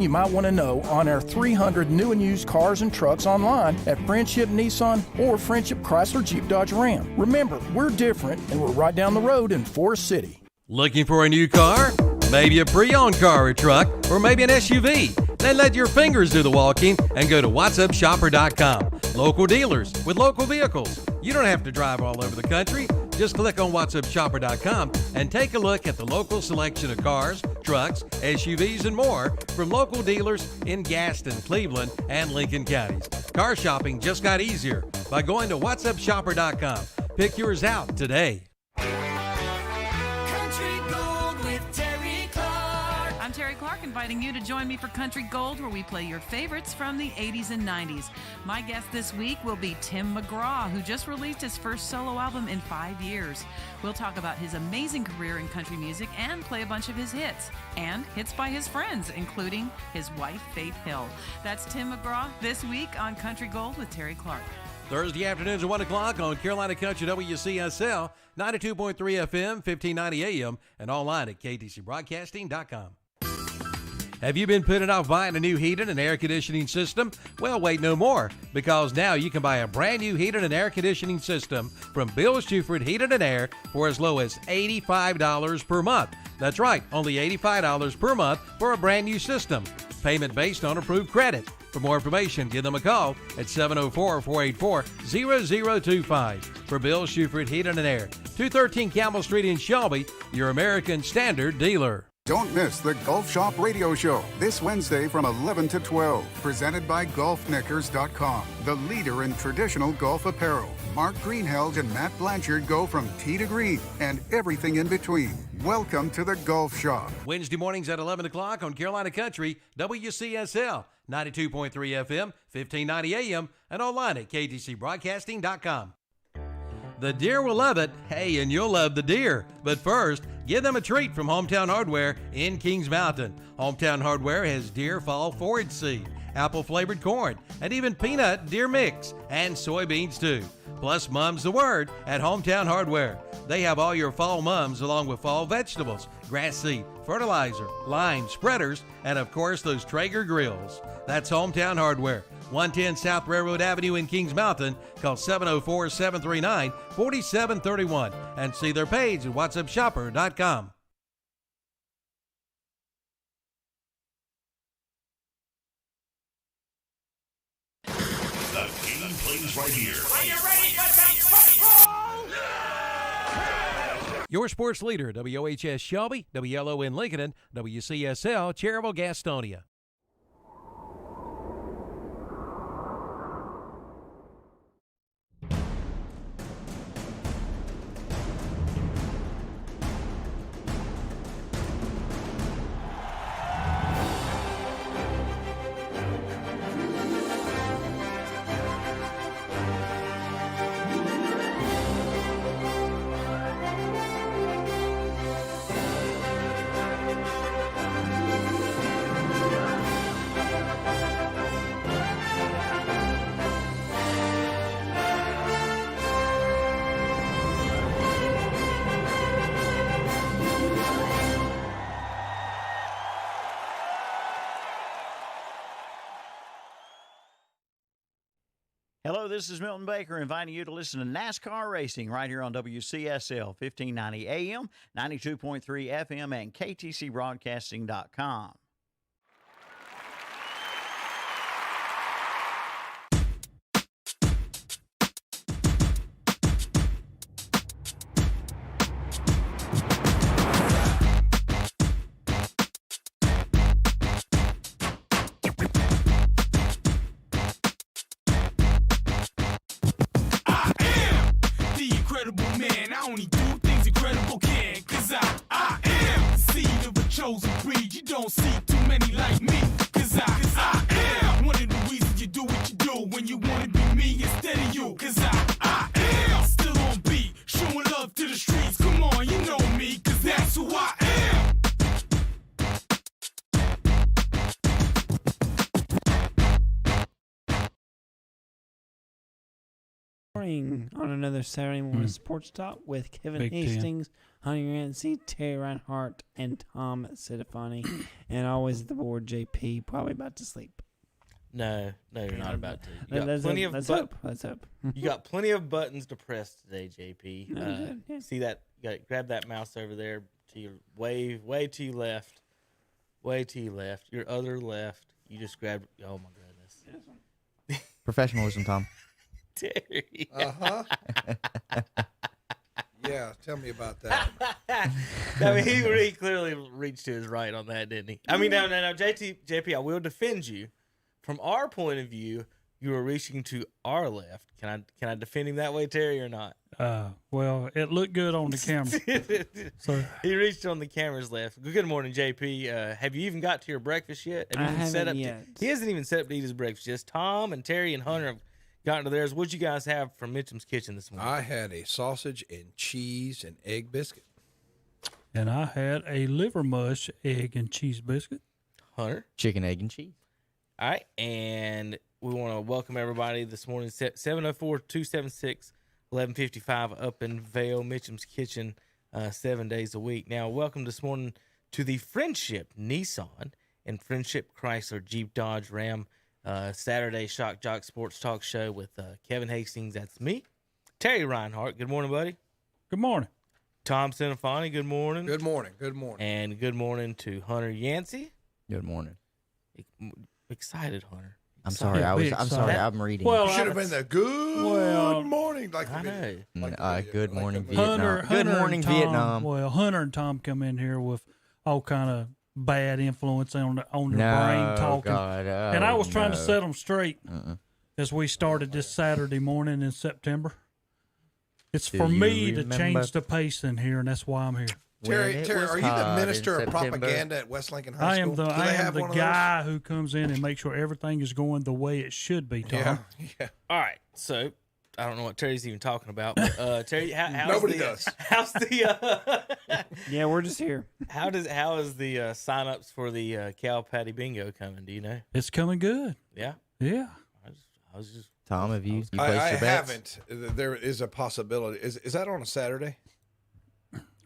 You might want to know on our 300 new and used cars and trucks online at Friendship Nissan or Friendship Chrysler Jeep Dodge Ram. Remember, we're different and we're right down the road in Forest City. Looking for a new car? Maybe a pre-owned car or truck, or maybe an SUV? Then let your fingers do the walking and go to whatsupshopper.com. Local dealers with local vehicles. You don't have to drive all over the country. Just click on whatsupshopper.com and take a look at the local selection of cars, trucks, SUVs, and more from local dealers in Gaston, Cleveland, and Lincoln counties. Car shopping just got easier by going to whatsupshopper.com. Pick yours out today. I'm Terry Clark, inviting you to join me for Country Gold, where we play your favorites from the 80s and 90s. My guest this week will be Tim McGraw, who just released his first solo album in 5 years. We'll talk about his amazing career in country music and play a bunch of his hits, and hits by his friends, including his wife, Faith Hill. That's Tim McGraw this week on Country Gold with Terry Clark. Thursday afternoons at 1 o'clock on Carolina Country WCSL, 92.3 FM, 1590 AM, and online at ktcbroadcasting.com. Have you been putting off buying a new heating and air conditioning system? Well, wait no more, because now you can buy a brand new heating and air conditioning system from Bill Shuford Heating and Air for as low as $85 per month. That's right, only $85 per month for a brand new system. Payment based on approved credit. For more information, give them a call at 704-484-0025. For Bill Shuford Heating and Air, 213 Campbell Street in Shelby, your American Standard dealer. Don't miss the Golf Shop Radio Show this Wednesday from 11 to 12. Presented by GolfKnickers.com, the leader in traditional golf apparel. Mark Greenheld and Matt Blanchard go from tee to green and everything in between. Welcome to the Golf Shop. Wednesday mornings at 11 o'clock on Carolina Country, WCSL, 92.3 FM, 1590 AM, and online at ktcbroadcasting.com. The deer will love it. Hey, and you'll love the deer. But first, give them a treat from Hometown Hardware in Kings Mountain. Hometown Hardware has deer fall forage seed, apple-flavored corn, and even peanut deer mix, and soybeans too. Plus, mum's the word at Hometown Hardware. They have all your fall mums along with fall vegetables, grass seed, fertilizer, lime, spreaders, and of course those Traeger grills. That's Hometown Hardware, 110 South Railroad Avenue in Kings Mountain. Call 704-739-4731 and see their page at whatsupshopper.com. The game plays right here. Are you ready for some football? Your sports leader, WOHS Shelby, WLON Lincoln, and WCSL Cherryville Gastonia. Hello, this is Milton Baker inviting you to listen to NASCAR Racing right here on WCSL 1590 AM, 92.3 FM, and ktcbroadcasting.com. On another Saturday morning sports talk with Kevin Big Hastings Hunter Yancey, Terry Reinhardt, and Tom Sidifani. And always at the board, JP, probably about to sleep. No, you're not about to. You got Let's plenty of hope. Let's hope. You got plenty of buttons to press today, JP. Good, yeah. See that? Grab that mouse over there to your way to your left, your other left. You just grabbed. Oh my goodness! Professionalism, Tom. Terry. Yeah, tell me about that. I mean, he clearly reached to his right on that, didn't he? I mean, no, JP, I will defend you. From our point of view, you were reaching to our left. Can I defend him that way, Terry, or not? Well, it looked good on the camera. So he reached on the camera's left. Good morning, JP. Have you even got to your breakfast yet? I haven't yet. He hasn't even set up to eat his breakfast. Just Tom and Terry and Hunter have gotten to theirs. What'd you guys have from Mitchum's Kitchen this morning? I had a sausage and cheese and egg biscuit. and I had a liver mush, egg, and cheese biscuit. Hunter? Chicken, egg, and cheese. All right, and we want to welcome everybody this morning. 704-276-1155 up in Vale, Mitchum's Kitchen, 7 days a week. Now, welcome this morning to the Friendship Nissan and Friendship Chrysler Jeep Dodge Ram Saturday Shock Jock Sports Talk Show with Kevin Hastings. That's me. Terry Reinhardt. Good morning, buddy. Good morning. Tom Sinafani. Good morning. Good morning. Good morning. And good morning to Hunter Yancey. Good morning. Excited, Hunter. I'm sorry. I'm sorry. I'm reading. Well, should have been the good morning. Like I know. Good morning, Vietnam. Good morning, Vietnam. Well, Hunter and Tom come in here with all kind of bad influence on their brain talking. God, and I was trying to set them straight as we started this Saturday morning in September. It's for me to change the pace in here, and that's why I'm here. Terry, are you the minister of propaganda at West Lincoln High School? I am the guy who comes in and makes sure everything is going the way it should be, Tom. Yeah. All right. So I don't know what Terry's even talking about. But, Terry, nobody does. How's the? Yeah, we're just here. How is the sign-ups for the Cow Patty Bingo coming? Do you know? It's coming good. Yeah. Yeah. I was just. Tom, have you placed your bets? I haven't. There is a possibility. Is that on a Saturday?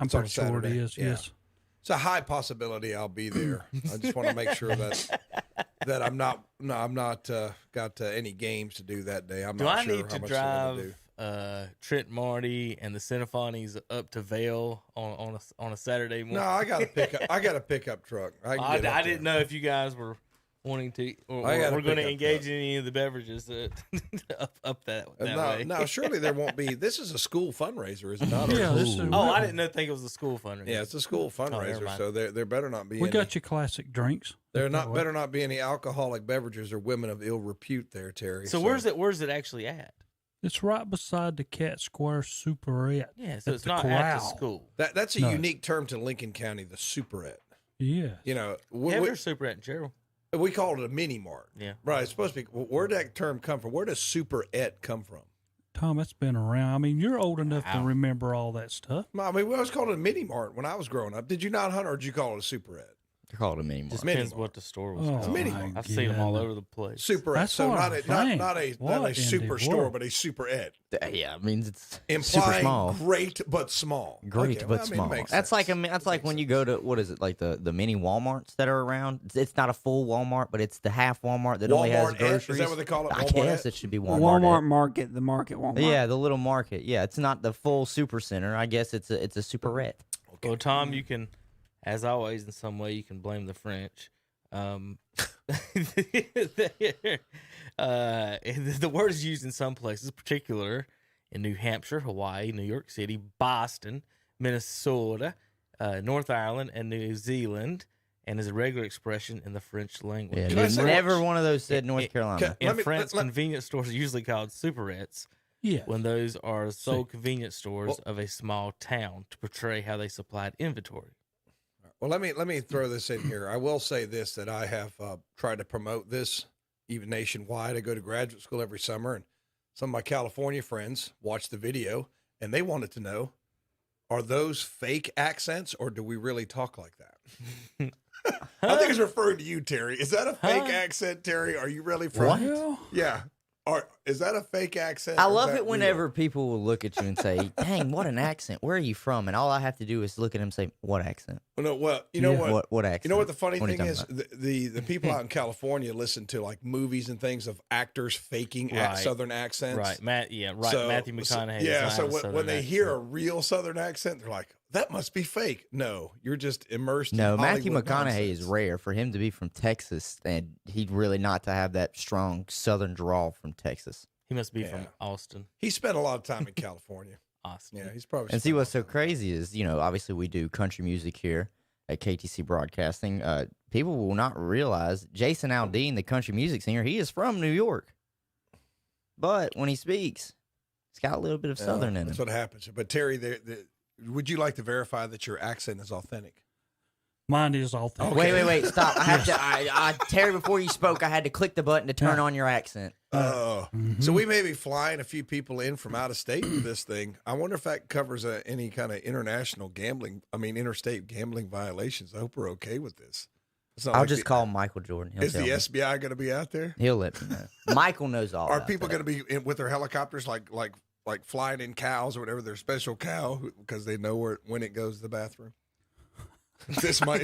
I'm pretty sure it is. Yeah. Yes. It's a high possibility I'll be there. I just want to make sure that I'm not got any games to do that day. I'm not sure I need how to much drive Trent Marty and the Cinephonies up to Vale on a Saturday morning? No, I got a pickup truck. I didn't know if you guys were wanting to, or we're going to engage in any of the beverages up that way. No, surely there won't be. This is a school fundraiser, is it not? Yeah, I didn't think it was a school fundraiser. Yeah, it's a school fundraiser, so there better not be. We got your classic drinks. There better not be any alcoholic beverages or women of ill repute there, Terry. So where's it actually at? It's right beside the Cat Square Superette. Yeah, so it's not at the school. That's a unique term to Lincoln County, the Superette. Yeah. You know, there's Superette in Gerald. We call it a mini mart. Yeah. Right. It's supposed to be. Where did that term come from? Where does superette come from? Tom, that's been around. I mean, you're old enough to remember all that stuff. I mean, we always called it a mini mart when I was growing up. Did you not, Hunter, or did you call it a superette? They call it a mini mart. Just depends what the store was called. It's a mini mart. I've seen them all over the place. Superette. So not a super store, but a superette. Yeah, it means it's implying super small. Great but small. Great but small. That's like when you go to what is it, like the mini Walmarts that are around. It's not a full Walmart, but it's the half Walmart that only has groceries. Is that what they call it? I guess it should be Walmart. Walmart Market, the Market Walmart. Yeah, the little market. Yeah, it's not the full super center. I guess it's a superette. Okay. Well, Tom, you can, as always, in some way, you can blame the French. The word is used in some places, particular in New Hampshire, Hawaii, New York City, Boston, Minnesota, North Ireland, and New Zealand, and is a regular expression in the French language. Yeah, never one of those said North Carolina. In France, convenience stores are usually called superettes. Yeah. When those are sole convenience stores of a small town to portray how they supplied inventory. Well, let me throw this in here. I will say this, that I have tried to promote this even nationwide. I go to graduate school every summer, and some of my California friends watched the video, and they wanted to know, are those fake accents, or do we really talk like that? I think it's referring to you, Terry. Is that a fake accent, Terry? Are you really from? What? Yeah. Is that a fake accent? I or is love that it whenever real? people will look at you and say, "Dang, what an accent! Where are you from?" And all I have to do is look at him and say, "What accent? Well, you know what? What accent? You know what the funny What are you thing talking is? about? The people out in California listen to like movies and things of actors faking Southern accents. Right, Matthew McConaughey. So when they hear a real Southern accent, they're like, "That must be fake." No, you're just immersed. No, in Matthew Hollywood McConaughey nonsense. is rare for him to be from Texas, and he'd really not to have that strong Southern drawl from Texas. He must be from Austin. He spent a lot of time in California. Austin. Yeah, he's probably. And see what's so crazy is, obviously we do country music here at KTC Broadcasting. People will not realize Jason Aldean, the country music singer, he is from New York. But when he speaks, it's got a little bit of Southern in That's it. what happens. But Terry, would you like to verify that your accent is authentic? Mine is authentic. Wait, stop. I have to, Terry, before you spoke, I had to click the button to turn on your accent. So we may be flying a few people in from out of state with this thing. I wonder if that covers any kind of interstate gambling violations. I hope we're okay with this. I'll just call Michael Jordan. Is the SBI going to be out there? He'll let me know. Michael knows all. Are people going to be with their helicopters like flying in cows or whatever, their special cow, because they know when it goes to the bathroom? This might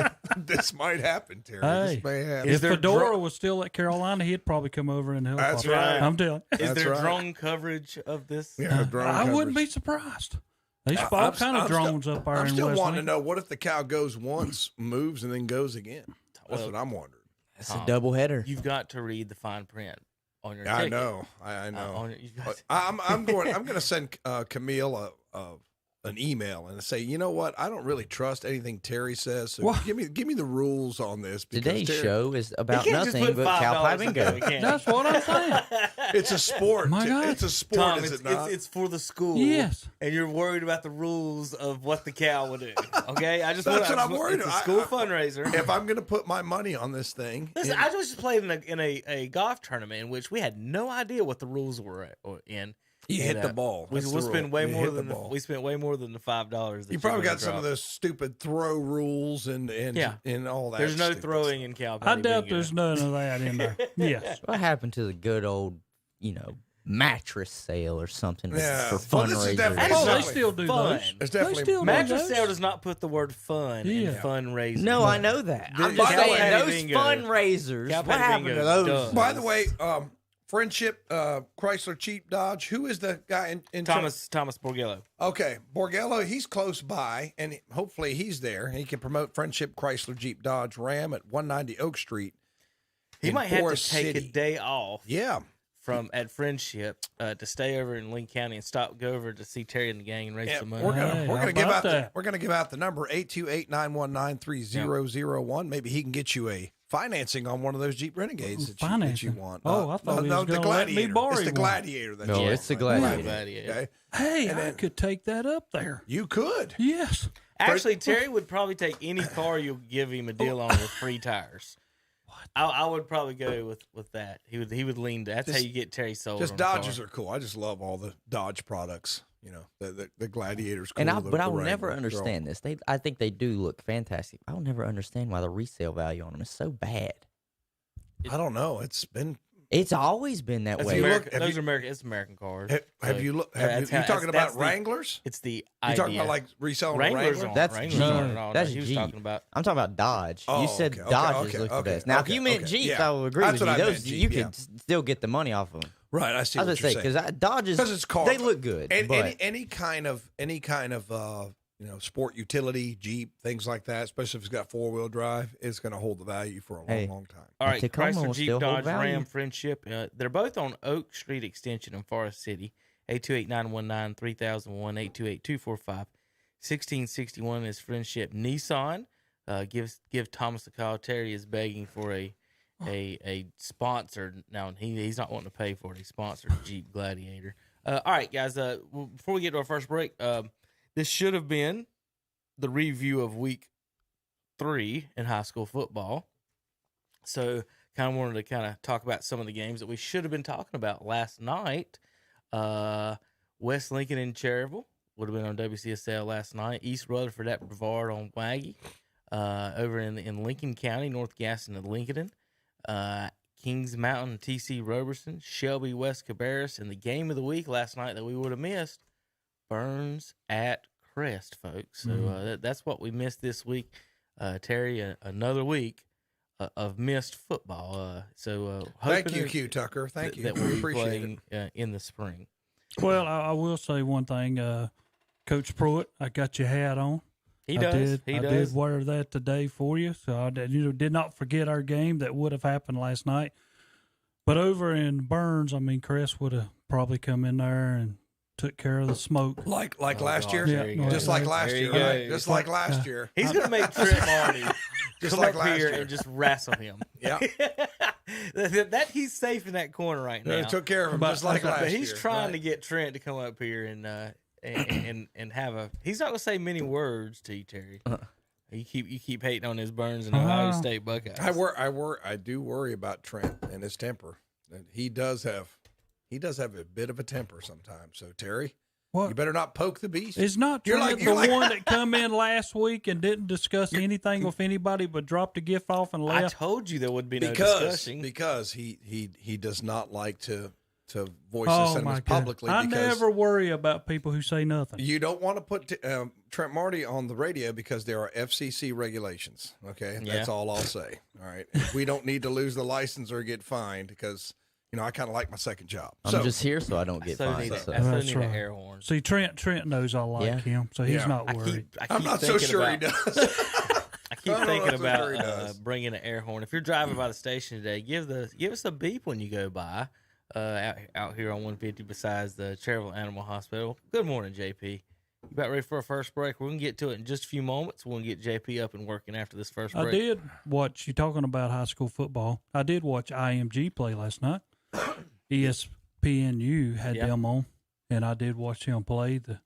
happen, Terry. Hey, this may happen. if Fedora was still at Carolina, he'd probably come over in a helicopter. That's right. I'm telling you. Is there drone coverage of this? Yeah, drone I wouldn't coverage. be surprised. There's all kind of drones up there I'm in still West wanting to Lincoln. know, what if the cow goes once, moves, and then goes again? That's what I'm wondering. It's a double header. You've got to read the fine print on your I ticket. know. I know. You've got I'm going to send Camille an email and say, you know what? I don't really trust anything Terry says. So give me the rules on this. Today's Terry, show is about You can't just nothing put but cow pie $5 bingo. in there, That's what I'm saying. It's a sport. My God. It's a sport, Tom, is it's, it not? it's for the school. Yes. And you're worried about the rules of what the cow will do. Okay? That's what I'm worried It's a about. school fundraiser. If I'm going to put my money on this thing, Listen, I just played in a golf tournament in which we had no idea what the rules were in. you hit the ball. We That's the spent rule. way You more hit than the ball. we spent way more than the $5. You probably got some of those stupid throw rules and all that. There's no stupid throwing in cow I patty doubt bingo. there's none of that in there. Yes. What happened to the good old, mattress sale or something Yeah. for Well, this is fundraisers? definitely- Oh, they Exactly. still do Fun. those. It's They definitely still do Mattress those. sale does not put the word fun in Yeah. fundraiser. No, I know that. I'm By just the saying way- those Bingo. fundraisers. Cow What patty happened to bingo those? does. By the way, Friendship Chrysler Cheap Dodge. Who is the guy in Thomas Borgello. Okay, Borgello. He's close by, and hopefully he's there. And he can promote Friendship Chrysler Jeep Dodge Ram at 190 Oak Street. He in might have to Forest take City. a day off. Yeah. At Friendship to stay over in Lincoln County and go over to see Terry and the gang and raise some money. We're gonna Hey, we're how gonna give about out that? we're gonna give out the number 828-919-3001. Maybe he can get you a financing on one of those Jeep Renegades that you Financing? want. Oh, I thought he was the gonna let me Gladiator. borrow It's the one. Gladiator. That No, you it's the want. Gladiator. Okay. Hey, And I then- could take that up there. You could. Yes. Actually, Terry would probably take any car you'll give him a deal on with free tires. I would probably go with that. He would lean. That's how you get Terry sold. Just on a car. Dodges are cool. I just love all the Dodge products. The Gladiators. Cool, And I the will Wrangler, never they're all- understand this. I think they do look fantastic. I will never understand why the resale value on them is so bad. I don't know. It's always been that That's way. American, those are American. It's American cars. Have you looked? You talking about Wranglers? It's the You idea. talking about like reselling Wranglers? Wrangler? That's Wranglers Jeep. aren't at all. That's he was Jeep. talking about. I'm talking about Dodge. Oh, You said okay, Dodges okay, look the okay, best. Now, if okay, you meant okay. Jeeps, Yeah. I will agree That's with what you. I meant, Those Jeep, you yeah. could still get the money off of them. Right, I see I was what gonna you're say saying. because Dodges, Because it's cars. they look good. And but any kind of sport utility, Jeep, things like that, especially if it's got 4-wheel drive, it's going to hold the value for a long, long time. All right, Tacoma Chrysler will Jeep still hold Dodge value. Ram Friendship. They're both on Oak Street Extension in Forest City. 828-919-3001, 828-245-1661 is Friendship Nissan. Give Thomas a call. Terry is begging for a sponsor. Now he's not wanting to pay for it. He sponsored Jeep Gladiator. All right, guys. Before we get to our first break, this should have been the review of Week 3 in high school football. So, kind of wanted to talk about some of the games that we should have been talking about last night. West Lincoln and Cherryville would have been on WCSL last night. East Rutherford at Brevard on Waggy. Over in Lincoln County, North Gaston and Lincoln. Kings Mountain, TC Roberson, Shelby West Cabarrus, and the game of the week last night that we would have missed, Burns at Crest, folks. So that's what we missed this week. Terry, another week of missed football. Thank you, Q Tucker. Thank you. That we'll be Appreciate playing in the spring. Well, I will say one thing, Coach Pruitt, I got your hat on. He does. I did wear that today for you, so I did not forget our game that would have happened last night. But over in Burns, I mean, Crest would have probably come in there and took care of the smoke. Like last year? Yeah, just like last year. Right? Just like last year. He's going to make Trent Marty just come like up last here year and just wrestle him. Yeah. that he's safe in that corner right now. They took care of him just like last year. But he's trying to get Trent to come up here and have a. He's not going to say many words to you, Terry. You keep hating on his Burns and Ohio State Buckeyes. I do worry about Trent and his temper. And he does have a bit of a temper sometimes. So Terry, you better not poke the beast. Is not Trent the one that come in last week and didn't discuss anything with anybody but dropped a gift off and left? I told you there would be no discussion because he does not like to voice his sentiments publicly. I never worry about people who say nothing. You don't want to put Trent Marty on the radio because there are FCC regulations. Okay, that's all I'll say. All right, we don't need to lose the license or get fined because I kind of like my second job. I'm just here so I don't get fined. I still need an air horn. See, Trent knows I like him, so he's not worried. I'm not so sure he does. I keep thinking about bringing an air horn. If you're driving by the station today, give us a beep when you go by. Out here on 150 besides the Cherryville Animal Hospital. Good morning, JP. You about ready for our first break? We're going to get to it in just a few moments. We're going to get JP up and working after this first break. I did watch, you talking about high school football, I did watch IMG play last night. ESPNU had them on, and I did watch him play. The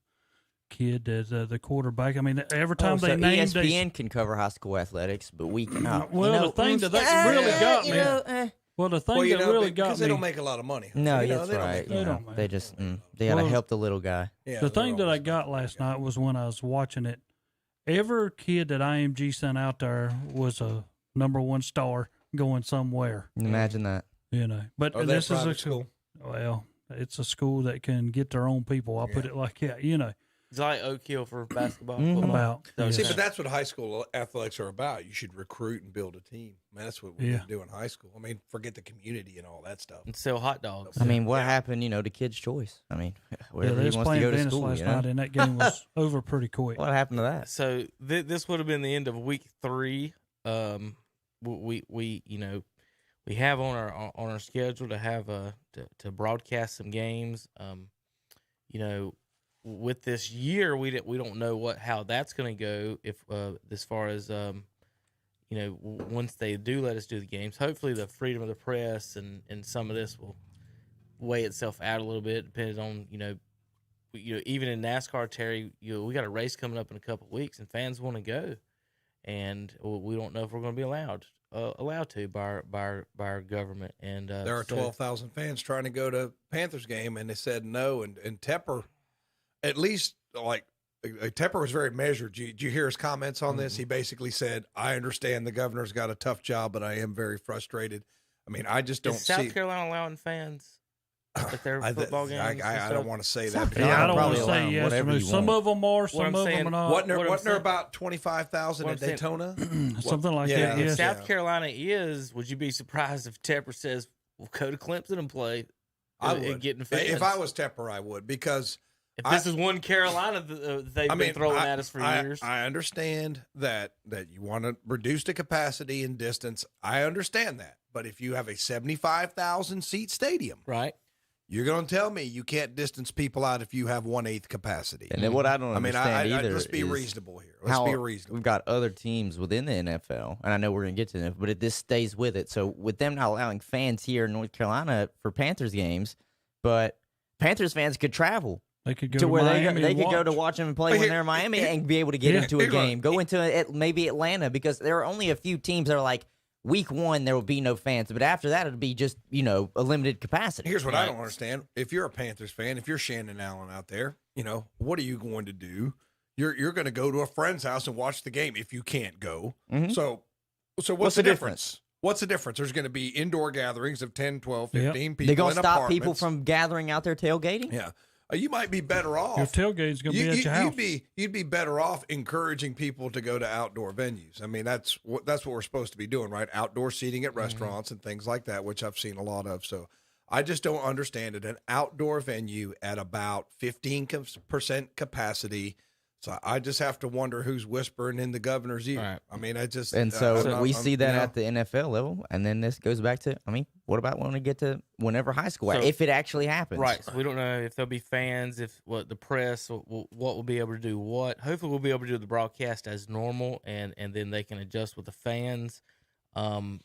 kid, the quarterback. I mean, every time they named ESPN can cover high school athletics, but we cannot. Well, the thing that really got me... Well, the thing that really got me... Because they don't make a lot of money. No, that's right. They just, they got to help the little guy. Yeah, the thing that I got last night was when I was watching it, every kid that IMG sent out there was a number one star going somewhere. Imagine that. But this is a school. Well, it's a school that can get their own people. I'll put it like that, It's like Oak Hill for basketball. See, but that's what high school athletics are about. You should recruit and build a team. Man, that's what we do in high school. I mean, forget the community and all that stuff. And sell hot dogs. I mean, what happened, to Kids' Choice? I mean, wherever he wants to go to school. Last night, and that game was over pretty quick. What happened to that? So this would have been the end of week 3. We have on our schedule to have to broadcast some games. With this year, we don't know how that's going to go. If as far as once they do let us do the games, hopefully the freedom of the press and some of this will weigh itself out a little bit, depending on even in NASCAR, Terry, we got a race coming up in a couple of weeks, and fans want to go, and we don't know if we're going to be allowed to by our government. And there are 12,000 fans trying to go to Panthers game, and they said no. And Tepper, at least Tepper was very measured. Did you hear his comments on this? He basically said, "I understand the governor's got a tough job, but I am very frustrated." I mean, I just don't see South Carolina allowing fans at their football games. I don't want to say that. I don't want to say yes. Some of them are, some of them are not. Wasn't there about 25,000 at Daytona? Something like that. If South Carolina would you be surprised if Tepper says, "We'll go to Clemson and play"? I would. Getting fans. If I was Tepper, I would, because if this is one Carolina they've been throwing at us for years. I understand that you want to reduce the capacity and distance. I understand that. But if you have a 75,000 seat stadium, right, you're going to tell me you can't distance people out if you have 1/8 capacity. And then what I don't understand either let's be reasonable here. Let's be reasonable. We've got other teams within the NFL, and I know we're going to get to them, but if this stays with it. So with them not allowing fans here in North Carolina for Panthers games, but Panthers fans could travel. They could go to where Miami they could go to watch them play when they're in Miami and be able to get into a game. Go into maybe Atlanta, because there are only a few teams that are like, week 1 there will be no fans, but after that it'll be just a limited capacity. Here's what I don't understand: if you're a Panthers fan, if you're Shannon Allen out there, what are you going to do? You're going to go to a friend's house and watch the game if you can't go. Mm-hmm. So what's the difference? What's the difference? There's going to be indoor gatherings of 10, 12, 15 people. They're going in to stop apartments. people from gathering out there tailgating? Yeah. You might be better off. Your tailgate's going to be at your house. You'd be better off encouraging people to go to outdoor venues. I mean, that's what we're supposed to be doing, right? Outdoor seating at restaurants and things like that, which I've seen a lot of. So I just don't understand it. An outdoor venue at about 15% capacity. So I just have to wonder who's whispering in the governor's ear. Right. I mean, we see that at the NFL level, and then this goes back to, I mean, what about when we get to whenever high school, if it actually happens? Right. So we don't know if there'll be fans, if the press, what we'll be able to do what. Hopefully we'll be able to do the broadcast as normal, and then they can adjust with the fans. So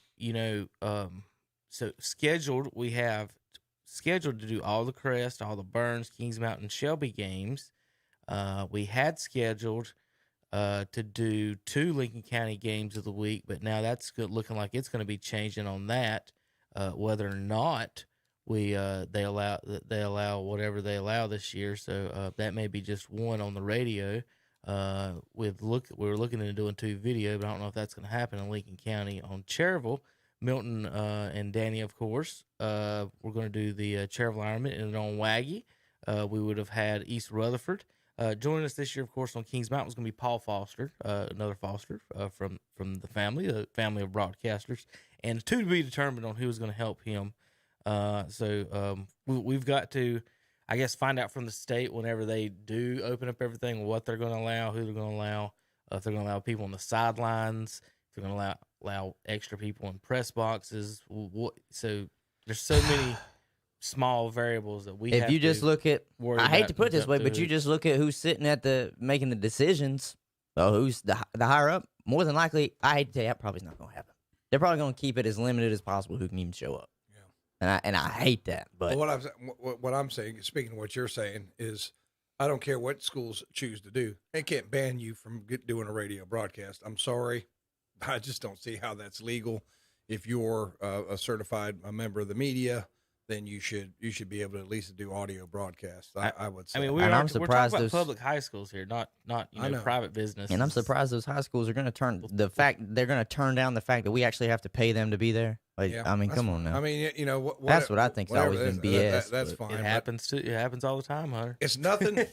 scheduled, we have scheduled to do all the Crest, all the Burns, Kings Mountain, Shelby games. We had scheduled to do 2 Lincoln County games of the week, but now that's looking like it's going to be changing on that. Whether or not they allow whatever they allow this year, so that may be just 1 on the radio. We were looking into doing 2 video, but I don't know if that's going to happen in Lincoln County. On Cherryville, Milton and Danny, of course, we're going to do the Cherryville Ironman, and on Waggy, we would have had East Rutherford. Joining us this year, of course, on Kings Mountain is going to be Paul Foster, another Foster from the family of broadcasters, and 2 to be determined on who is going to help him. We've got to, I guess, find out from the state whenever they do open up everything, what they're going to allow, who they're going to allow, if they're going to allow people on the sidelines, if they're going to allow extra people in press boxes. So there's so many small variables that we if you just look at, I hate to put it this way, but you just look at who's sitting at making the decisions. So who's the higher up? More than likely, I hate to tell you, that probably not going to happen. They're probably going to keep it as limited as possible who can even show up. Yeah. And I hate that. But what I'm saying, speaking of what you're saying, is I don't care what schools choose to do. They can't ban you from doing a radio broadcast. I'm sorry, I just don't see how that's legal. If you're a certified member of the media, then you should be able to at least do audio broadcasts. I would say. I mean, we're talking about public high schools here, not private business. And I'm surprised those high schools are going to turn down the fact that we actually have to pay them to be there. Like, yeah, I mean, come on now. I mean, that's what I think has always been BS. That's fine. It happens too. It happens all the time, Hunter. It's nothing.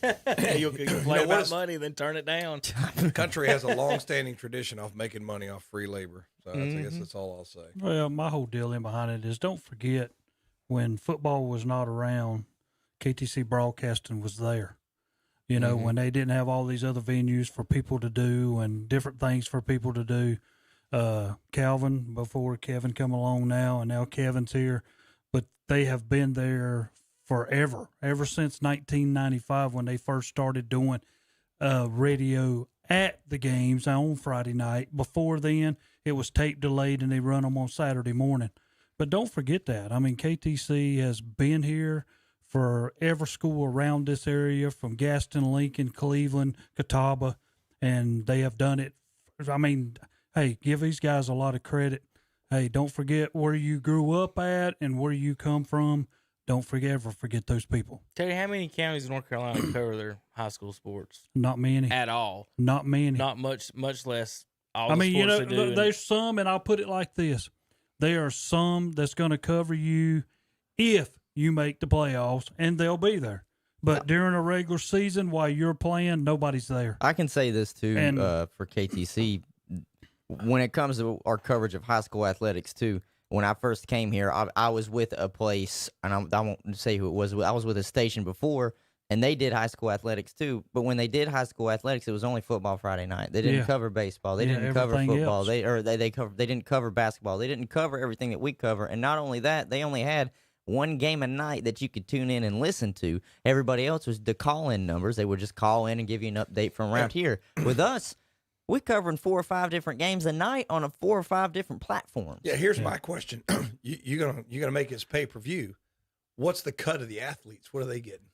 You'll complain about money, then turn it down. The country has a long-standing tradition of making money off free labor. So I guess that's all I'll say. Well, my whole deal in behind it is, don't forget, when football was not around, KTC Broadcasting was there. You know, when they didn't have all these other venues for people to do and different things for people to do. Calvin, before Kevin come along now, and now Kevin's here, but they have been there forever, ever since 1995 when they first started doing radio at the games on Friday night. Before then, it was tape delayed and they run them on Saturday morning. But don't forget that. I mean, KTC has been here for every school around this area, from Gaston, Lincoln, Cleveland, Catawba, and they have done it. I mean, hey, give these guys a lot of credit. Hey, don't forget where you grew up at and where you come from. Don't ever forget those people. Tell you, how many counties in North Carolina cover their high school sports? Not many. At all. Not many. Not much less all I the mean, sports you they know, do. there's some, and I'll put it like this. There are some that's going to cover you if you make the playoffs, and they'll be there. But during a regular season, while you're playing, nobody's there. I can say this, too, for KTC. When it comes to our coverage of high school athletics, too, when I first came here, I was with a place, and I won't say who it was. I was with a station before, and they did high school athletics, too. But when they did high school athletics, it was only football Friday night. They didn't cover baseball. They didn't cover football. They didn't cover basketball. They didn't cover everything that we cover. And not only that, they only had one game a night that you could tune in and listen to. Everybody else was the call-in numbers. They would just call in and give you an update from around here. With us, we're covering 4 or 5 different games a night on 4 or 5 different platforms. Yeah, here's my question. You're gonna make this pay-per-view. What's the cut of the athletes? What are they getting?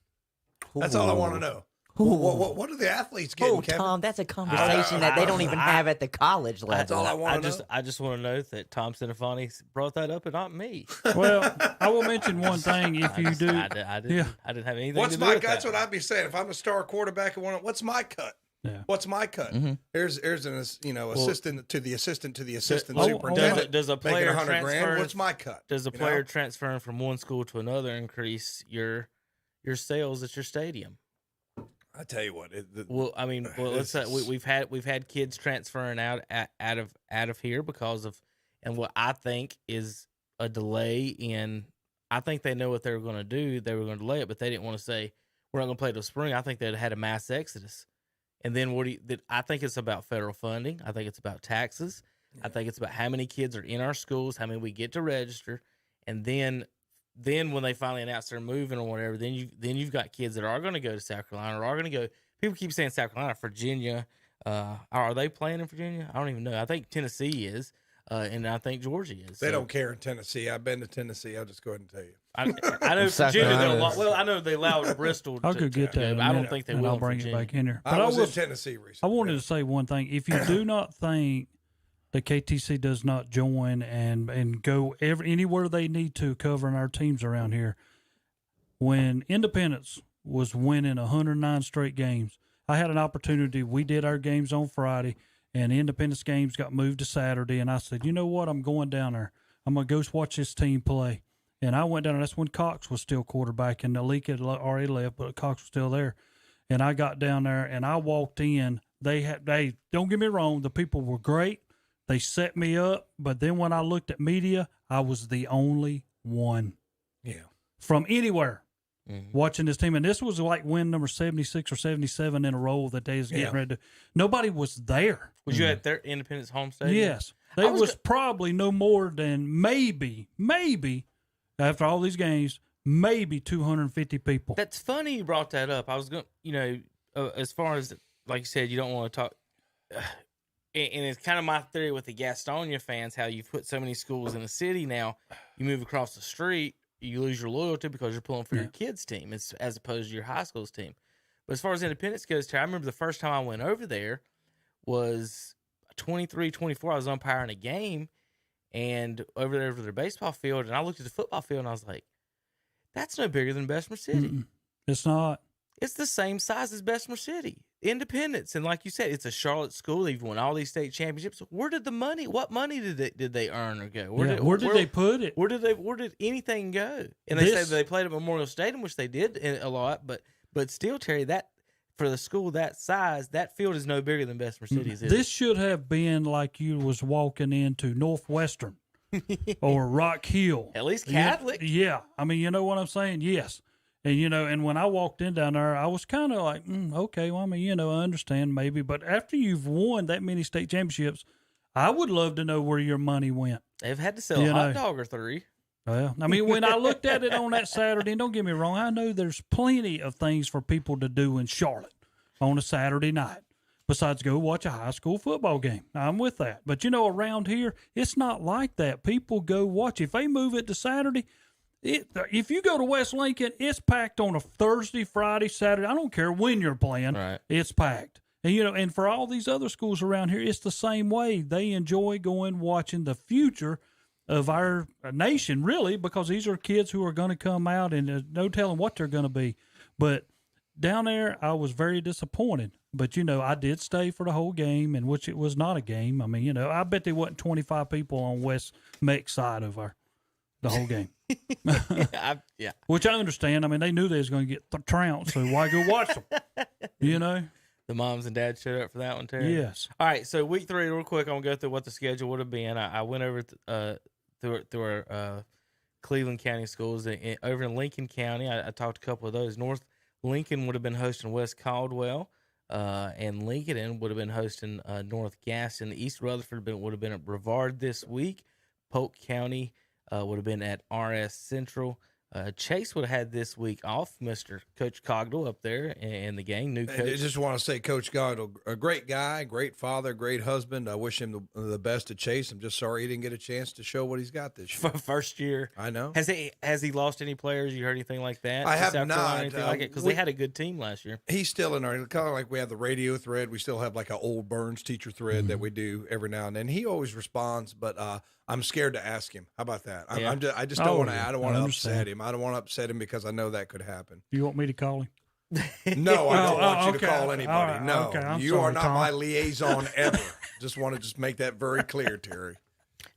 That's all I want to know. What are the athletes getting, Kevin? Tom, that's a conversation that they don't even have at the college level. That's all I want to know. I just want to note that Tom Sinafani brought that up and not me. Well, I will mention one thing. If you do, I didn't have anything What's to do my with cut? That's that. what I'd be saying. If I'm a star quarterback, what's my cut? Yeah. What's my cut? Mhm. Here's an assistant to the assistant to the assistant Oh, superintendent. Does a making player $100,000. transfer? What's my cut? Does a You player know? transferring from one school to another increase your sales at your stadium? I tell you what. Let's say we've had kids transferring out of here because of, and what I think is a delay in. I think they know what they were going to do. They were going to delay it, but they didn't want to say we're not going to play till spring. I think they'd had a mass exodus. And then I think it's about federal funding. I think it's about taxes. Yeah. I think it's about how many kids are in our schools, how many we get to register, and then when they finally announce they're moving or whatever, then you've got kids that are going to go to South Carolina or are going to go. People keep saying South Carolina, Virginia. Are they playing in Virginia? I don't even know. I think Tennessee is, and I think Georgia is. They don't care in Tennessee. I've been to Tennessee. I'll just go ahead and tell you. I know Virginia. I know they allowed Bristol. I could get that. I don't think they will. I'll bring it back in here. But I was in Tennessee recently. I wanted to say one thing. If you do not think that KTC does not join and go anywhere they need to covering our teams around here, when Independence was winning 109 straight games, I had an opportunity. We did our games on Friday, and Independence games got moved to Saturday, and I said, you know what? I'm going down there. I'm going to go watch this team play. And I went down there. That's when Cox was still quarterback, and Malik had already left, but Cox was still there. And I got down there, and I walked in. They don't get me wrong, the people were great. They set me up, but then when I looked at media, I was the only one. Yeah. From anywhere watching this team. And this was like win number 76 or 77 in a row that they was getting ready to. Nobody was there. Was you at their Independence home stadium? Yes. There was probably no more than maybe, after all these games, maybe 250 people. That's funny you brought that up. I was going as far as, like you said, you don't want to talk. And it's kind of my theory with the Gastonia fans, how you've put so many schools in the city now, you move across the street, you lose your loyalty because you're pulling for your kids' team as opposed to your high school's team. But as far as Independence goes, Terry, I remember the first time I went over there was 23, 24. I was umpiring a game, and over there over their baseball field, and I looked at the football field, and I was like, that's no bigger than Bessemer City. It's not. It's the same size as Bessemer City. Independence, and like you said, it's a Charlotte school. They've won all these state championships. Where did the money? What money did they earn or go? Where did they put it? Where did anything go? And they say they played at Memorial Stadium, which they did a lot, but still, Terry, that for the school that size, that field is no bigger than Bessemer City's. This should have been like you was walking into Northwestern or Rock Hill, at least Catholic. Yeah, I mean, you know what I'm saying? Yes. And, and when I walked in down there, I was kind of like, okay, well, I mean, I understand maybe. But after you've won that many state championships, I would love to know where your money went. They've had to sell a hot dog or three. Well, I mean, when I looked at it on that Saturday, and don't get me wrong, I know there's plenty of things for people to do in Charlotte on a Saturday night besides go watch a high school football game. I'm with that. But, around here, it's not like that. People go watch. If they move it to Saturday, if you go to West Lincoln, it's packed on a Thursday, Friday, Saturday. I don't care when you're playing. Right. It's packed. And, and for all these other schools around here, it's the same way. They enjoy going watching the future of our nation, really, because these are kids who are going to come out and no telling what they're going to be. But down there, I was very disappointed. But, I did stay for the whole game, in which it was not a game. I mean, I bet there wasn't 25 people on West Meck's side of the whole game. Yeah. Which I understand. I mean, they knew they was going to get trounced, so why go watch them? The moms and dads showed up for that one, Terry? Yes. All right, so week 3, real quick, I'm going to go through what the schedule would have been. I went over through our Cleveland County schools. Over in Lincoln County, I talked to a couple of those. North Lincoln would have been hosting West Caldwell, and Lincoln would have been hosting North Gaston. East Rutherford would have been at Brevard this week. Polk County would have been at RS Central. Chase would have had this week off, Mr. Coach Cogdell up there and the gang, new coach. I just want to say, Coach Cogdell, a great guy, great father, great husband. I wish him the best at Chase. I'm just sorry he didn't get a chance to show what he's got this year. First year. I know. Has he lost any players? You heard anything like that? I have not. Because they had a good team last year. He's still in our, kind of like we have the radio thread. We still have like an old Burns teacher thread that we do every now and then. He always responds, but I'm scared to ask him. How about that? I just don't want to. I don't want to upset him. I don't want to upset him because I know that could happen. You want me to call him? No, I don't want you to okay. call All anybody. right. No, Okay, I'm you sorry, are not Tom. my liaison ever. Just want to make that very clear, Terry.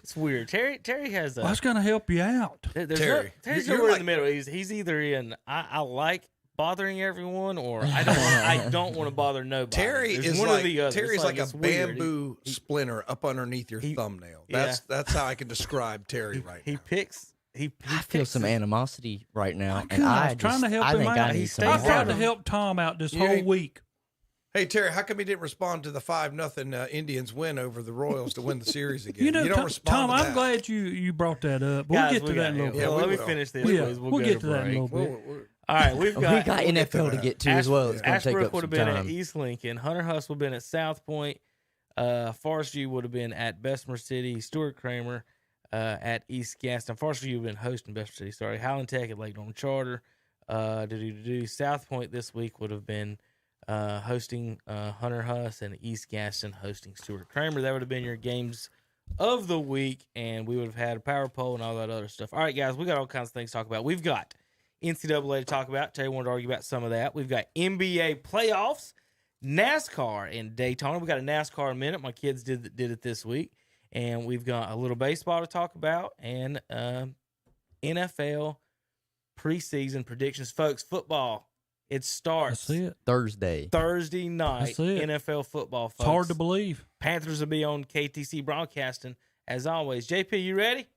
It's weird. Terry has a. I was going to help you out. Terry, Terry's you're nowhere like- in the middle. He's either in I like bothering everyone, or I don't want to bother nobody. Terry There's is one or like the other. Terry's It's like a it's weird. bamboo splinter up underneath your thumbnail. That's how I can describe Terry right now. He picks. He I feel some animosity right now, God, and I was trying to help I him think out. I need some I tried to help. help Tom out this You whole ain't- week. Hey Terry, how come you didn't respond to the 5-0 Indians win over the Royals to win the series again? You know, don't respond Tom, to I'm that. glad you brought that up. We'll Guys, get to that in a little bit. Yeah, let me will. finish this, Yeah, please. we'll go get to that in a break. little bit. All right, we've got We got NFL to get to as well. It's going to take Ashbrook up would some have been at time. East Lincoln. Hunter Huss would have been at South Point. Forest View would have been at Bessemer City. Stuart Kramer at East Gaston. Forest View would have been hosting Bessemer City. Sorry, Highland Tech at Lake Norman Charter. South Point this week would have been hosting Hunter Huss, and East Gaston hosting Stuart Kramer. That would have been your games of the week, and we would have had a power poll and all that other stuff. All right, guys, we got all kinds of things to talk about. We've got NCAA to talk about. Terry wanted to argue about some of that. We've got NBA playoffs, NASCAR in Daytona. We got a NASCAR minute. My kids did it this week, and we've got a little baseball to talk about, and NFL preseason predictions, folks. Football. It starts Thursday night. That's it. NFL football, folks. It's hard to believe. Panthers will be on KTC Broadcasting as always. JP, you ready?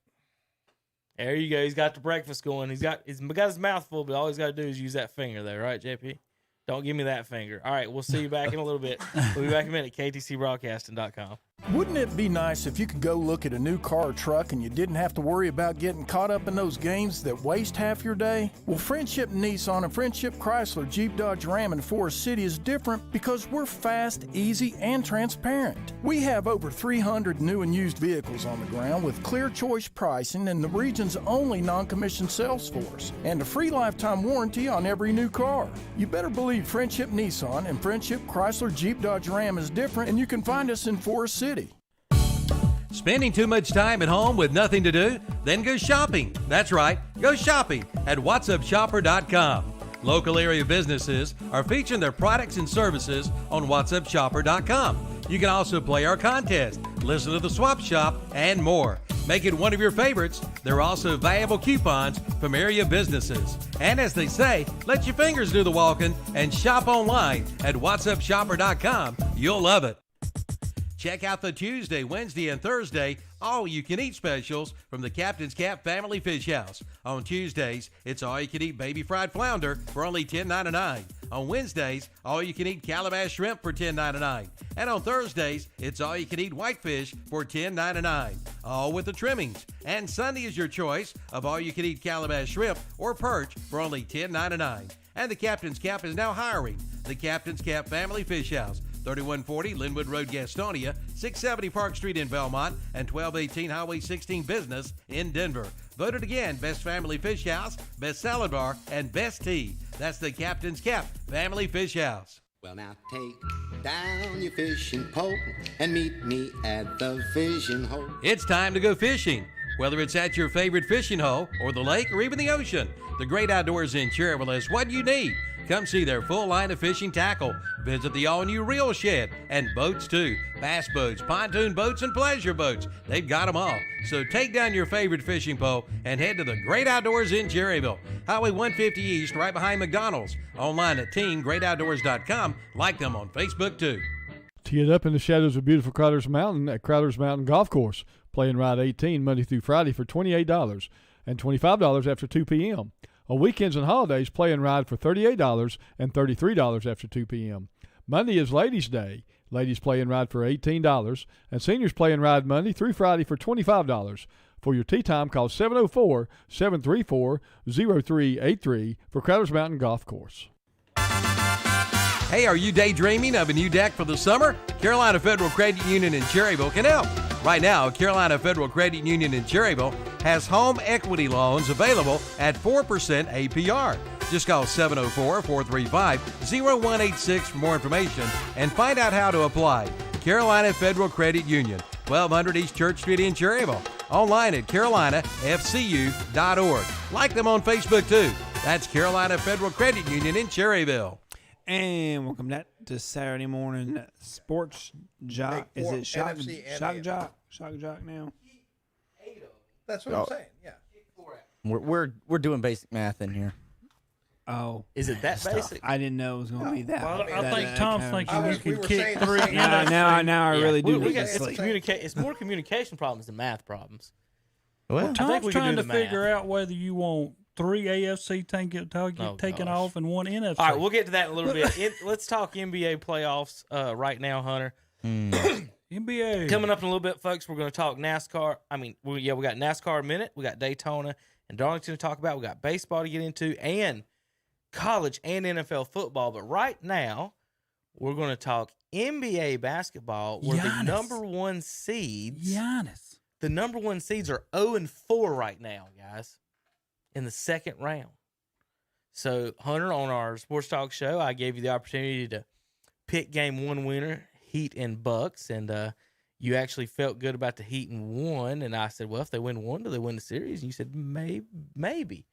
There you go. He's got the breakfast going. He's got his mouth full, but all he's got to do is use that finger there, right, JP? Don't give me that finger. All right, we'll see you back in a little bit. We'll be back in a minute. KTCBroadcasting.com. Wouldn't it be nice if you could go look at a new car or truck and you didn't have to worry about getting caught up in those games that waste half your day? Well, Friendship Nissan and Friendship Chrysler Jeep Dodge Ram in Forest City is different because we're fast, easy, and transparent. We have over 300 new and used vehicles on the ground with clear choice pricing and the region's only non-commissioned sales force, and a free lifetime warranty on every new car. You better believe Friendship Nissan and Friendship Chrysler Jeep Dodge Ram is different, and you can find us in Forest City. Spending too much time at home with nothing to do? Then go shopping. That's right, go shopping at whatsupshopper.com. Local area businesses are featuring their products and services on whatsupshopper.com. You can also play our contest, listen to the swap shop, and more. Make it one of your favorites. There are also valuable coupons from area businesses. And as they say, let your fingers do the walking and shop online at whatsupshopper.com. You'll love it. Check out the Tuesday, Wednesday, and Thursday all-you-can-eat specials from the Captain's Cap Family Fish House. On Tuesdays, it's all-you-can-eat baby fried flounder for only $10.99. On Wednesdays, all-you-can-eat calabash shrimp for $10.99. And on Thursdays, it's all-you-can-eat whitefish for $10.99. All with the trimmings. And Sunday is your choice of all-you-can-eat calabash shrimp or perch for only $10.99. And the Captain's Cap is now hiring. The Captain's Cap Family Fish House. 3140 Linwood Road, Gastonia, 670 Park Street in Belmont, and 1218 Highway 16 Business in Denver. Voted again Best Family Fish House, Best Salad Bar, and Best Tea. That's the Captain's Cap Family Fish House. Well, now take down your fishing pole and meet me at the fishing hole. It's time to go fishing. Whether it's at your favorite fishing hole or the lake or even the ocean, the Great Outdoors in Cherryville is what you need. Come see their full line of fishing tackle. Visit the all-new reel shed and boats too. Bass boats, pontoon boats, and pleasure boats. They've got them all. So take down your favorite fishing pole and head to the Great Outdoors in Cherryville. Highway 150 East, right behind McDonald's. Online at teamgreatoutdoors.com. Like them on Facebook too. Tee it up in the shadows of beautiful Crowder's Mountain at Crowder's Mountain Golf Course. Playing Ride 18 Monday through Friday for $28 and $25 after 2 p.m. On weekends and holidays, play and ride for $38 and $33 after 2 p.m. Monday is Ladies' Day. Ladies play and ride for $18, and seniors play and ride Monday through Friday for $25. For your tee time, call 704-734-0383 for Crowder's Mountain Golf Course. Hey, are you daydreaming of a new deck for the summer? Carolina Federal Credit Union in Cherryville can help. Right now, Carolina Federal Credit Union in Cherryville has home equity loans available at 4% APR. Just call 704-435-0186 for more information and find out how to apply. Carolina Federal Credit Union, 1200 East Church Street in Cherryville. Online at carolinafcu.org. Like them on Facebook too. That's Carolina Federal Credit Union in Cherryville. And welcome back to Saturday morning sports jock. Is it shock jock? Shock jock now. That's what I'm saying. Yeah. We're doing basic math in here. Oh, is it that basic? I didn't know it was going to be that. Well, I think Tom's thinking you can kick 3 Now I really do need to sleep. It's more communication problems than math problems. Well, Tom's trying to figure out whether you want 3 AFC taken off and 1 NFC. All right, we'll get to that in a little bit. Let's talk NBA playoffs right now, Hunter. NBA. Coming up in a little bit, folks, we're going to talk NASCAR. We got NASCAR a minute. We got Daytona and Darlington to talk about. We got baseball to get into and college and NFL football. But right now, we're going to talk NBA basketball where the number 1 seeds. The number 1 seeds are 0-4 right now, guys, in the second round. So, Hunter, on our Sports Talk show, I gave you the opportunity to pick game 1 winner, Heat and Bucks, and you actually felt good about the Heat and won. And I said, well, if they win 1, do they win the series? And you said, maybe.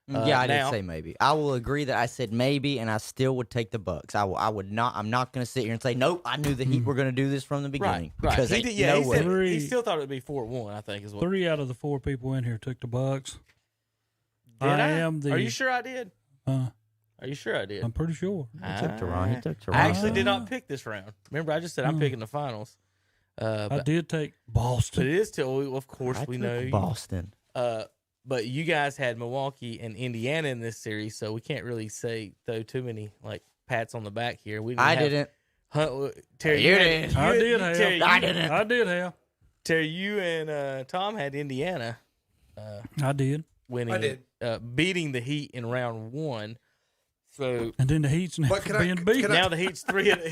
Yeah, I did say maybe. I will agree that I said maybe, and I still would take the Bucks. I would not. I'm not going to sit here and say nope. I knew the Heat were going to do this from the beginning because he still thought it would be 4-1. I think is what 3 out of the 4 people in here took the Bucks. Are you sure I did? Are you sure I did? I'm pretty sure. He took Toronto. I actually did not pick this round. Remember, I just said I'm picking the finals. I did take Boston. But it is still, of course, we know Boston. But you guys had Milwaukee and Indiana in this series, so we can't really throw too many pats on the back here. I didn't. Terry, you did. I didn't. I did have. Terry, you and Tom had Indiana. I did. Winning. I did. Beating the Heat in round 1. So and then the Heat's being beat. Now the Heat's 3. Let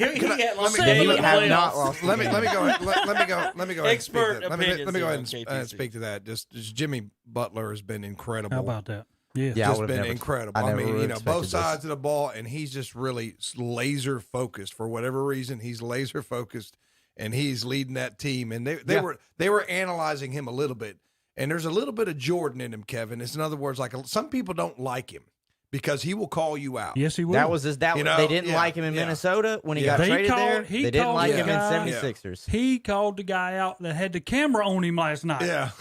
me go and speak to that. Just Jimmy Butler has been incredible. How about that? Yeah, just been incredible. I mean, both sides of the ball, and he's just really laser focused for whatever reason. He's laser focused, and he's leading that team. And they were analyzing him a little bit, and there's a little bit of Jordan in him, Kevin. It's in other words, like some people don't like him because he will call you out. Yes, he will. That was they didn't like him in Minnesota when he got traded there. They didn't like him in 76ers. He called the guy out that had the camera on him last night. Yeah.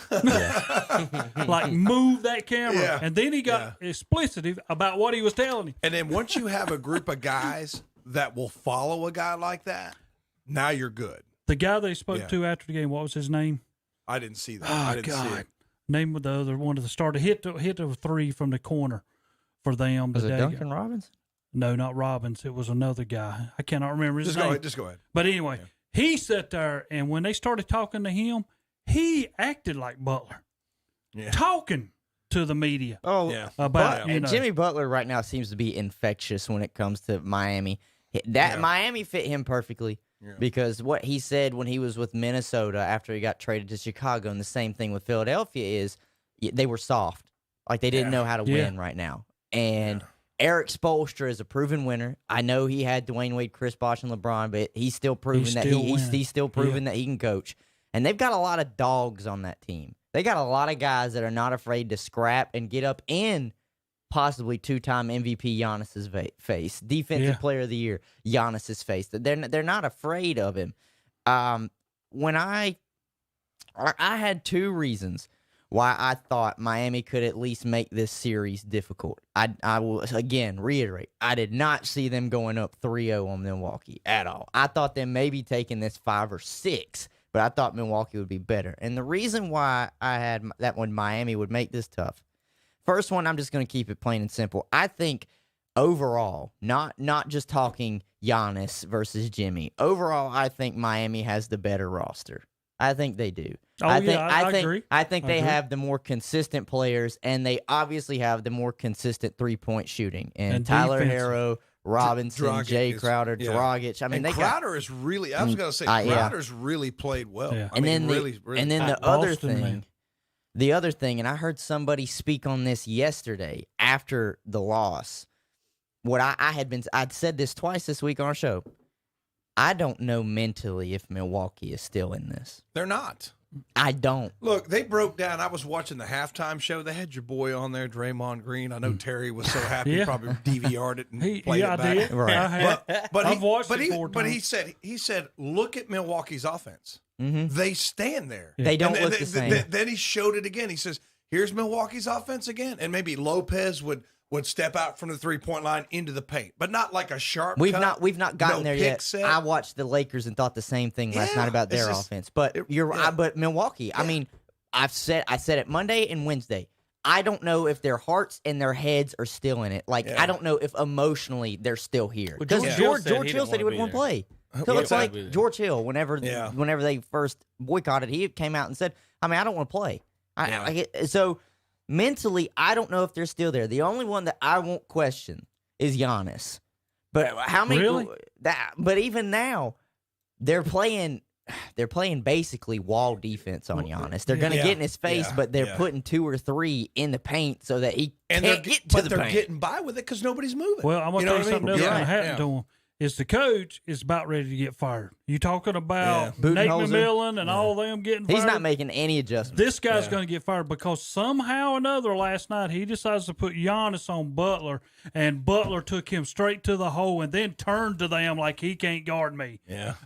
Like, move that camera. Yeah. And then he got explicit about what he was telling him. And then once you have a group of guys that will follow a guy like that, now you're good. The guy they spoke to after the game, what was his name? I didn't see that. Oh, I didn't God. see it. Name of the other one of the starter hit a 3 from the corner for them. Was it Duncan Robbins? No, not Robbins. It was another guy. I cannot remember his name. Just go ahead. But anyway, he sat there, and when they started talking to him, he acted like Butler, talking to the media. About Jimmy Butler right now seems to be infectious when it comes to Miami. Miami fit him perfectly. Yeah. Because what he said when he was with Minnesota after he got traded to Chicago, and the same thing with Philadelphia, is they were soft. Like, they didn't know how to win right now. And Eric Spoelstra is a proven winner. I know he had Dwayne Wade, Chris Bosh, and LeBron, but he's still proven that he's still proven that he can coach. And they've got a lot of dogs on that team. They got a lot of guys that are not afraid to scrap and get up in possibly 2-time MVP Giannis's face, Defensive Player of the Year Giannis's face. They're not afraid of him. When I had 2 reasons why I thought Miami could at least make this series difficult. I will again reiterate, I did not see them going up 3-0 on Milwaukee at all. I thought them maybe taking this 5 or 6, but I thought Milwaukee would be better. And the reason why I had that one Miami would make this tough. First one, I'm just going to keep it plain and simple. I think overall, not just talking Giannis versus Jimmy. Overall, I think Miami has the better roster. I think they do. I agree. I think they have the more consistent players, and they obviously have the more consistent 3-point shooting. And Tyler Herro, Robinson, Jay Crowder, Dragic. I mean, Crowder is really. I was going to say Crowder's really played well. Yeah. And then the other thing. The other thing, and I heard somebody speak on this yesterday after the loss. I'd said this twice this week on our show. I don't know mentally if Milwaukee is still in this. They're not. I don't. Look, they broke down. I was watching the halftime show. They had your boy on there, Draymond Green. I know Terry was so happy, he probably DVR'd it and played it back. I did. Right. I've watched it 4 times. But he said, look at Milwaukee's offense. They stand there. They don't look the same. Then he showed it again. He says, here's Milwaukee's offense again. And maybe Lopez would step out from the 3-point line into the paint, but not like a sharp We've cut, not gotten there yet. Set. I watched the Lakers and thought the same thing last night about their offense. But but Milwaukee, I mean, I said it Monday and Wednesday. I don't know if their hearts and their heads are still in it. Like I don't know if emotionally they're still here. Because George Hill said he would want to play. So it's like George Hill, whenever they first boycotted, he came out and said, I mean, I don't want to play. So mentally, I don't know if they're still there. The only one that I won't question is Giannis. But how many? Really? But even now, they're playing basically wall defense on Giannis. They're going to get in his face, but they're putting 2 or 3 in the paint so that he can't get to the paint. But they're getting by with it because nobody's moving. Well, I'm going to tell you something else that happened to him. Is the coach is about ready to get fired. You talking about Nate McMillan and all them getting fired? He's not making any adjustments. This guy's going to get fired because somehow or another last night he decides to put Giannis on Butler, and Butler took him straight to the hole and then turned to them like he can't guard me.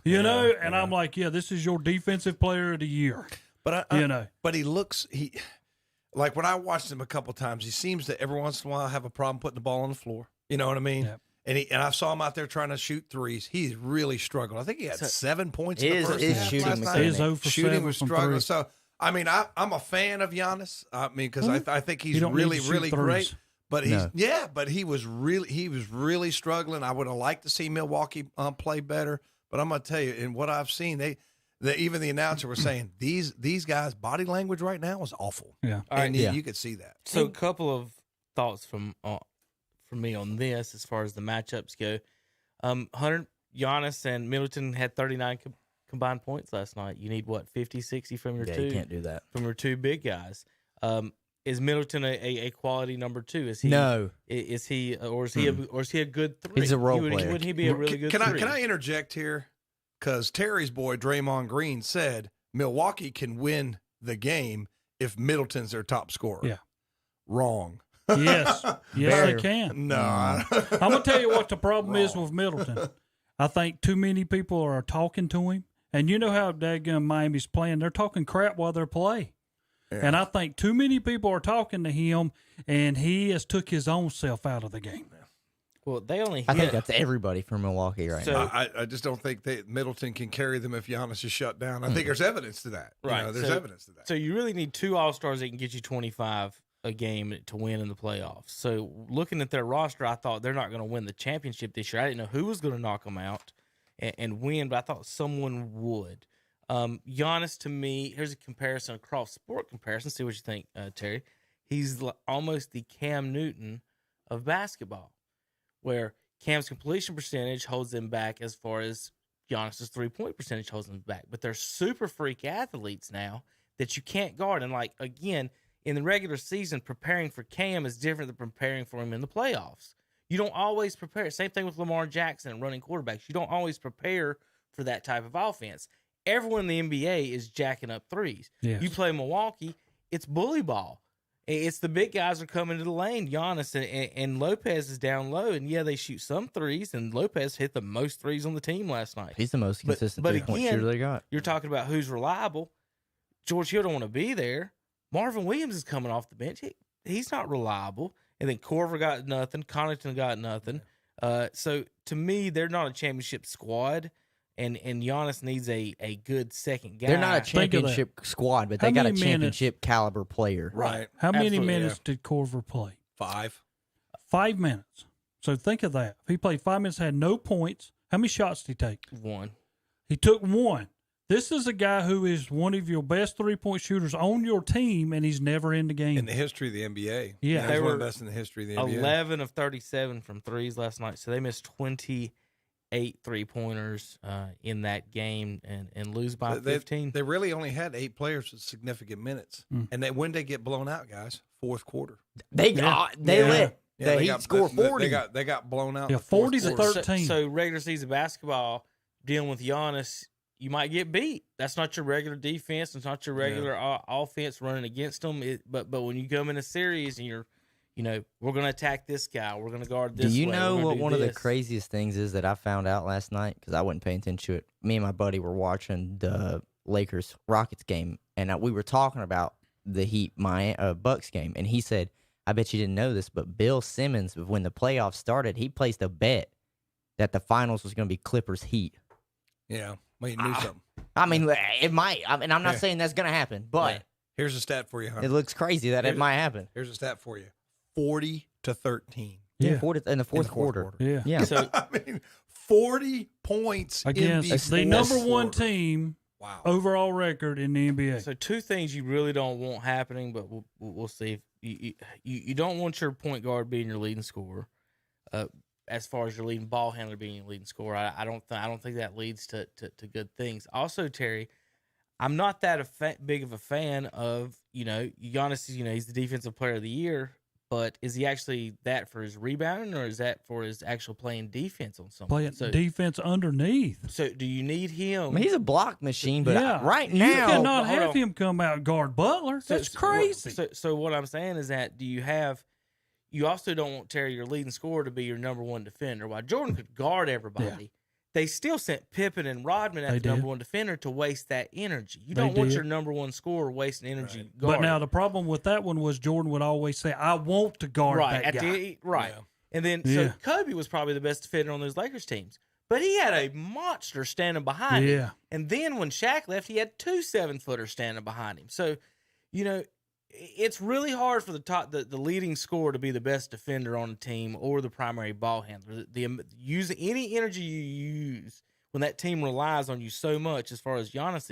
You know? And I'm like, this is your defensive player of the year. But but he like when I watched him a couple times, he seems to every once in a while have a problem putting the ball on the floor. You know what I mean? Yeah. And I saw him out there trying to shoot threes. He's really struggling. I think he had 7 points in the first half last night. He is 0 for 7 was from struggling. 3. So, I mean, I'm a fan of Giannis. I mean, because I think he's really, really great. But he was really struggling. I would have liked to see Milwaukee play better. But I'm going to tell you, in what I've seen, even the announcer was saying these guys' body language right now is awful. Yeah, and you could see that. So, a couple of thoughts from me on this as far as the matchups go. Giannis and Middleton had 39 combined points last night. You need, 50, 60 from your two? You can't do that. From your two big guys. Is Middleton a quality number 2? Is he? No. Is he a good 3? He's a role player. Would he be a really good 3? Can I interject here? Because Terry's boy, Draymond Green, said Milwaukee can win the game if Middleton's their top scorer. Yeah. Wrong. Yes, they can. No. I'm going to tell you what the problem is with Middleton. I think too many people are talking to him. And you know how daggum Miami's playing. They're talking crap while they're playing. Yeah. And I think too many people are talking to him, and he has took his own self out of the game. Well, I think that's everybody from Milwaukee right now. I just don't think Middleton can carry them if Giannis is shut down. I think there's evidence to that. Right. There's evidence to that. So you really need 2 All-Stars that can get you 25 a game to win in the playoffs. So looking at their roster, I thought they're not going to win the championship this year. I didn't know who was going to knock them out and win, but I thought someone would. Giannis, to me, here's a comparison, a cross-sport comparison. See what you think, Terry. He's almost the Cam Newton of basketball, where Cam's completion percentage holds them back as far as Giannis's three-point percentage holds them back. But they're super freak athletes now that you can't guard. And, again, in the regular season, preparing for Cam is different than preparing for him in the playoffs. You don't always prepare. Same thing with Lamar Jackson and running quarterbacks. You don't always prepare for that type of offense. Everyone in the NBA is jacking up threes. Yes. You play Milwaukee, it's bully ball. It's the big guys are coming to the lane. Giannis and Lopez is down low, and they shoot some threes, and Lopez hit the most threes on the team last night. He's the most consistent three-point shooter they got. You're talking about who's reliable. George Hill don't want to be there. Marvin Williams is coming off the bench. He's not reliable. And then Corver got nothing. Connaughton got nothing. So, to me, they're not a championship squad. And Giannis needs a good second guy. They're not a championship squad, but they got a championship caliber player. Right. How many minutes did Corver play? 5. 5 minutes. So think of that. If he played 5 minutes, had no points, how many shots did he take? 1. He took 1. This is a guy who is one of your best three-point shooters on your team, and he's never in the game. In the history of the NBA. Yeah. They were one of the best in the history of the NBA. 11 of 37 from threes last night, so they missed 28 three-pointers in that game and lose by 15. They really only had 8 players with significant minutes. And when they get blown out, guys, fourth quarter. They lit. The Heat scored 40. They got blown out. Yeah, 40 to 13. So regular season basketball, dealing with Giannis, you might get beat. That's not your regular defense. It's not your regular offense running against them. But when you come in a series and you're, we're going to attack this guy. We're going to guard this. Do you way. know what one of the this. craziest things is that I found out last night? Because I wasn't paying attention to it. Me and my buddy were watching the Lakers-Rockets game, and we were talking about the Heat Bucks game, and he said, I bet you didn't know this, but Bill Simmons, when the playoffs started, he placed a bet that the finals was going to be Clippers-Heat. Yeah. Well, you knew something. I mean, it might. I mean, I'm not saying that's going to happen, but here's a stat for you, Hunter. It looks crazy that it might happen. Here's a stat for you: 40-13. Yeah, in the fourth quarter. Yeah. So I mean, 40 points against the number one team. Wow. Overall record in the NBA. So two things you really don't want happening, but we'll see. You don't want your point guard being your leading scorer. As far as your leading ball handler being your leading scorer, I don't think that leads to good things. Also, Terry, I'm not that big of a fan of Giannis. He's the defensive player of the year, but is he actually that for his rebounding, or is that for his actual playing defense on something? Playing defense underneath. So do you need him? I mean, he's a block machine, but right now you cannot have him come out and guard Butler. That's crazy. So what I'm saying is that you also don't want Terry, your leading scorer, to be your number one defender. While Jordan could guard everybody, they still sent Pippen and Rodman as the number one defender to waste that energy. You don't want your number one scorer wasting energy guarding. But now the problem with that one was Jordan would always say, I want to guard that guy. Right. Yeah. And then so Kobe was probably the best defender on those Lakers teams. But he had a monster standing behind him. And then when Shaq left, he had 2 7-footers standing behind him. So, it's really hard for the leading scorer to be the best defender on the team or the primary ball handler. Using any energy you use when that team relies on you so much, as far as Giannis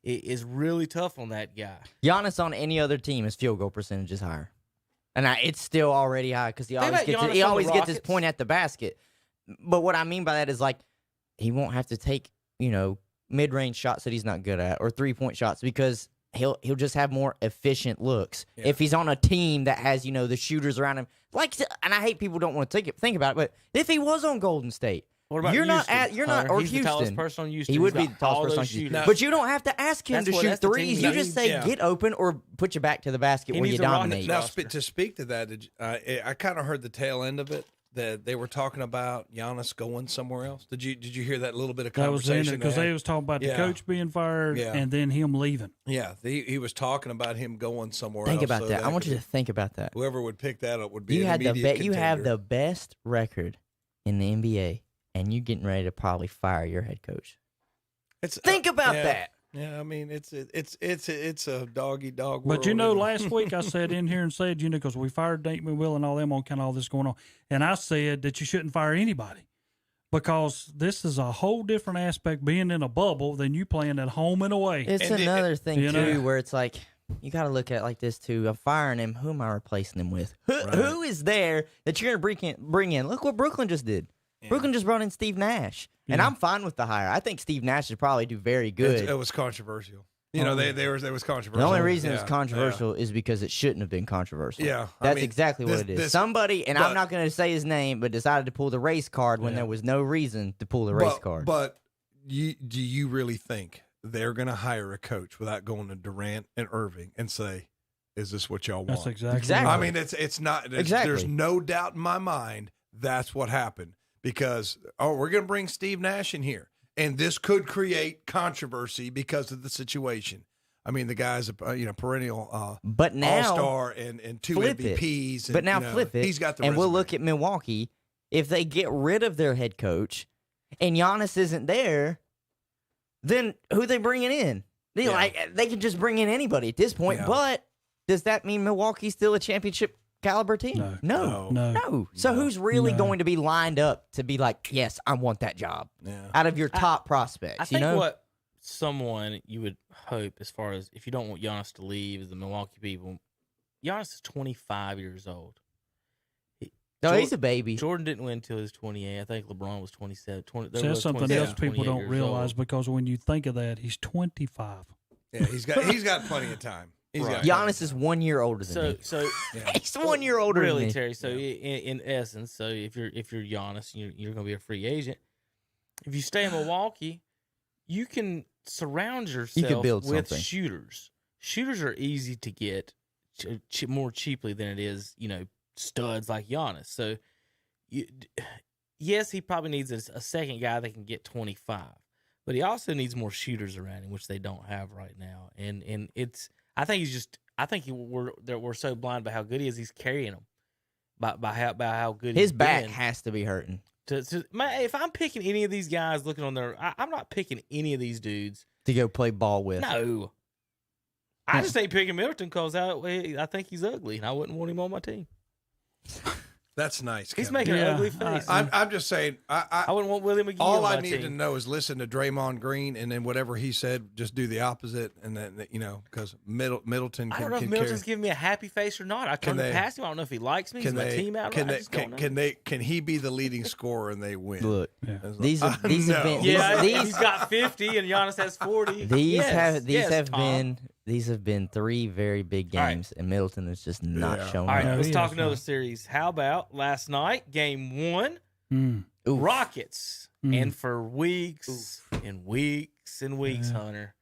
is really tough on that guy. Giannis on any other team, his field goal percentage is higher, and it's still already high because he always gets his point at the basket. But what I mean by that is he won't have to take mid-range shots that he's not good at or 3-point shots because he'll just have more efficient looks if he's on a team that has the shooters around him. And I hate people don't want to think about it, but if he was on Golden State, what about Houston? Or he's Houston. The tallest person on Houston. He would be the tallest person on Houston. But you don't have to ask him to shoot threes. You just say get open or put your back to the basket where you dominate. Now, to speak to that, I kind of heard the tail end of it. That they were talking about Giannis going somewhere else. Did you hear that little bit of conversation? That was in it because they was talking about the coach being fired and then him leaving. Yeah, he was talking about him going somewhere think else. Think about that. I want you to think about that. Whoever would pick that up would be you you have the best record in the NBA, and you getting ready to probably fire your head coach. Think about that. Yeah, I mean it's a dog-eat-dog world. But last week I said in here and said, because we fired Nate McMillan and all them on kind of all this going on, and I said that you shouldn't fire anybody because this is a whole different aspect being in a bubble than you playing at home and away. It's another thing too, where it's like you got to look at it like this too. I'm firing him. Who am I replacing him with? Who is there that you're going to bring in? Look what Brooklyn just did. Yeah. Brooklyn just brought in Steve Nash. And I'm fine with the hire. I think Steve Nash should probably do very good. It was controversial. It was controversial. The only reason it's controversial is because it shouldn't have been controversial. Yeah. That's exactly what it is. Somebody, and I'm not going to say his name, but decided to pull the race card when there was no reason to pull the race card. But do you really think they're going to hire a coach without going to Durant and Irving and say, is this what y'all want? That's exactly. I mean, it's not. There's no doubt in my mind that's what happened. Because, we're going to bring Steve Nash in here, and this could create controversy because of the situation. I mean, the guy's a perennial all-star and 2 MVPs. But now flip it, he's got the and resume. We'll look at Milwaukee. If they get rid of their head coach and Giannis isn't there, then who are they bringing in? They can just bring in anybody at this point. Yeah. But does that mean Milwaukee's still a championship caliber team? No. So who's really going to be lined up to be like, yes, I want that job out of your top prospects? I think what someone you would hope, as far as if you don't want Giannis to leave, is the Milwaukee people. Giannis is 25 years old. He's a baby. Jordan didn't win until he was 28. I think LeBron was 27. That's something else people don't realize because when you think of that, he's 25. Yeah, he's got plenty of time. Giannis is 1 year older than me. So he's 1 year older than me. Really, Terry. So in essence, if you're Giannis, you're going to be a free agent. If you stay in Milwaukee, you can surround You yourself could build with something. shooters. Shooters are easy to get more cheaply than it is, studs like Giannis. So, yes, he probably needs a second guy that can get 25, but he also needs more shooters around him, which they don't have right now. And I think we're so blind by how good he is. He's carrying them by how good His he's back been. has to be hurting. Man, if I'm picking any of these guys, looking on I'm not picking any of these dudes To go play ball with. No. I just ain't picking Middleton because I think he's ugly, and I wouldn't want him on my team. That's nice. He's Kevin. making an ugly face. I'm just saying. I wouldn't want Willie McGee All on I my need team. to know is listen to Draymond Green, and then whatever he said, just do the opposite, and then because Middleton. I don't know if Middleton's giving me a happy face or not. I come to pass him. I don't know if he likes me. He's my team out. Can he be the leading scorer and they win? Look, these have been he's got 50 and Giannis has 40. These have been three very big games, and Middleton is just not showing All right, up. let's talk another series. How about last night, game 1, Rockets, and for weeks and weeks and weeks, Hunter,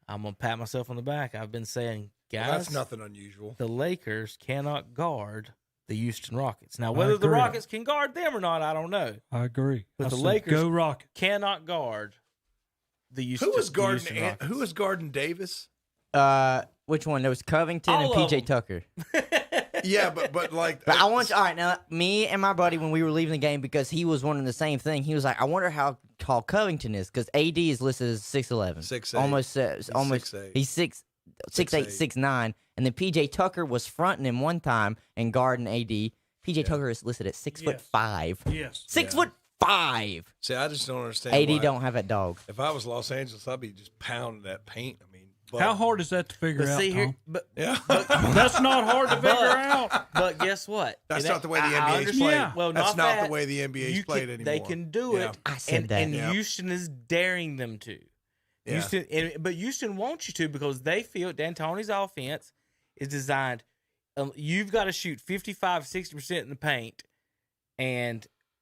I'm gonna pat myself on the back. I've been saying, guys, Well, that's nothing unusual. The Lakers cannot guard the Houston Rockets. Now, whether the Rockets can guard them or not, I don't know. I agree. But the said, Lakers go Rockets. cannot guard the Houston. Who was guarding? Houston Rockets. Who was guarding Davis? Which one? There was Covington All and of PJ them. Tucker. Yeah, but like, But I want you, all right, now, me and my buddy, when we were leaving the game, because he was wondering the same thing, he was like, I wonder how tall Covington is, because AD is listed as 6'11". 6'8". Almost, He's almost, 6'8". he's 6'8", 6'9", and then PJ Tucker was fronting him one time and guarding AD. PJ Tucker is listed at 6'5". Yes. 6'5". See, I just don't understand. AD why. don't have that dog. If I was Los Angeles, I'd be just pounding that paint. I mean, How hard is that to figure out, Tom? yeah, That's not hard to figure out. But guess what? That's And not the way the I NBA's understand. played. Yeah. Well, That's not the way the NBA's played anymore. They can do it. I said that. And Yeah. Houston is daring them to. Yeah. But Houston wants you to because they feel D'Antoni's offense is designed. You've got to shoot 55, 60% in the paint,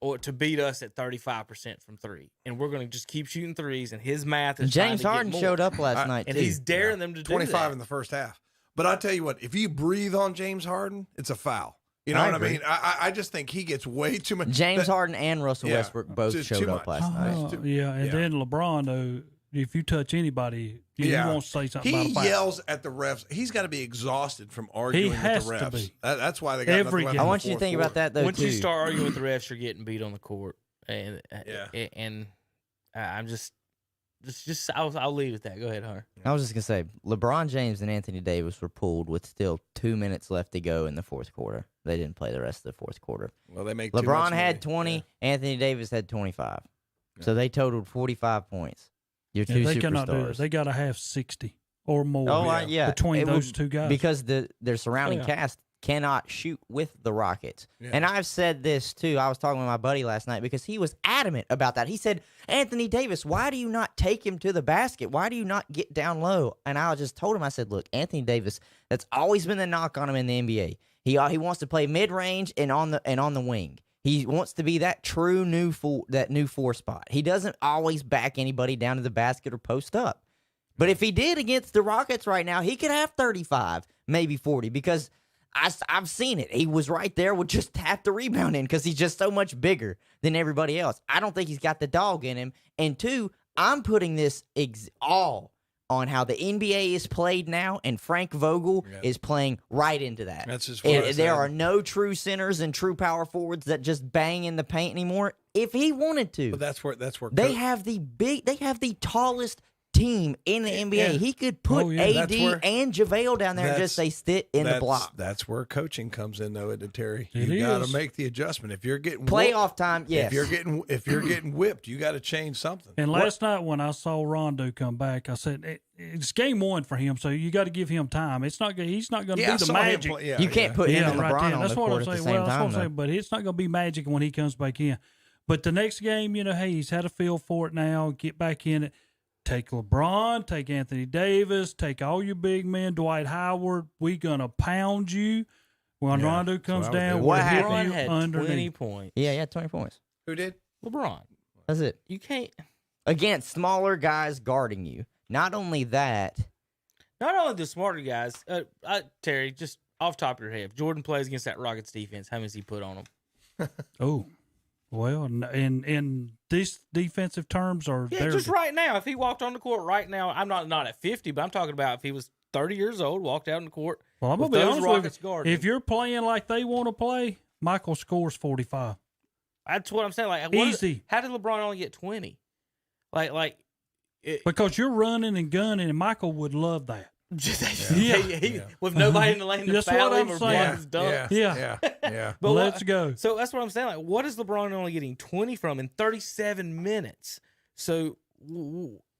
or to beat us at 35% from three, and we're going to just keep shooting threes. And his math is James trying to Harden get more. showed up last night, and too. he's daring them to do 25 that. in the first half. But I tell you what, if you breathe on James Harden, it's a foul. You know I what agree. I mean? I just think he gets way too much. James Harden and Russell Yeah, Westbrook both just showed too up much. last night. And then LeBron, though, if you touch anybody, you won't say something about a He foul. yells at the refs. He's got to be exhausted from arguing has with to the refs. be. That's why they got Every nothing left game. I in want the you to fourth think about quarter. that, though, Once too. you start arguing with the refs, you're getting beat on the court, and I'm just I'll leave it at that. Go ahead, Hunter. I was just going to say, LeBron James and Anthony Davis were pulled with still 2 minutes left to go in the fourth quarter. They didn't play the rest of the fourth quarter. Well, they make too much LeBron money. had 20, Anthony Davis had 25. So they totaled 45 points. Your two they cannot do it. superstars. They got to have 60 or more Oh, between It those would- two guys. Because their surrounding Yeah. cast cannot shoot with the Rockets. Yeah. And I've said this too. I was talking with my buddy last night because he was adamant about that. He said, Anthony Davis, why do you not take him to the basket? Why do you not get down low? And I just told him, I said, look, Anthony Davis, that's always been the knock on him in the NBA. He wants to play mid-range and on the wing. He wants to be that true new four spot. He doesn't always back anybody down to the basket or post up. But if he did against the Rockets right now, he could have 35, maybe 40, because I've seen it. He was right there with just half the rebound in because he's just so much bigger than everybody else. I don't think he's got the dog in him. And two, I'm putting this all on how the NBA is played now, and Frank Vogel is playing right into that. That's just what I said. There are no true centers and true power forwards that just bang in the paint anymore. If he wanted to, But that's where they have the tallest team in the NBA. He could put AD and JaVale down there and just say sit in the block. That's where coaching comes in, though, isn't it, Terry? It You got to is. make the adjustment. If you're getting Playoff time, yes. If you're getting whipped, you got to change something. And last night when I saw Rondo come back, I said it's game one for him, so you got to give him time. It's not he's not going to be the magic. You can't put him and right LeBron there. on That's the what court I'm at the saying. same Well, that's what time. I'm saying. But it's not going to be magic when he comes back in. But the next game, hey, he's had a feel for it now. Get back in it. Take LeBron, take Anthony Davis, take all your big men, Dwight Howard. We gonna pound you when Rondo comes down. What we're hitting happened? you had underneath. 20 points. Yeah, he had 20 points. Who did? LeBron. That's it. You can't. against smaller guys guarding you. Not only that, not only the smarter guys. Terry, just off the top of your head, if Jordan plays against that Rockets defense, how many does he put on them? Oh, well, in these defensive terms, or just right now, if he walked on the court right now, I'm not at 50, but I'm talking about if he was 30 years old, walked out in the court. Well, I'm gonna be honest with you. If you're playing like they want to play, Michael scores 45. That's what I'm saying. Like easy. How did LeBron only get 20? Because you're running and gunning, and Michael would love that. With nobody in the lane to foul him or block his dunk. Yeah. But let's go. So that's what I'm saying. Like, what is LeBron only getting 20 from in 37 minutes? So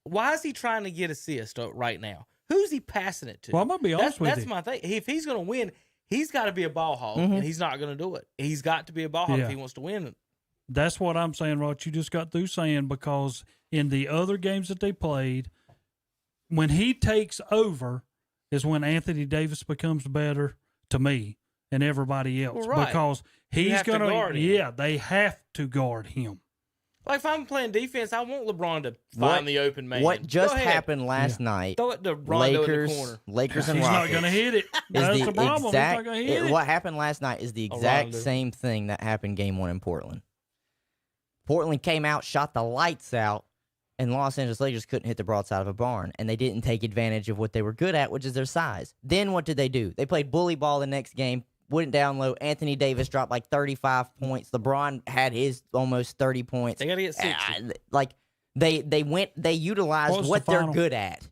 why is he trying to get assists right now? Who's he passing it to? Well, I'm going to be honest with you. That's my thing. If he's going to win, he's got to be a ball hog, and he's not going to do it. He's got to be a ball hog if he wants to win. That's what I'm saying, Rod. You just got through saying, because in the other games that they played, when he takes over is when Anthony Davis becomes better to me and everybody else. Well, right. Because he's going to guard him. They have to guard him. Like, if I'm playing defense, I want LeBron to find the open man. What just happened last night? Throw it to Rondo in the corner. Lakers and He's Rockets. not going to hit it. That's the problem. He's not going to hit it. What happened last night is the exact same thing that happened Game 1 in Portland. Portland came out, shot the lights out, and the Los Angeles Lakers couldn't hit the broadside of a barn, and they didn't take advantage of what they were good at, which is their size. Then what did? They played bully ball the next game, went down low. Anthony Davis dropped like 35 points. LeBron had his almost 30 points. They got to get 60. They utilized what they're good at,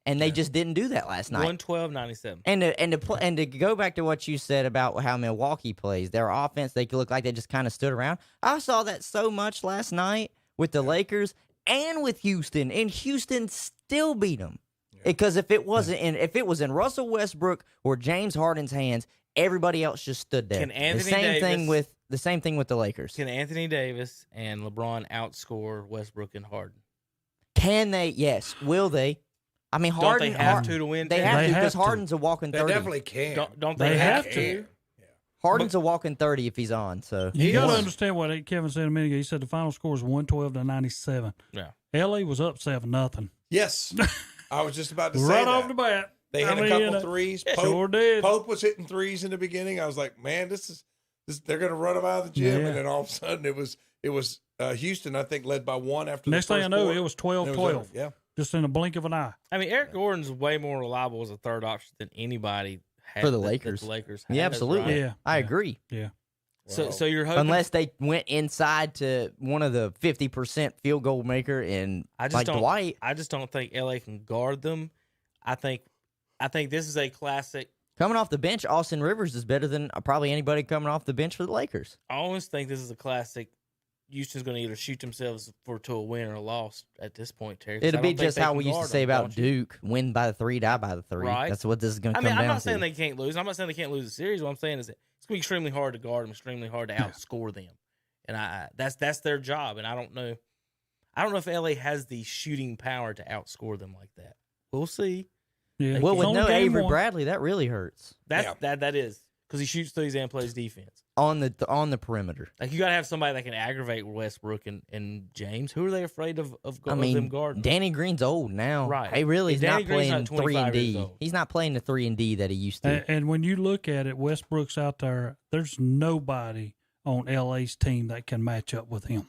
and they just didn't do that last night. 112-97. And to go back to what you said about how Milwaukee plays, their offense, they look like they just kind of stood around. I saw that so much last night with the Lakers and with Houston, and Houston still beat them. Because if it was in Russell Westbrook or James Harden's hands, everybody else just stood there. The same thing with the Lakers. Can Anthony Davis and LeBron outscore Westbrook and Harden? Can they? Yes. Will they? I mean, Harden. Don't they have to win? They have to, because Harden's a walking 30. They definitely can. Don't they have to? Harden's a walking 30 if he's on. So you got to understand what Kevin said a minute ago. He said the final score is 112-97. Yeah. LA was up 7-0. Yes. I was just about to say right that. Off the bat. They hit a couple threes. Pope, sure did. Pope was hitting threes in the beginning. I was like, man, this they're going to run him out of the gym. Yeah. And then all of a sudden it was Houston, I think, led by one after Next the first thing I know, quarter. it was 12-12. Yeah. Just in a blink of an eye. I mean, Eric Gordon's way more reliable as a third option than anybody had for the Lakers. Had, absolutely. right? Yeah. I agree. Yeah. So you're hoping, unless they went inside to one of the 50% field goal maker and Dwight. I just don't think LA can guard them. I think this is a classic. Coming off the bench, Austin Rivers is better than probably anybody coming off the bench for the Lakers. I always think this is a classic. Houston's going to either shoot themselves to a win or a loss at this point, Terry. It'll be just how we used to say about Duke: win by the 3, die by the 3. Right. That's what this is going to come down to. I'm not saying they can't lose. I'm not saying they can't lose the series. What I'm saying is that it's going to be extremely hard to guard them, extremely hard to outscore them, and that's their job. And I don't know if LA has the shooting power to outscore them like that. We'll see. Yeah. Well, with no Avery Bradley, that really hurts. That is because he shoots threes and plays defense on the perimeter. Like, you got to have somebody that can aggravate Westbrook and James. Who are they afraid of them guarding? Danny Green's old now. Right. He really is not Green's playing 3 and D. He's not playing the 3 and D that he used to. And when you look at it, Westbrook's out there. There's nobody on LA's team that can match up with him.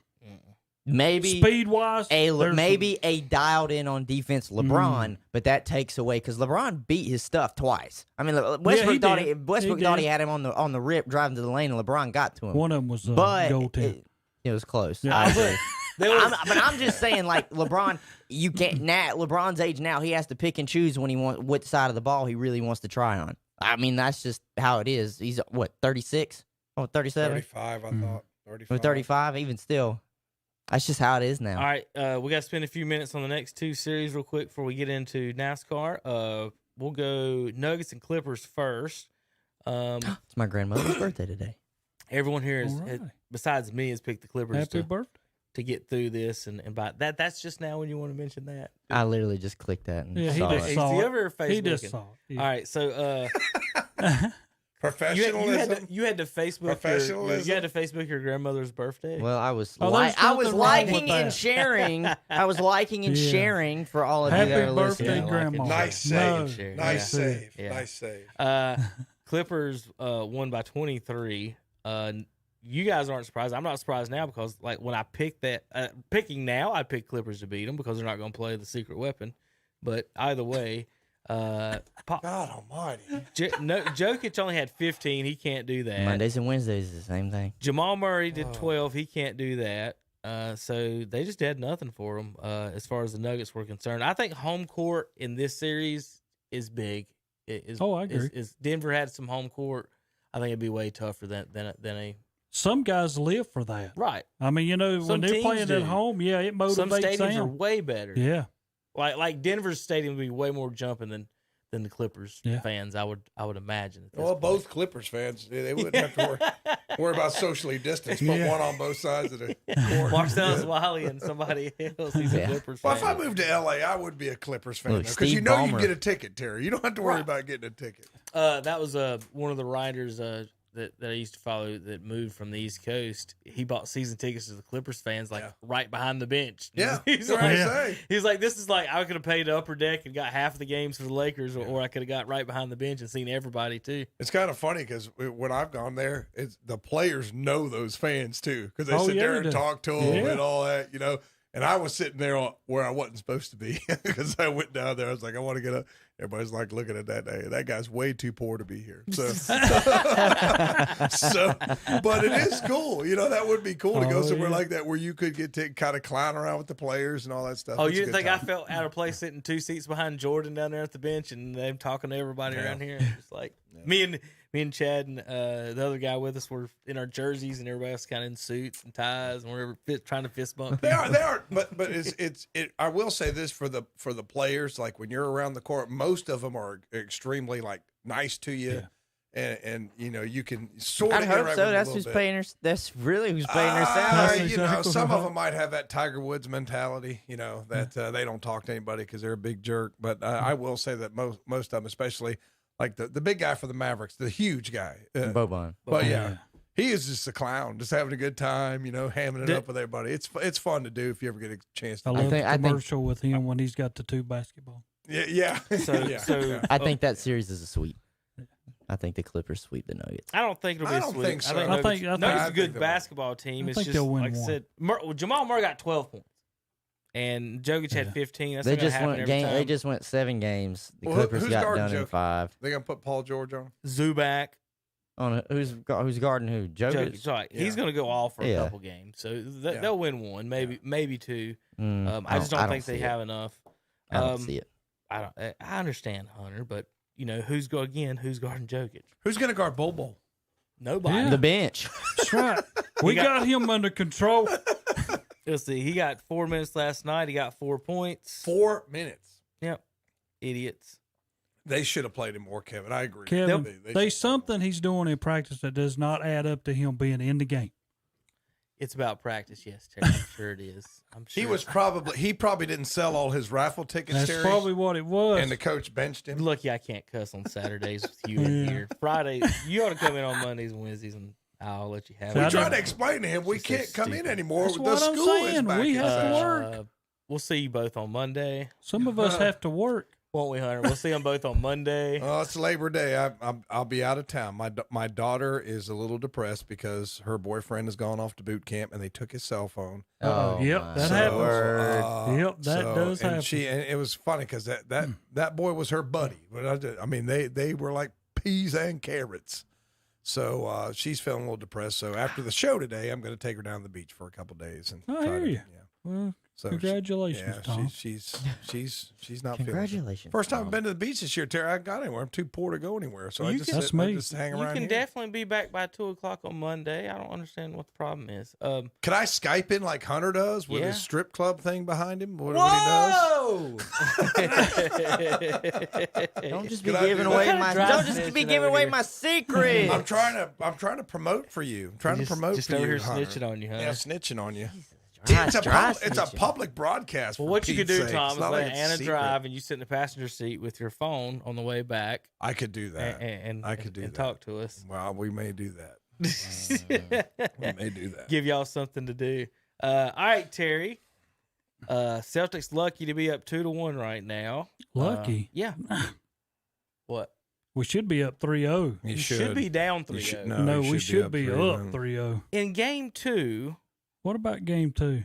Maybe speed wise, maybe a dialed in on defense LeBron, but that takes away because LeBron beat his stuff twice. I mean, Westbrook thought he had him on the rip driving to the lane, and LeBron got to him. One of them was goaltending. It was close. Yeah. I agree. But I'm just saying, like, LeBron, you can't. LeBron's age now, he has to pick and choose when he wants what side of the ball he really wants to try on. I mean, that's just how it is. He's 36? Oh, 37? 35, I thought. 35. Or 35, even still. That's just how it is now. All right, we got to spend a few minutes on the next two series real quick before we get into NASCAR. We'll go Nuggets and Clippers first. It's my grandmother's birthday today. Everyone here besides me has picked the Clippers. Happy birthday. To get through this and buy that. That's just now when you want to mention that. I literally just clicked that and he saw just it. saw Is he it. over Facebooking? He just saw it. Yeah. All right, so Professionalism. You had to Facebook Professionalism. you had to Facebook your grandmother's birthday. Well, I was there's I was nothing wrong with liking and that. sharing. I was liking and Yeah. sharing for all of Happy you that are birthday, listening. Grandma. Nice No. save. Nice save. Yeah. Nice save. Clippers won by 23. You guys aren't surprised. I'm not surprised now because, like, when I picked picking now, I picked Clippers to beat them because they're not going to play the secret weapon. But either way, God almighty. Jokic only had 15. He can't do that. Mondays and Wednesdays is the same thing. Jamal Murray did 12. He can't do that. So they just had nothing for him as far as the Nuggets were concerned. I think home court in this series is big. I agree. Denver had some home court. I think it'd be way tougher than a. Some guys live for that. Right. I mean, Some when they're teams playing do. at home, yeah, it motivates Some stadiums them. are way better. Yeah. Like Denver's stadium would be way more jumping than the Clippers fans. I would imagine. At this Well, point. both Clippers fans, they wouldn't have to worry about socially distanced. Put one on both sides of the court. Marcellus Wiley and somebody else. He's a Clippers fan. Well, if I moved to L.A., I would be a Clippers fan Look, because Steve you know you Ballmer. get a ticket, Terry. You don't have to worry about getting a ticket. That was one of the writers that I used to follow that moved from the East Coast. He bought season tickets to the Clippers fans, right behind the bench. Yeah, he's like, this is like I could have paid the upper deck and got half of the games for the Lakers, or I could have got right behind the bench and seen everybody too. It's kind of funny because when I've gone there, the players know those fans too because they sit there and talk to them and all that, And I was sitting there where I wasn't supposed to be because I went down there. I was like, I want to get up. Everybody's like looking at that. Hey, that guy's way too poor to be here. So, but it is cool. That would be cool to go somewhere like that where you could get to kind of clown around with the players and all that stuff. Oh, It's you a didn't good think I time. felt out of place sitting 2 seats behind Jordan down there at the bench and them talking to everybody around here? It's like me and Chad and the other guy with us were in our jerseys and everybody else kind of in suits and ties and we're trying to fist bump. They are, but it's. I will say this for the players, like when you're around the court, most of them are extremely nice to you, and you can sort of. I hope interact so. with That's them a who's little paying her. That's really who's paying her bit. salary. Some of them might have that Tiger Woods mentality, that they don't talk to anybody because they're a big jerk. But I will say that most of them, especially like the big guy for the Mavericks, the huge guy, Boban. But he is just a clown, just having a good time, hamming it up with everybody. It's fun to do if you ever get a chance to. I love the commercial with him when he's got the 2 basketball. Yeah. So I think that series is a sweep. I think the Clippers sweep the Nuggets. I don't think it'll be a sweep. think so. I think Nuggets I is a good basketball team. It's think just they'll win like I said, Jamal Murray got 12 points, and Jokic had 15. That's They not gonna just happen went every time. They just went 7 games. The Well, Clippers who's got guarding done in Jokic? 5. They gonna put Paul George on? Zubac. Who's guarding who? Jokic. Right. He's going to go off for a couple games, so they'll win one, maybe 2. I just don't think they have enough. I don't see it. I understand Hunter, but who's guarding Jokic? Who's gonna guard Bobo? Nobody. Yeah. The bench. That's right. We got him under control. Let's see. He got 4 minutes last night. He got 4 points. 4 minutes. Yep. Idiots. They should have played him more, Kevin. I agree. Kevin, They there's something he's doing in practice that does not add up to him being in the game. It's about practice, yes, Terry. I'm sure it is. I'm sure. He probably didn't sell all his raffle tickets, That's Terry, probably what it was. and the coach benched him. Lucky I can't cuss on Saturdays with you in here. Friday, you ought to come in on Mondays and Wednesdays, and I'll let you have We it. tried to explain to him we Just so can't come in stupid. anymore. That's The what I'm school is saying. back We in have to session. work. We'll see you both on Monday. Some of us have to work. Won't we, Hunter? We'll see them both on Monday. Oh, it's Labor Day. I'll be out of town. My daughter is a little depressed because her boyfriend has gone off to boot camp and they took his cell phone. Oh, yep, that happens. Yep, that does happen. And it was funny because that boy was her buddy. But they were like peas and carrots. So she's feeling a little depressed. So after the show today, I'm going to take her down to the beach for a couple of days and I hear you. Yeah. Well, So congratulations, Tom. She's not Congratulations, feeling it. First time Tom. I've been to the beach this year, Terry. I ain't got anywhere. I'm too poor to go anywhere. So I You just can- sit, That's I me. just hang You around can here. definitely be back by 2:00 on Monday. I don't understand what the problem is. Could I Skype in like Hunter does with Yeah. his strip club thing behind him? What he Whoa! Don't just be Could I do giving that? away What my. kind of Don't dry just be snitching giving over away here? my secret. I'm trying to promote for you. I'm trying to promote Just for over you, here Hunter. snitching on you, huh? Yeah, snitching on you. It's a public broadcast. Well, for what you could Pete's do, sake. Tom, It's is not let like it's Anna secret. drive and you sit in the passenger seat with your phone on the way back. I could do that. And I could do and that. talk to us. Well, we may do that. We may do that. Give y'all something to do. All right, Terry. Celtics lucky to be up 2-1 right now. Lucky? Yeah. What? We should be up 3-0. You should be down 3-0. No, we should be up 3-0. In game 2. What about game 2? What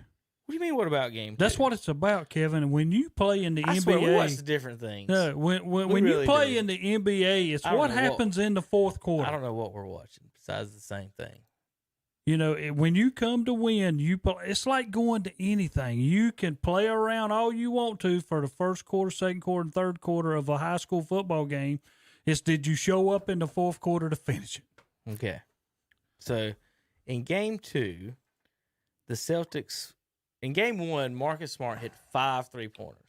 do you mean, what about game 2? That's what it's about, Kevin. When you play in the I NBA, swear, we watch the different things. No, when We you really play do. in the NBA, it's I don't what know happens in the fourth quarter. I don't know what we're watching besides the same thing. You know, when you come to win, it's like going to anything. You can play around all you want to for the first quarter, second quarter, and third quarter of a high school football game. It's did you show up in the fourth quarter to finish it? Okay. So, in game 2, the Celtics, in game 1, Marcus Smart hit 5 3-pointers.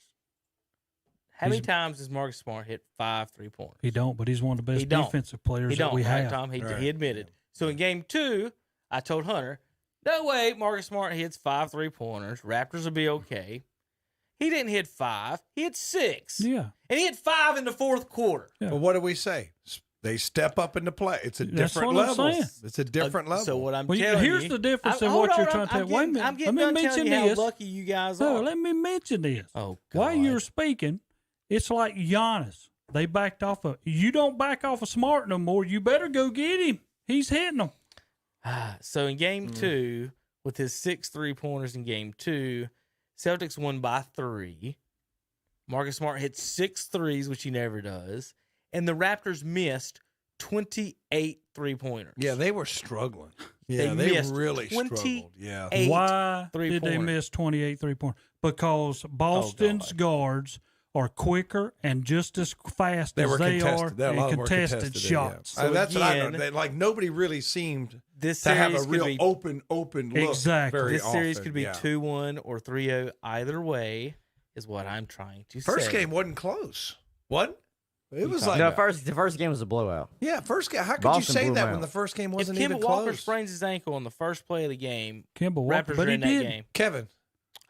How many times does Marcus Smart hit 5 3-pointers? He don't, but he's one of the best don't. defensive players He that don't, we right, have. Tom? He admitted. So, in game 2, I told Hunter, no way Marcus Smart hits 5 3-pointers. Raptors will be okay. He didn't hit 5. He hit 6. Yeah. And he hit 5 in the fourth quarter. Yeah. But what do we say? They step up into play. It's a That's different what I'm level. saying. It's a different level. So what I'm Well, telling here's you, the difference in hold what you're on, trying to tell. Wait a minute. I'm Let getting me done mention telling you how this. lucky you guys No, are. let me mention this. Oh, While God. you're speaking, it's like Giannis. They backed off of. You don't back off of Smart no more. You better go get him. He's hitting them. So in game 2, with his 6 3-pointers in game 2, Celtics won by 3. Marcus Smart hit 6 threes, which he never does. And the Raptors missed 28 3-pointers. Yeah, they were struggling. They Yeah, they missed really 28 struggled. Yeah. Why did they three-pointers. miss 28 3-pointers? Because Boston's guards are quicker and just as fast They as were they contested. are A lot in of them were contested contested, shots. Yeah. That's what I know. again, They, like nobody really seemed This to have a series could real be- open look. Exactly. Very This series often, could be yeah. 2-1 or 3-0. Either way is what I'm trying to say. First game wasn't close. What? It was like No, the first game was a blowout. yeah, first game. How could Boston you say blew that them when out. the first game If wasn't Kemba even Walker close? sprains his ankle on the first play of the game, Kemba Walker, Raptors but are he in that did. game. Kevin,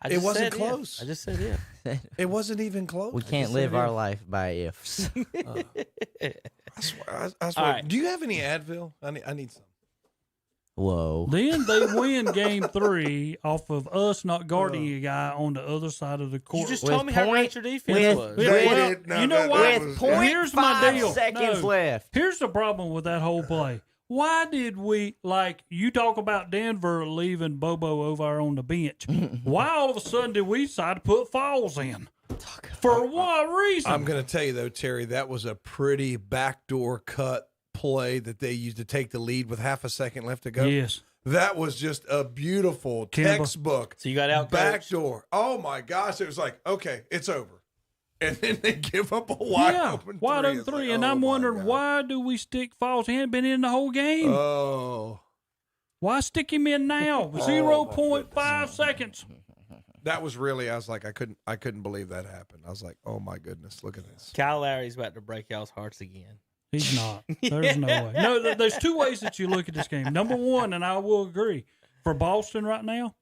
I it just wasn't said close. If. I just said if. It wasn't even close. We can't Just live said our it. life by ifs. I swear. All right. Do you have any Advil? I need some. Whoa. Then they win game 3 off of us not guarding a guy on the other side of the You court. just With told me how great your defense with- was. Yeah, They well, did- no, you know that- what? that was- Point Here's my 5 deal. seconds No. left. Here's the problem with that whole play. Why did we, like, you talk about Denver leaving Bobo over on the bench. Why all of a sudden did we decide to put Falls in? For what reason? I'm going to tell you, though, Terry, that was a pretty backdoor cut play that they used to take the lead with half a second left to go. Yes. That was just a beautiful Kemba. textbook. So you got out backdoor. Oh, my gosh. It was like, okay, it's over. And then they give up a wide open wide three. open It's three. like, And oh I'm my wondering, God. why do we stick Falls? He hadn't been in the whole game. Oh. Why stick him in now? 0.5 seconds. That was really, I was like, I couldn't believe that happened. I was like, oh my goodness, look at this. Kyle Lowry's about to break y'all's hearts again. He's not. There's no way. No, there's two ways that you look at this game. Number one, and I will agree, for Boston right now,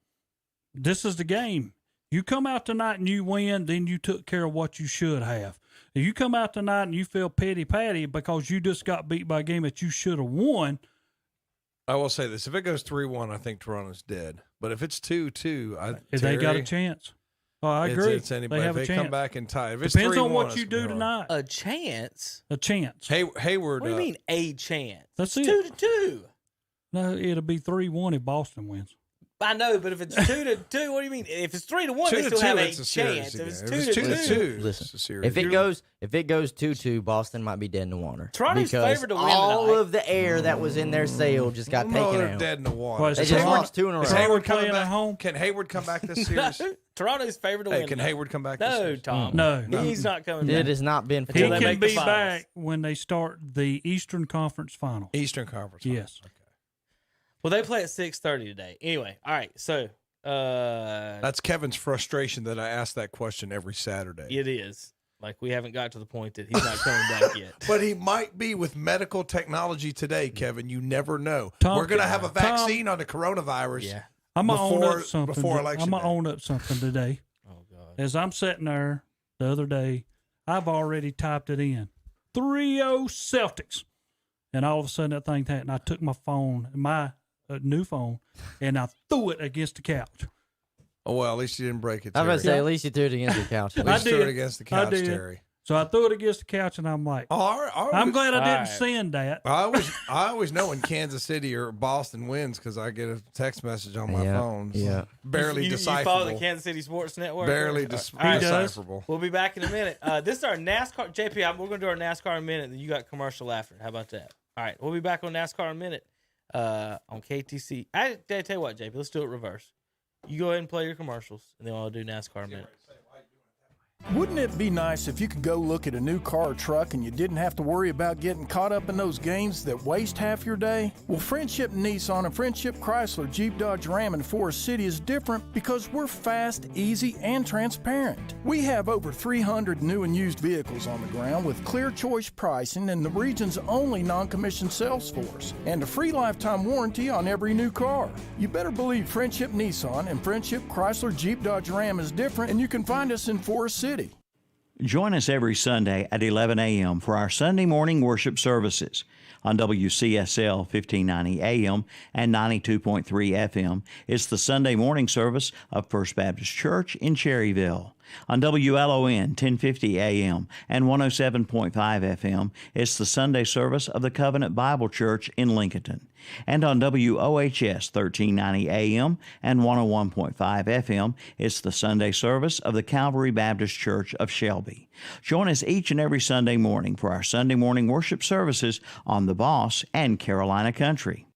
this is the game. You come out tonight and you win, then you took care of what you should have. If you come out tonight and you feel petty because you just got beat by a game that you should have won. I will say this: if it goes 3-1, I think Toronto's dead. But if it's 2-2, They got a chance. Oh, I agree. It's anybody. They have if a they chance. come back and tie. If it's Depends 3-1, on what it's you gonna do be hard. tonight. A chance? A chance. Hayward. What do you mean a chance? That's it's it. 2-2. No, it'll be 3-1 if Boston wins. I know, but if it's 2-2, what do you mean? If it's 3-1, they still 2-2, have a it's a series chance. If it's again. If it's 2-2, 2-2, Listen, it's a series. if it goes 2-2, Boston might be dead in the water. Toronto's because favored to win all tonight. of the air that was in their sail just got No, taken they're out. dead in the water. Well, They is just Toronto- lost 2 in a row. Is Hayward coming playing at back? home? Can Hayward come back this series? No, Toronto's favored to Hey, win. can tonight. Hayward come back this No, series? Tom. No. He's not coming It back. has not been He Until they can make the be finals. back when they start the Eastern Conference Finals. Eastern Conference. Yes. Okay. Well, they play at 6:30 today. Anyway, all right. So That's Kevin's frustration that I ask that question every Saturday. it is. Like, we haven't got to the point that he's not coming back yet. But he might be with medical technology today, Kevin. You never know. Tom- We're going to have a Tom- vaccine on the coronavirus. Yeah. I'm gonna own Before- up something. before election I'm gonna day. own up something today. Oh God! As I'm sitting there the other day, I've already typed it in 3-0 Celtics, and all of a sudden that thing and I took my phone, my new phone, and I threw it against the couch. Oh, well, at least you didn't break it. I was about to Terry. say, at least you threw it against the couch. At least I you threw did. it against the I couch, did. Terry. So I threw it against the couch, and I'm like, I'm glad I didn't send that. I always know when Kansas City or Boston wins because I get a text message on my phone. Yeah. Barely you decipherable. follow the Kansas City Sports Network? Barely decipherable. We'll be back in a minute. This is our NASCAR. JP, we're going to do our NASCAR in a minute, and you got commercial after. How about that? All right, we'll be back on NASCAR in a minute on KTC. I tell you what, JP, let's do it reverse. You go ahead and play your commercials, and then I'll do NASCAR in a minute. Wouldn't it be nice if you could go look at a new car or truck and you didn't have to worry about getting caught up in those games that waste half your day? Well, Friendship Nissan and Friendship Chrysler, Jeep, Dodge, Ram, and Forest City is different because we're fast, easy, and transparent. We have over 300 new and used vehicles on the ground with clear choice pricing and the region's only non-commissioned sales force, and a free lifetime warranty on every new car. You better believe Friendship Nissan and Friendship Chrysler, Jeep, Dodge, Ram is different, and you can find us in Forest City. Join us every Sunday at 11 a.m. for our Sunday morning worship services. On WCSL 1590 AM and 92.3 FM, it's the Sunday morning service of First Baptist Church in Cherryville. On WLON 1050 AM and 107.5 FM, it's the Sunday service of the Covenant Bible Church in Lincolnton. And on WOHS 1390 AM and 101.5 FM, it's the Sunday service of the Calvary Baptist Church of Shelby. Join us each and every Sunday morning for our Sunday morning worship services on The Boss and Carolina Country.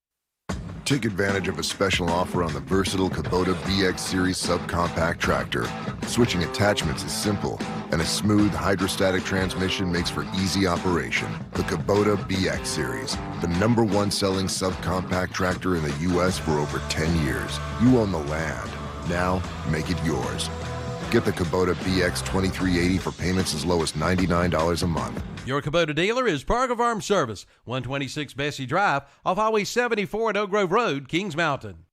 Take advantage of a special offer on the versatile Kubota BX Series subcompact tractor. Switching attachments is simple, and a smooth hydrostatic transmission makes for easy operation. The Kubota BX Series, the #1 selling subcompact tractor in the U.S. for over 10 years. You own the land. Now, make it yours. Get the Kubota BX 2380 for payments as low as $99 a month. Your Kubota dealer is Parker Farm Service, 126 Bessie Drive, off Highway 74 at Oak Grove Road, Kings Mountain.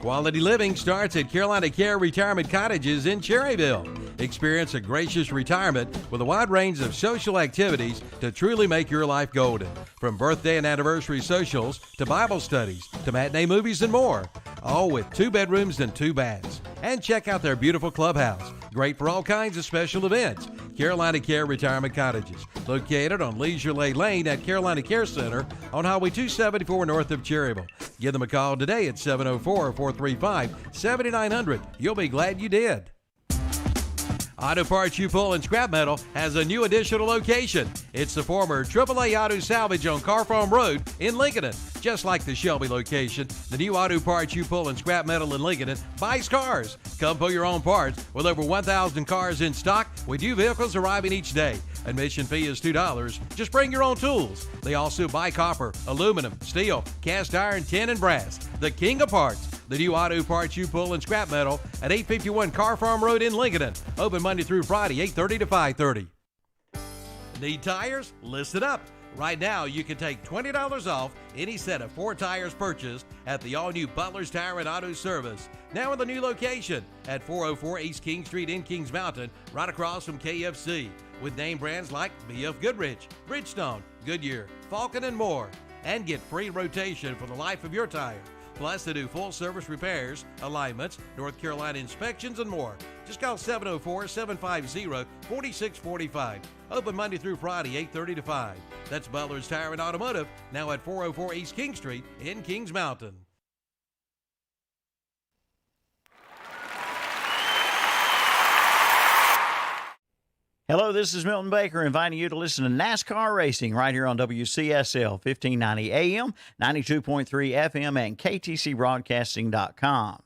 Quality living starts at Carolina Care Retirement Cottages in Cherryville. Experience a gracious retirement with a wide range of social activities to truly make your life golden. From birthday and anniversary socials to Bible studies to matinee movies and more. All with 2 bedrooms and 2 baths. And check out their beautiful clubhouse. Great for all kinds of special events. Carolina Care Retirement Cottages, located on Leisure Lane at Carolina Care Center on Highway 274 north of Cherryville. Give them a call today at 704-435-7900. You'll be glad you did. Auto Parts You Pull and Scrap Metal has a new additional location. It's the former AAA Auto Salvage on Car Farm Road in Lincoln. Just like the Shelby location, the new Auto Parts You Pull and Scrap Metal in Lincoln buys cars. Come pull your own parts with over 1,000 cars in stock with new vehicles arriving each day. Admission fee is $2. Just bring your own tools. They also buy copper, aluminum, steel, cast iron, tin, and brass. The king of parts. The new Auto Parts You Pull and Scrap Metal at 851 Car Farm Road in Lincoln. Open Monday through Friday, 8:30 to 5:30. Need tires? Listen up. Right now, you can take $20 off any set of 4 tires purchased at the all-new Butler's Tire and Auto Service. Now in the new location at 404 East King Street in Kings Mountain, right across from KFC. With name brands like BF Goodrich, Bridgestone, Goodyear, Falcon, and more. And get free rotation for the life of your tire. Plus, they do full-service repairs, alignments, North Carolina inspections, and more. Just call 704-750-4645. Open Monday through Friday, 8:30 to 5. That's Butler's Tire and Automotive, now at 404 East King Street in Kings Mountain. Hello, this is Milton Baker inviting you to listen to NASCAR Racing right here on WCSL 1590 AM, 92.3 FM, and KTCBroadcasting.com.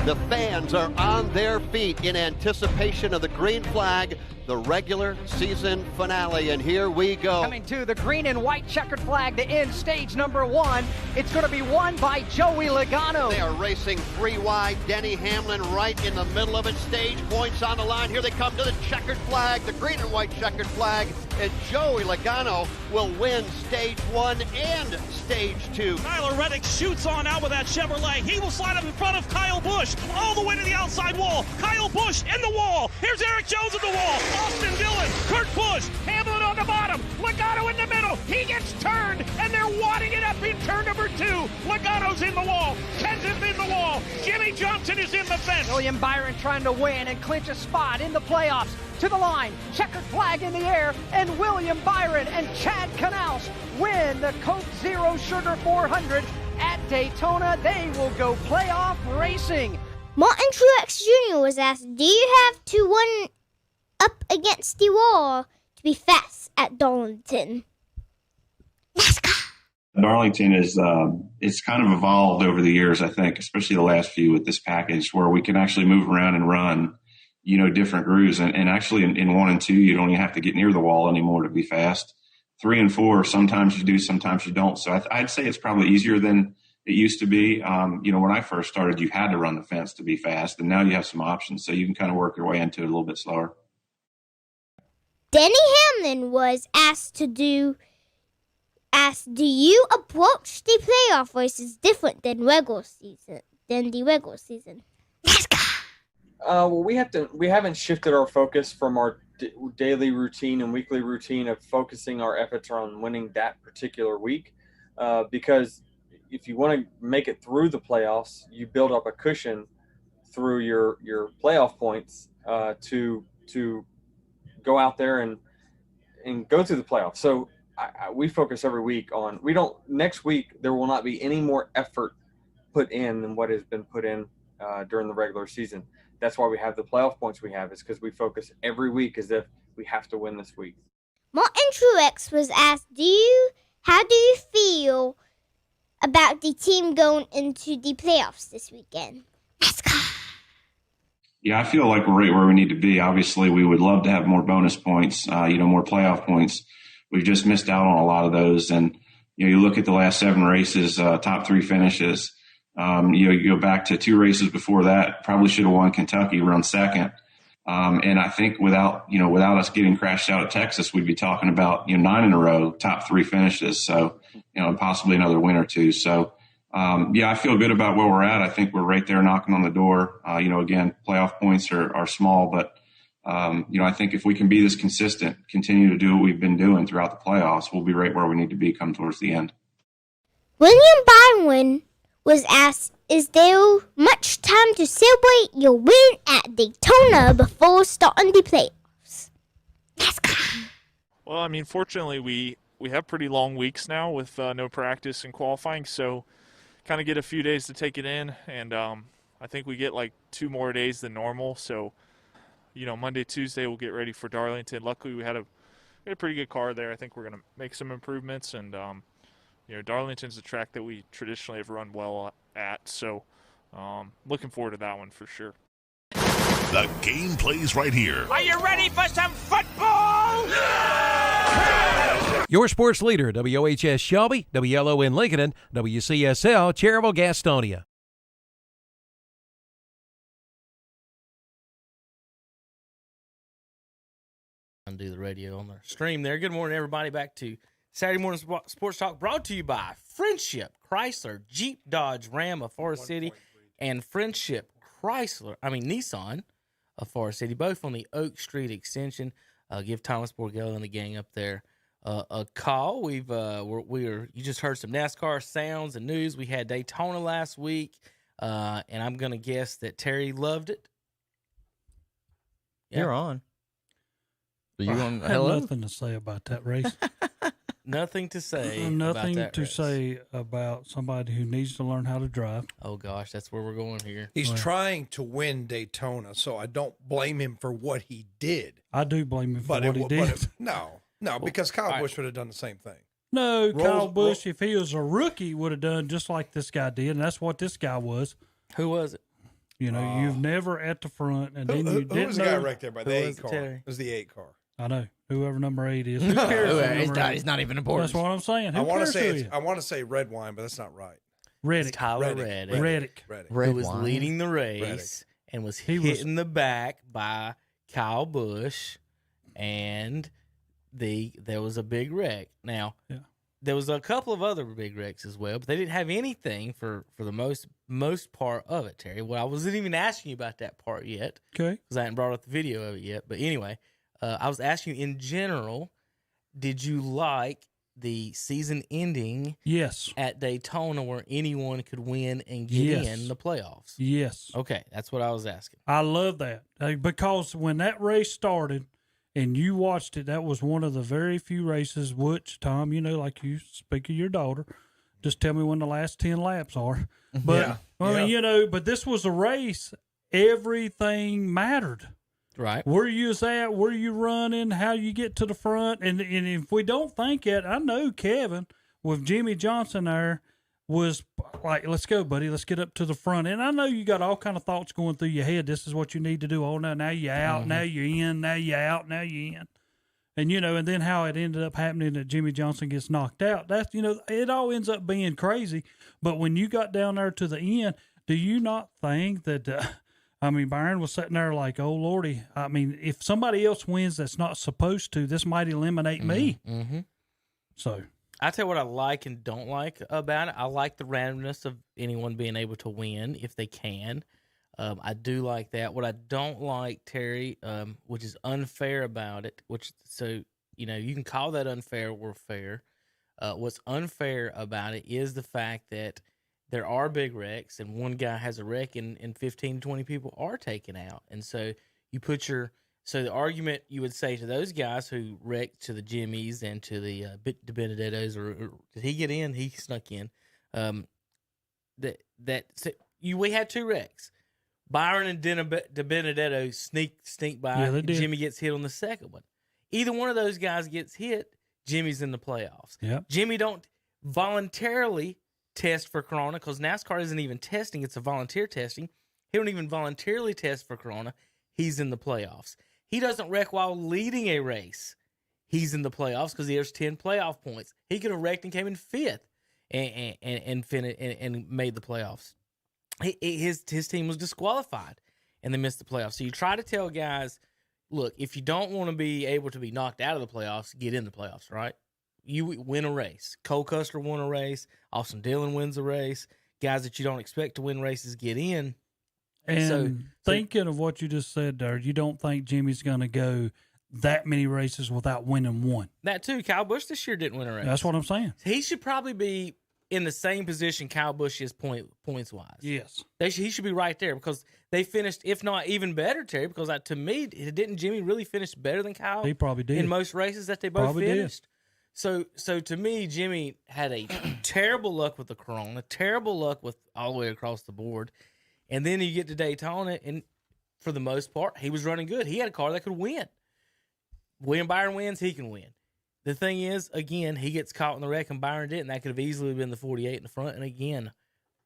The fans are on their feet in anticipation of the green flag, the regular season finale, and here we go. Coming to the green and white checkered flag to end stage number 1. It's going to be won by Joey Logano. They are racing 3 wide. Denny Hamlin right in the middle of it. Stage points on the line. Here they come to the checkered flag, the green and white checkered flag. and Joey Logano will win stage 1 and stage 2. Tyler Reddick shoots on out with that Chevrolet. He will slide up in front of Kyle Busch all the way to the outside wall. Kyle Busch in the wall. Here's Eric Jones at the wall. Austin Dillon, Kurt Busch, Hamlin on the bottom. Logano in the middle. He gets turned, and they're wadding it up in turn number 2. Logano's in the wall. Kenseth's in the wall. Jimmy Johnson is in the fence. William Byron trying to win and clinch a spot in the playoffs. To the line, checkered flag in the air, and William Byron and Chad Knaus win the Coke Zero Sugar 400 at Daytona. They will go playoff racing. Martin Truex Jr. was asked, do you have to run up against the wall to be fast at Darlington? Darlington is it's kind of evolved over the years, I think, especially the last few with this package, where we can actually move around and run, different grooves. And actually in 1 and 2, you don't even have to get near the wall anymore to be fast. 3 and 4, sometimes you do, sometimes you don't. So I'd say it's probably easier than it used to be. When I first started, you had to run the fence to be fast, and now you have some options, so you can kind of work your way into it a little bit slower. Denny Hamlin was asked, do you approach the playoff races different than the regular season? Well, we haven't shifted our focus from our daily routine and weekly routine of focusing our efforts on winning that particular week, because if you want to make it through the playoffs, you build up a cushion through your playoff points to go out there and go through the playoffs. So we focus every week on next week there will not be any more effort put in than what has been put in during the regular season. That's why we have the playoff points we have, is because we focus every week as if we have to win this week. Martin Truex was asked, how do you feel about the team going into the playoffs this weekend? Yeah, I feel like we're right where we need to be. Obviously, we would love to have more bonus points, more playoff points. We've just missed out on a lot of those. And, you look at the last 7 races, top 3 finishes. You go back to 2 races before that, probably should have won Kentucky, run second. And I think without us getting crashed out at Texas, we'd be talking about, 9 in a row, top 3 finishes. So, and possibly another win or 2. So, I feel good about where we're at. I think we're right there knocking on the door. Again, playoff points are small, but, I think if we can be this consistent, continue to do what we've been doing throughout the playoffs, we'll be right where we need to be come towards the end. William Byron was asked, is there much time to celebrate your win at Daytona before starting the playoffs? Well, fortunately, we have pretty long weeks now with no practice and qualifying, so kind of get a few days to take it in, and I think we get like 2 more days than normal, so Monday, Tuesday we'll get ready for Darlington. Luckily, we had a pretty good car there. I think we're going to make some improvements, and Darlington's a track that we traditionally have run well at, so looking forward to that one for sure. The game plays right here. Are you ready for some football? Your sports leader, WOHS Shelby, WLON Lincoln, and WCSL Cherville Gastonia. Undo the radio on the stream there. Good morning, everybody. Back to Saturday Morning Sports Talk, brought to you by Friendship Chrysler, Jeep, Dodge, Ram of Forest City, and Nissan of Forest City, both on the Oak Street extension. Give Thomas Borgello and the gang up there a call. You just heard some NASCAR sounds and news. We had Daytona last week, and I'm going to guess that Terry loved it. Yeah. You're on. I have nothing to say about that race. Nothing to say. Nothing about that to race. say about somebody who needs to learn how to drive. Oh gosh, that's where we're going here. He's trying to win Daytona, so I don't blame him for what he did. I do blame him for what he did. Because Kyle Busch would have done the same thing. No, Kyle Busch, if he was a rookie, would have done just like this guy did, and that's what this guy was. Who was it? You've never at the front, and then you didn't know. Who was the guy right there by the 8 car? It was the 8 car. I know. Whoever number 8 is. Who cares? He's not even important. That's what I'm saying. I want to say red wine, but that's not right. Reddick. Tyler Reddick. Who was leading the race and was hitting the back by Kyle Busch, and there was a big wreck. Now, there was a couple of other big wrecks as well, but they didn't have anything for the most part of it, Terry. Well, I wasn't even asking you about that part yet. Okay. Because I hadn't brought up the video of it yet. But anyway, I was asking you in general, did you like the season ending at Daytona where anyone could win and get in the playoffs? Yes. Okay, that's what I was asking. I love that because when that race started and you watched it, that was one of the very few races which, Tom, like you speak of your daughter, just tell me when the last 10 laps are. But, I mean, but this was a race. Everything mattered. Right. Where you was at, where you running, how you get to the front. And if we don't think it, I know Kevin with Jimmy Johnson there was like, let's go, buddy. Let's get up to the front. And I know you got all kind of thoughts going through your head. This is what you need to do. Oh, no, now you're out. Now you're in. Now you're out. Now you're in. And, and then how it ended up happening that Jimmy Johnson gets knocked out. That's, it all ends up being crazy. But when you got down there to the end, do you not think that, Byron was sitting there like, oh, Lordy, if somebody else wins that's not supposed to, this might eliminate me. Mm-hmm. So I tell you what I like and don't like about it. I like the randomness of anyone being able to win if they can. I do like that. What I don't like, Terry, which is unfair about it, you can call that unfair or fair. What's unfair about it is the fact that there are big wrecks and one guy has a wreck and 15 to 20 people are taken out. And so the argument you would say to those guys who wrecked to the Jimmies and to the Benedettos, or did he get in? He snuck in. We had two wrecks. Byron and Benedetto sneak by. Yeah, they did. Jimmy gets hit on the second one. Either one of those guys gets hit, Jimmy's in the playoffs. Yep. Jimmy don't voluntarily test for corona because NASCAR isn't even testing. It's a volunteer testing. He don't even voluntarily test for corona. He's in the playoffs. He doesn't wreck while leading a race. He's in the playoffs because there's 10 playoff points. He could have wrecked and came in fifth and finished and made the playoffs. His team was disqualified and they missed the playoffs. So you try to tell guys, look, if you don't want to be able to be knocked out of the playoffs, get in the playoffs, right? You win a race. Cole Custer won a race. Austin Dillon wins a race. Guys that you don't expect to win races get in. And thinking of what you just said there, you don't think Jimmy's going to go that many races without winning one? That too. Kyle Busch this year didn't win a race. That's what I'm saying. He should probably be in the same position Kyle Busch is points-wise. Yes. He should be right there because they finished, if not even better, Terry, because to me, didn't Jimmy really finish better than Kyle? He probably did. In most races that they both probably finished. Did. So to me, Jimmy had a terrible luck with the corona, terrible luck with all the way across the board. And then you get to Daytona, and for the most part, he was running good. He had a car that could win. William Byron wins, he can win. The thing is, again, he gets caught in the wreck, and Byron didn't. That could have easily been the 48 in the front. And again,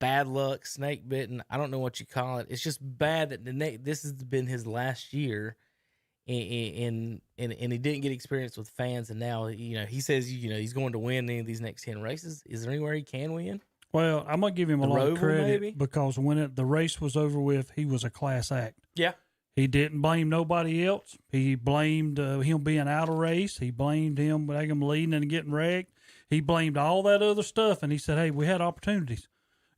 bad luck, snake bitten. I don't know what you call it. It's just bad that this has been his last year. And he didn't get experience with fans, and now he says he's going to win any of these next 10 races. Is there anywhere he can win? Well, I'm gonna give him a lot of credit because when the race was over with, he was a class act. Yeah, he didn't blame nobody else. He blamed him being out of race. He blamed him leading and getting wrecked. He blamed all that other stuff, and he said, "Hey, we had opportunities."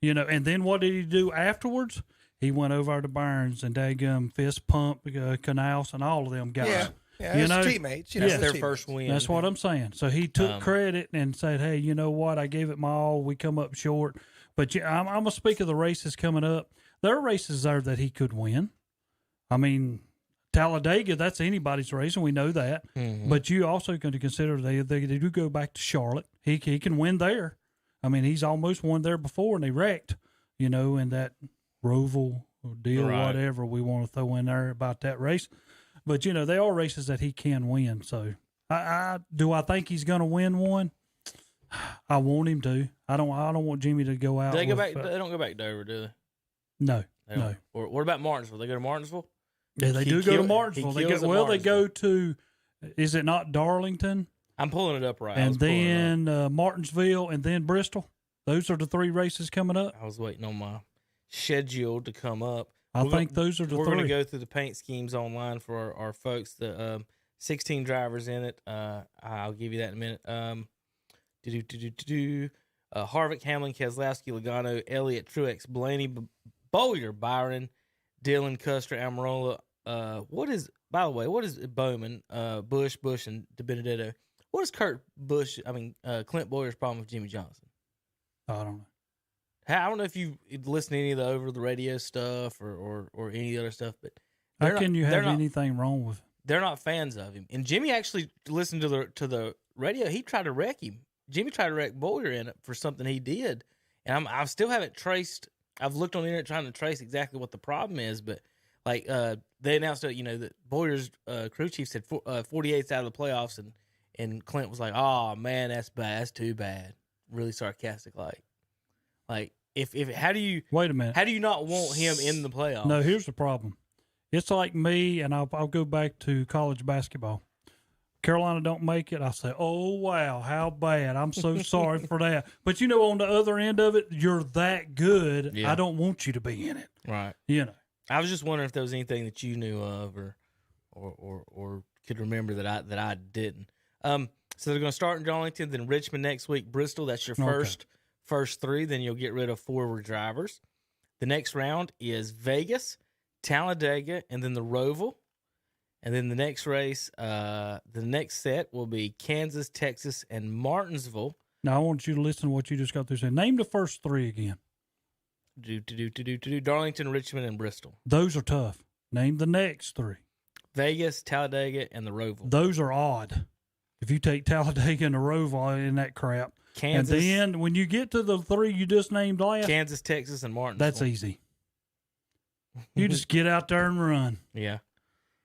And then what did he do afterwards? He went over to Burns and daggum fist pump Canals and all of them guys. Yeah, his teammates. That's their first win. That's what I'm saying. So he took credit and said, "Hey, you know what? I gave it my all. We come up short." But I'm going to speak of the races coming up. There are races there that he could win. I mean, Talladega, that's anybody's race, and we know that. Mm-hmm. But you also going to consider they do go back to Charlotte. He can win there. I mean, he's almost won there before, and they wrecked, in that Roval deal, whatever we want to throw in there about that race. But, they are races that he can win. So, I think he's going to win one? I want him to. I don't want Jimmy to go out. They don't go back to Dover, do they? No. Or what about Martinsville? They go to Martinsville? Yeah, they do go to Martinsville. They go to, is it not Darlington? I'm pulling it up right. And then Martinsville and then Bristol. Those are the three races coming up. I was waiting on my schedule to come up. I think those are the three. We're going to go through the paint schemes online for our folks. The 16 drivers in it. I'll give you that in a minute. Harvick, Hamlin, Keselowski, Logano, Elliott, Truex, Blaney, Bowyer, Byron, Dillon, Custer, Almirola. What is Bowman, Bush, and DiBenedetto? What is Clint Bowyer's problem with Jimmy Johnson? I don't know. I don't know if you listen to any of the over the radio stuff or any of the other stuff, but how can you have anything wrong with? They're not fans of him. And Jimmy actually listened to the radio. He tried to wreck him. Jimmy tried to wreck Bowyer in it for something he did, and I still haven't traced. I've looked on the internet trying to trace exactly what the problem is, but like they announced that that Bowyer's crew chief said 48's out of the playoffs, and Clint was like, "Oh man, that's bad. That's too bad." Really sarcastic, like if how do you wait a minute? How do you not want him in the playoffs? No, here's the problem. It's like me, and I'll go back to college basketball. Carolina don't make it. I say, oh, wow, how bad. I'm so sorry for that. But, on the other end of it, you're that good. Yeah. I don't want you to be in it. Right. I was just wondering if there was anything that you knew of or could remember that I didn't. So they're going to start in Darlington, then Richmond next week, Bristol. That's your first three. Then you'll get rid of 4 drivers. The next round is Vegas, Talladega, and then the Roval. And then the next race, the next set will be Kansas, Texas, and Martinsville. Now, I want you to listen to what you just got through saying. Name the first 3 again. Darlington, Richmond, and Bristol. Those are tough. Name the next 3. Vegas, Talladega, and the Roval. Those are odd. If you take Talladega and the Roval in that crap. Kansas. And then when you get to the 3 you just named last. Kansas, Texas, and Martinsville. That's easy. You just get out there and run. Yeah.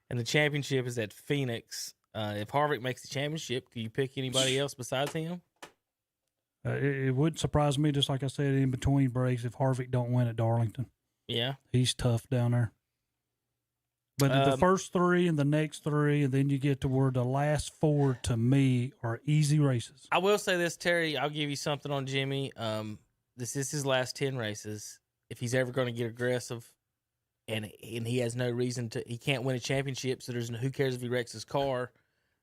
And the championship is at Phoenix. If Harvick makes the championship, do you pick anybody else besides him? It wouldn't surprise me, just like I said, in between breaks, if Harvick don't win at Darlington. Yeah. He's tough down there. But the first 3 and the next 3, and then you get to where the last 4, to me, are easy races. I will say this, Terry. I'll give you something on Jimmy. This is his last 10 races. If he's ever going to get aggressive, and he has no reason to, he can't win a championship, so who cares if he wrecks his car?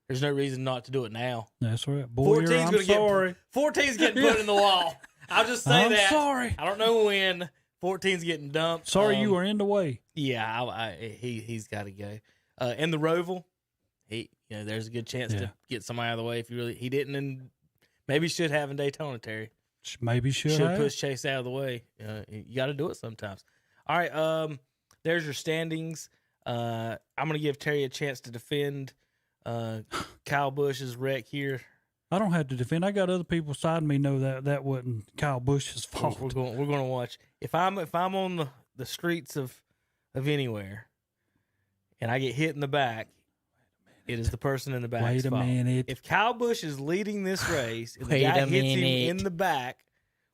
There's no reason not to do it now. That's right. Boy, I'm sorry. 14's getting put in the wall. I'll just say that. I'm sorry. I don't know when. 14's getting dumped. Sorry, you were in the way. Yeah, he's got to go. And the Roval, there's a good chance to get somebody out of the way if he didn't, and maybe should have in Daytona, Terry. Maybe should push Chase out of the way. You got to do it sometimes. All right, there's your standings. I'm going to give Terry a chance to defend Kyle Busch's wreck here. I don't have to defend. I got other people beside me know that wasn't Kyle Busch's fault. We're going to watch. If I'm on the streets of anywhere and I get hit in the back, it is the person in the back's Wait a fault. minute. If Kyle Busch is leading this race and the guy hits him in the back,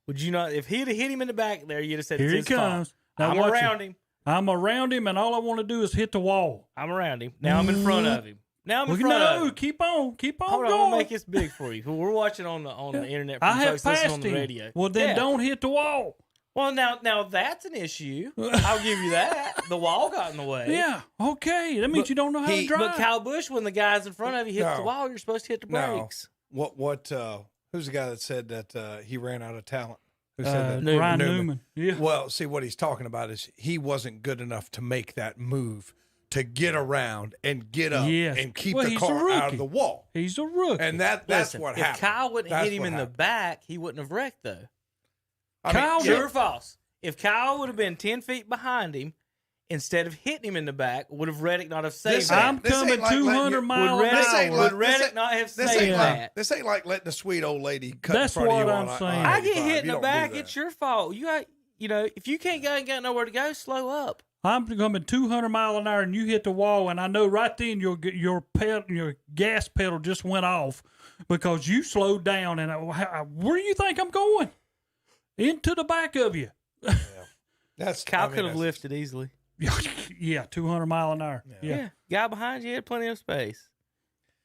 would you not? If he'd have hit him in the back there, you'd have said here it's his he comes. Fault. Now I'm around him. I'm around him, and all I want to do is hit the wall. I'm around him. Now I'm in front of him. Keep on Hold on, going. I'm gonna make this big for you. We're watching on the internet. I have passed on the radio. Well, then don't hit the wall. Well, now that's an issue. I'll give you that. The wall got in the way. Yeah, okay. That means you don't know how to drive. But Kyle Busch, when the guy's in front of you hits the wall, you're supposed to hit the brakes. What? Who's the guy that said that he ran out of talent? Who said that? Ryan Newman. Yeah. Well, see, what he's talking about is he wasn't good enough to make that move to get around and get up and keep the car out of the wall. He's a rookie. And that's what happened. If Kyle wouldn't hit him in the back, he wouldn't have wrecked, though. Kyle, true or false? If Kyle would have been 10 feet behind him, instead of hitting him in the back, would have Reddick not have saved that? I'm coming 200 miles an hour. Would Reddick not have saved that? This ain't like letting a sweet old lady cut in front of you. That's what I'm saying. I get hit in the back, it's your fault. If you can't go and got nowhere to go, slow up. I'm coming 200 miles an hour, and you hit the wall, and I know right then your gas pedal just went off because you slowed down. And where do you think I'm going? Into the back of you. Yeah. Kyle could have lifted easily. Yeah, 200 mile an hour. Yeah. Guy behind you had plenty of space.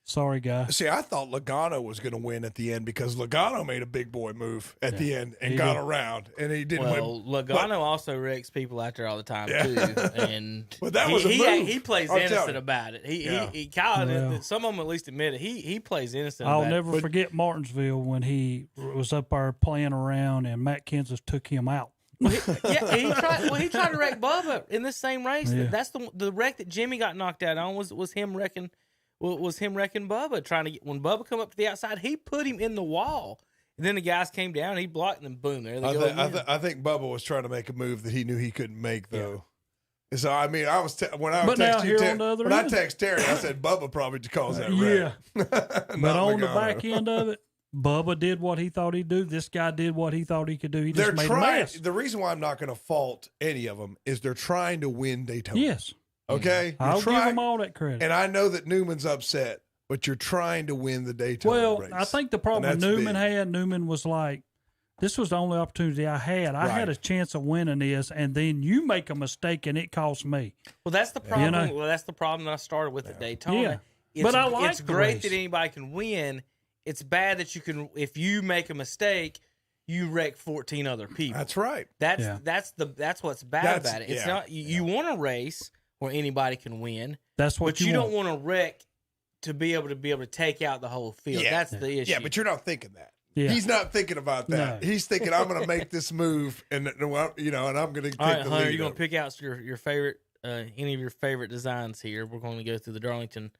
Sorry, guy. See, I thought Logano was going to win at the end because Logano made a big boy move at the end and He got did. around, and he didn't Well, win. Logano also wrecks people out there all the time too, and But that was a move. he plays I'll tell innocent you. about it. Yeah. He Kyle, Well. some of them at least admit it. He plays innocent. I'll about never it. forget Martinsville when he was up there playing around and Matt Kansas took him out. He tried to wreck Bubba in this same race. Yeah. That's the wreck that Jimmy got knocked out on was him wrecking. Was him wrecking Bubba, trying to get, when Bubba come up to the outside, he put him in the wall. And then the guys came down, he blocked, and then boom, there they go. I think Bubba was trying to make a move that he knew he couldn't make, though. Yeah. So I mean, I was when I was texting I text Terry, I said Bubba probably caused that wreck. But on the back end of it, Bubba did what he thought he'd do. This guy did what he thought he could do. He just made a mess. The reason why I'm not going to fault any of them is they're trying to win Daytona. Yes. Okay? I'll give them all that credit. And I know that Newman's upset, but you're trying to win the Daytona race. I think the problem Newman was like, this was the only opportunity I had. I had a chance of winning this, and then you make a mistake, and it costs me. Well, that's the problem. You know? Well, that's the problem that I started with at Daytona. Yeah. But I like it's the great race. that anybody can win. It's bad that you can, if you make a mistake, you wreck 14 other people. That's right. That's what's bad about it. It's not you want to race where anybody can win. That's what but you don't want to wreck to be able to take out the whole field. That's the issue. Yeah, but you're not thinking that. Yeah. He's not thinking about that. No. He's thinking, I'm going to make this move, and and I'm going to take All right, the Hunter, lead. you're going to pick out your favorite, any of your favorite designs here. We're going to go through the Darlington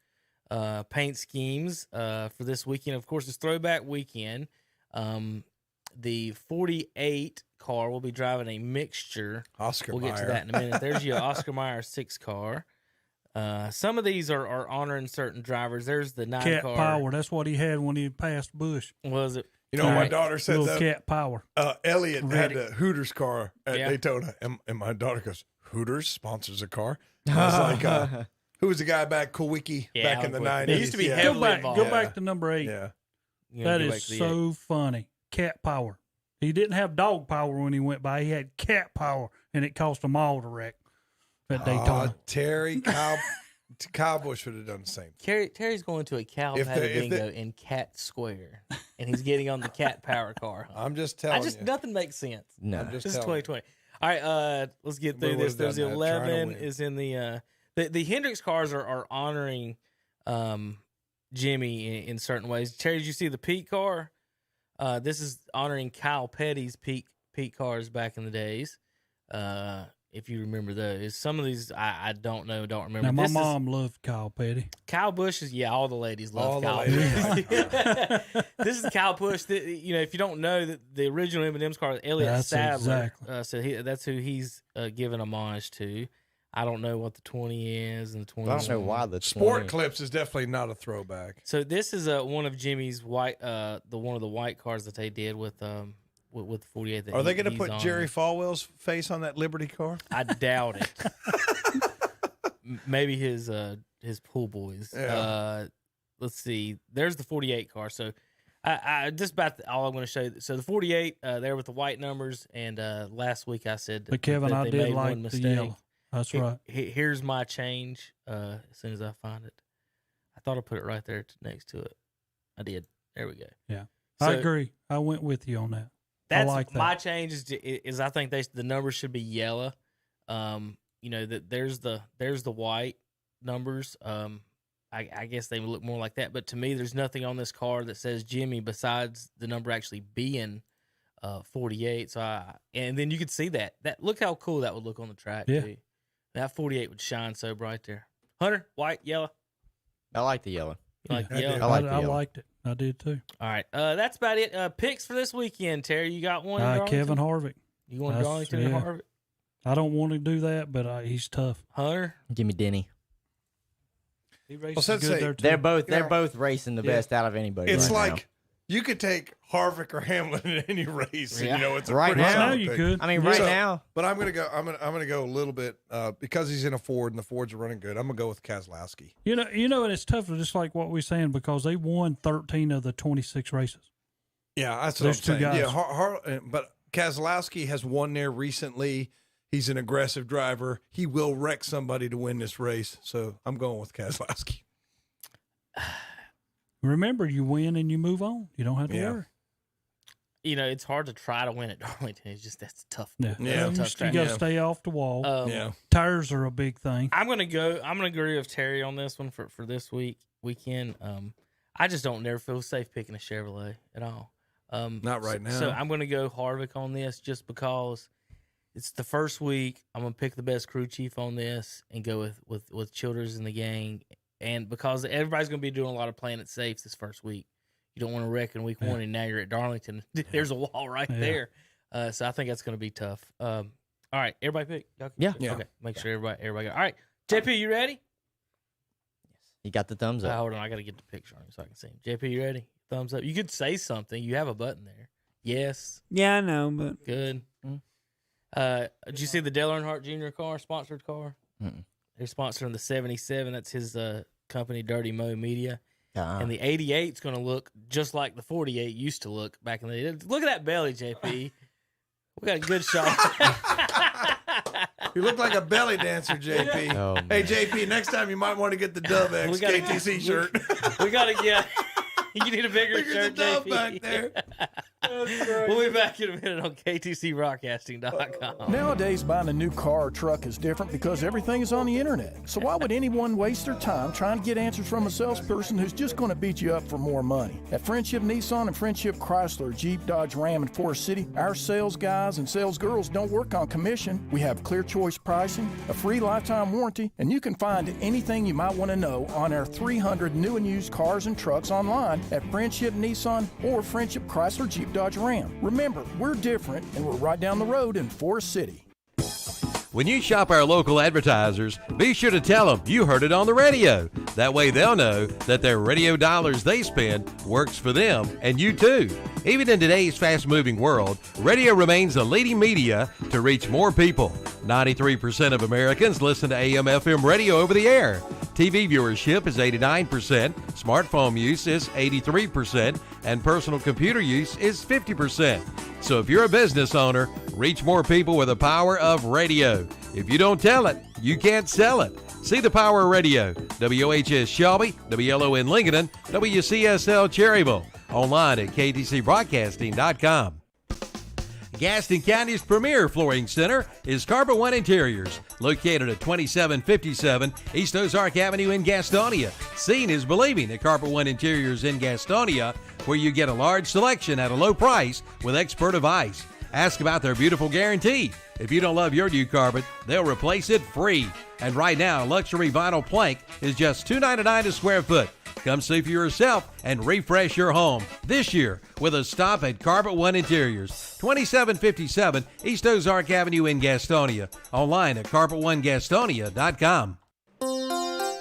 paint schemes for this weekend. Of course, it's throwback weekend. The 48 car will be driving a mixture. Oscar We'll get to Mayer. that in a minute. There's your Oscar Mayer 6 car. Some of these are honoring certain drivers. There's the 9 Cat car. Power. That's what he had when he passed Bush. Was it? You know, my daughter said Little that. Cat Power. Elliot had Ready. a Hooters car at Yeah. Daytona, and my daughter goes, Hooters sponsors a car? And I was like, who was the guy back, Kowicki, Yeah, back in the Kowicki. 90s? They used to be Yeah. heavily Go involved. back to number 8. Yeah. That is so funny. Cat Power. He didn't have dog power when he went by. He had cat power, and it cost them all to wreck at Daytona. Terry, Kyle Busch would have done the same. Terry's going to a cow If patty they- if bingo they- in Cat Square, and he's getting on the Cat Power car. I'm just telling you. Nothing makes sense. No. I'm just This is telling you. 2020. All right, let's get through We this. would've There's done that, trying to 11 win. is in the Hendricks cars are honoring Jimmy in certain ways. Terry, did you see the Pete car? This is honoring Kyle Petty's Pete cars back in the days. If you remember those, some of these I don't remember. Now, my This is- mom loved Kyle Petty. Kyle Busch is all the ladies love All the Kyle ladies. Busch. This is Kyle Busch. If you don't know, the original M&M's car, Elliott That's Sadler. exactly. So that's who he's giving homage to. I don't know what the 20 is and the 20. I don't know why the Sport 20 Clips is definitely not a throwback. So this is one of Jimmy's white, one of the white cars that they did with the 48. That Are they going to he's put on. Jerry Falwell's face on that Liberty car? I doubt it. Maybe his pool boys. Yeah. Let's see. There's the 48 car. So I just about all I'm going to show you. So the 48 there with the white numbers. And last week I said, But, Kevin, that I they did made like one the mistake. yellow. That's right. Here's my change. As soon as I find it, I thought I put it right there next to it. I did. There we go. Yeah. So- I agree. I went with you on that. That's I like that. my change is I think the numbers should be yellow. That there's the white numbers. I guess they would look more like that. But to me, there's nothing on this car that says Jimmy besides the number actually being 48. So and then you could see that look how cool that would look on the track. Yeah. Too. That 48 would shine so bright there. Hunter, white, yellow. I like the yellow. You like I the do. yellow? I like the I yellow. liked it. I did too. All right. That's about it. Picks for this weekend, Terry. You got one? in Darlington? Kevin Harvick. You want That's- Darlington yeah. and Harvick? I don't want to do that, but he's tough. Hunter? Give me Denny. He Well, races since Good they- there too. They're both You know, both racing the yeah. best out of anybody. It's right like now. you could take Harvick or Hamlin in any race. And, Yeah. it's a Right pretty now. solid you pick. could. I mean, right So- now, But I'm gonna go. I'm gonna go a little bit because he's in a Ford and the Fords are running good. I'm gonna go with Keselowski. You know, and it's tough, just like what we're saying, because they won 13 of the 26 races. Yeah, that's what There's I'm two saying. guys. Yeah, but Keselowski has won there recently. He's an aggressive driver. He will wreck somebody to win this race. So I'm going with Keselowski. Remember, you win and you move on. You don't have to worry. You know, it's hard to try to win at Darlington. It's just that's tough. Yeah, That's a tough you track. got to stay off the wall. Yeah. Tires are a big thing. I'm gonna agree with Terry on this one for this weekend. I just don't never feel safe picking a Chevrolet at all. Not right now. So I'm gonna go Harvick on this just because it's the first week. I'm gonna pick the best crew chief on this and go with Childers in the gang, and because everybody's gonna be doing a lot of playing it safe this first week. You don't want to wreck in week one, and now you're at Darlington. There's a wall right there. So I think that's going to be tough. All right, everybody pick. Yeah. Okay, make sure everybody got. All right, JP, you ready? You got the thumbs up. Hold on, I got to get the picture on him so I can see him. JP, you ready? Thumbs up. You could say something. You have a button there. Yes. Yeah, I know, but Good. Did you see the Dale Earnhardt Jr. car, sponsored car? Mm-mm. They're sponsoring the 77. That's his company, Dirty Mo Media. Uh-huh. And the 88's going to look just like the 48 used to look back in the day. Look at that belly, JP. We got a good shot. You look like a belly dancer, JP. Oh, hey, JP, next time you might want to get the Dove X KTC shirt. We got to get. You need a bigger Look at shirt, the Dove JP. back there. We'll be back in a minute on KTCBroadcasting.com. Nowadays, buying a new car or truck is different because everything is on the internet. So why would anyone waste their time trying to get answers from a salesperson who's just going to beat you up for more money? At Friendship Nissan and Friendship Chrysler, Jeep, Dodge, Ram, and Forest City, our sales guys and sales girls don't work on commission. We have clear choice pricing, a free lifetime warranty, and you can find anything you might want to know on our 300 new and used cars and trucks online at Friendship Nissan or Friendship Chrysler, Jeep, Dodge, Ram. Remember, we're different, and we're right down the road in Forest City. When you shop our local advertisers, be sure to tell them you heard it on the radio. That way they'll know that their radio dollars they spend works for them and you too. Even in today's fast-moving world, radio remains the leading media to reach more people. 93% of Americans listen to AM/FM radio over the air. TV viewership is 89%, smartphone use is 83%, and personal computer use is 50%. So if you're a business owner, reach more people with the power of radio. If you don't tell it, you can't sell it. See the power of radio. WOHS Shelby, WLON Lincoln, WCSL Cherryville. Online at ktcbroadcasting.com. Gaston County's premier flooring center is Carpet One Interiors, located at 2757 East Ozark Avenue in Gastonia. Seeing is believing at Carpet One Interiors in Gastonia, where you get a large selection at a low price with expert advice. Ask about their beautiful guarantee. If you don't love your new carpet, they'll replace it free. And right now, luxury vinyl plank is just $2.99 a square foot. Come see for yourself and refresh your home this year with a stop at Carpet One Interiors, 2757 East Ozark Avenue in Gastonia. Online at carpet1gastonia.com.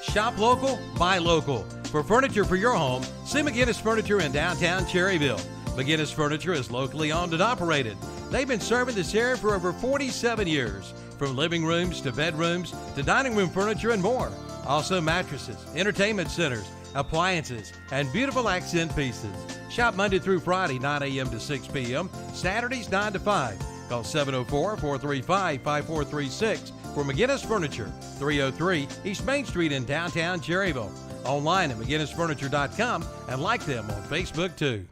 Shop local, buy local. For furniture for your home, see McGinnis Furniture in downtown Cherryville. McGinnis Furniture is locally owned and operated. They've been serving this area for over 47 years. From living rooms to bedrooms to dining room furniture and more. Also mattresses, entertainment centers, appliances, and beautiful accent pieces. Shop Monday through Friday, 9 a.m. to 6 p.m., Saturdays, 9 to 5. Call 704-435-5436 for McGinnis Furniture, 303 East Main Street in downtown Cherryville. Online at McGinnisFurniture.com and like them on Facebook too.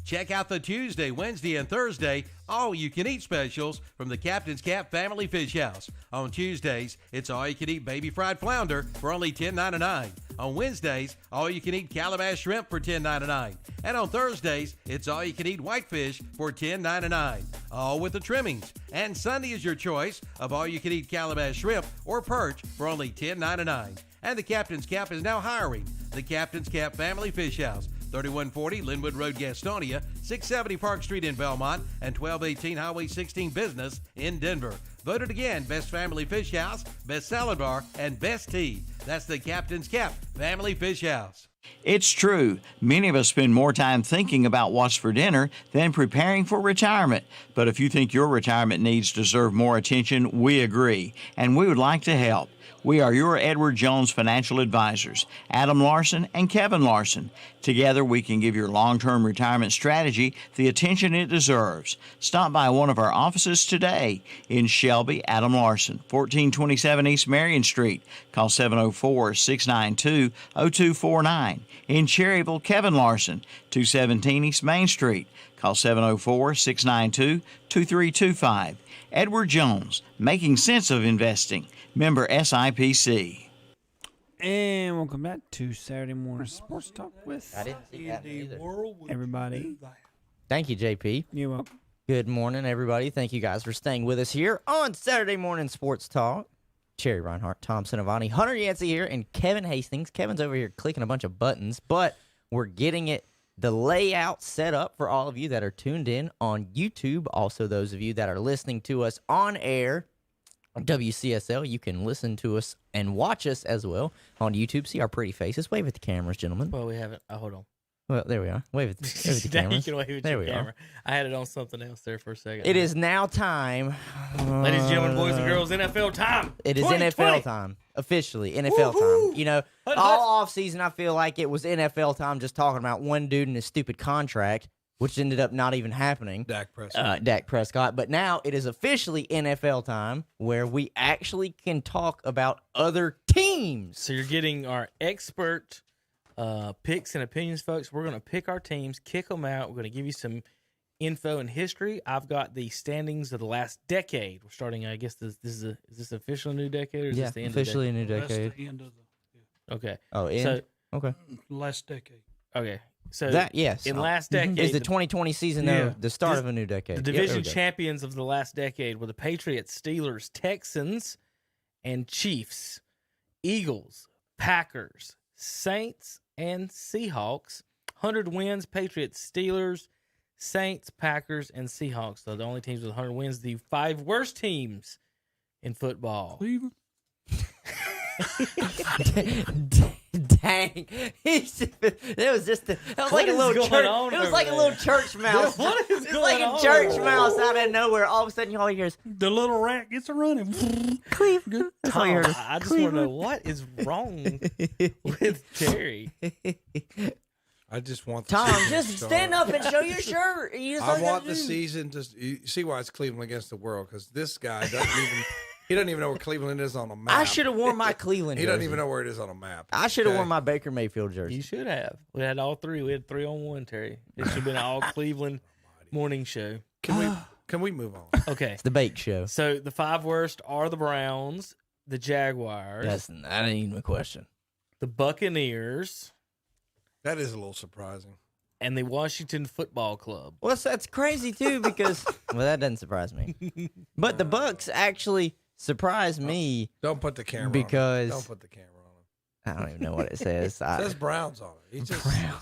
Check out the Tuesday, Wednesday, and Thursday all-you-can-eat specials from the Captain's Cap Family Fish House. On Tuesdays, it's all-you-can-eat baby fried flounder for only $10.99. On Wednesdays, all-you-can-eat calabash shrimp for $10.99. And on Thursdays, it's all-you-can-eat whitefish for $10.99. All with the trimmings. And Sunday is your choice of all-you-can-eat calabash shrimp or perch for only $10.99. And the Captain's Cap is now hiring. The Captain's Cap Family Fish House. 3140 Linwood Road, Gastonia, 670 Park Street in Belmont, and 1218 Highway 16 Business in Denver. Voted again Best Family Fish House, Best Salad Bar, and Best Tea. That's the Captain's Cap Family Fish House. It's true. Many of us spend more time thinking about what's for dinner than preparing for retirement. But if you think your retirement needs deserve more attention, we agree, and we would like to help. We are your Edward Jones financial advisors, Adam Larson and Kevin Larson. Together, we can give your long-term retirement strategy the attention it deserves. Stop by one of our offices today in Shelby. Adam Larson, 1427 East Marion Street. Call 704-692-0249. Wine. In Cherryville, Kevin Larson, 217 East Main Street. Call 704-692-2325. Edward Jones, Making Sense of Investing. Member SIPC. And welcome back to Saturday Morning Sports Talk with I didn't see that either. everybody. Thank you, JP. You're welcome. Good morning, everybody. Thank you guys for staying with us here on Saturday Morning Sports Talk. Cherry Reinhardt, Tom Cinovani, Hunter Yancey here, and Kevin Hastings. Kevin's over here clicking a bunch of buttons, but we're getting the layout set up for all of you that are tuned in on YouTube. Also, those of you that are listening to us on air on WCSL, you can listen to us and watch us as well on YouTube. See our pretty faces. Wave at the cameras, gentlemen. Well, we haven't. Oh, hold on. Well, there we are. Wave at the Now cameras. you can wave at There your we camera. are. I had it on something else there for a second. It is now time. Ladies and gentlemen, boys and girls, NFL time. It is 2020. NFL time. Officially, NFL time. You know, all offseason, I feel like it was NFL time just talking about one dude and his stupid contract, which ended up not even happening. Dak Prescott. Dak Prescott. But now it is officially NFL time where we actually can talk about other teams. So you're getting our expert picks and opinions, folks. We're going to pick our teams, kick them out. We're going to give you some info and history. I've got the standings of the last decade. We're starting, I guess, is this official new decade? Or is Yeah, this the end officially of the a new decade. That's the end of the Okay. Oh, end? So, Okay. last decade. Okay. So That, yes. in last decade, Is the 2020 season, though, Yeah. the start of a new decade? the Yep, there division we go. champions of the last decade were the Patriots, Steelers, Texans, and Chiefs, Eagles, Packers, Saints, and Seahawks. 100 wins, Patriots, Steelers, Saints, Packers, and Seahawks. So the only teams with 100 wins, the 5 worst teams in football. Cleveland. Dang. It was just that was like a little church. It was like a little church mouse. What is It's going like a on church over mouse out of nowhere. All of a sudden, you all you hear is The little rat gets a running. Cleveland. That's all you heard. I just want to know what is wrong with Terry. I just want the Tom, season to just start. stand up and show your shirt. You just I don't want gotta the do- season to. You see why it's Cleveland against the world? Because this guy doesn't even. He doesn't even know where Cleveland is on a map. I should have worn my Cleveland He jersey. doesn't even know where it is on a map. I should have Okay? worn my Baker Mayfield jersey. You should have. We had all three. We had 3-on-1, Terry. It should have been an all Cleveland morning show. Can we move on? Okay. It's the bake show. So the 5 worst are the Browns, the Jaguars, That ain't even a question. the Buccaneers, That is a little surprising. and the Washington Football Club. Well, that's crazy too because well, that doesn't surprise me. But the Bucks actually surprised me. Don't put the camera because on him. Don't put the camera on him. I don't even know what it says. It says Browns on it.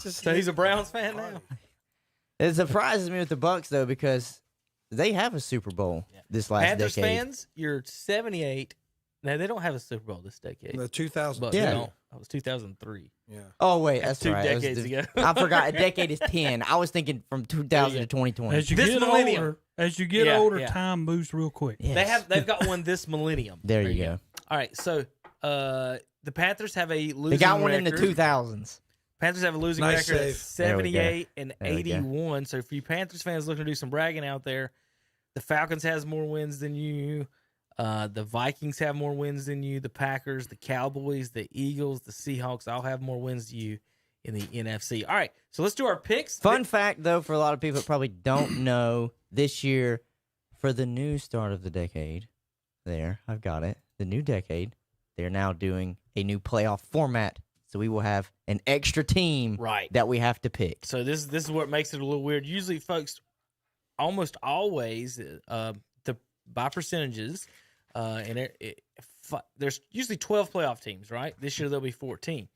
So he's a Browns fan now. It surprises me with the Bucks though because they have a Super Bowl this last Panthers decade. fans, you're 78. Now they don't have a Super Bowl this decade. The 2000. But Yeah. no, that was 2003. Yeah. Oh wait, that's Two right. It was decades ago. I forgot. A decade is 10. I was thinking from 2000 to 2020. As you This get millennium. older, Yeah, older, yeah. time moves real quick. Yes. They've got one this millennium. There you go. All right, so the Panthers have a losing They got one in the record. 2000s. Panthers have a losing Nice record at save. There we go. 78 and There we go. 81. So for you Panthers fans looking to do some bragging out there, the Falcons has more wins than you. The Vikings have more wins than you. The Packers, the Cowboys, the Eagles, the Seahawks all have more wins than you in the NFC. All right, so let's do our picks. Fun fact, though, for a lot of people that probably don't know, this year, for the new start of the decade, I've got it, the new decade, they're now doing a new playoff format. So we will have an extra team that we have to pick. So this is what makes it a little weird. Usually, folks, almost always, by percentages, and there's usually 12 playoff teams, right? This year there'll be 14.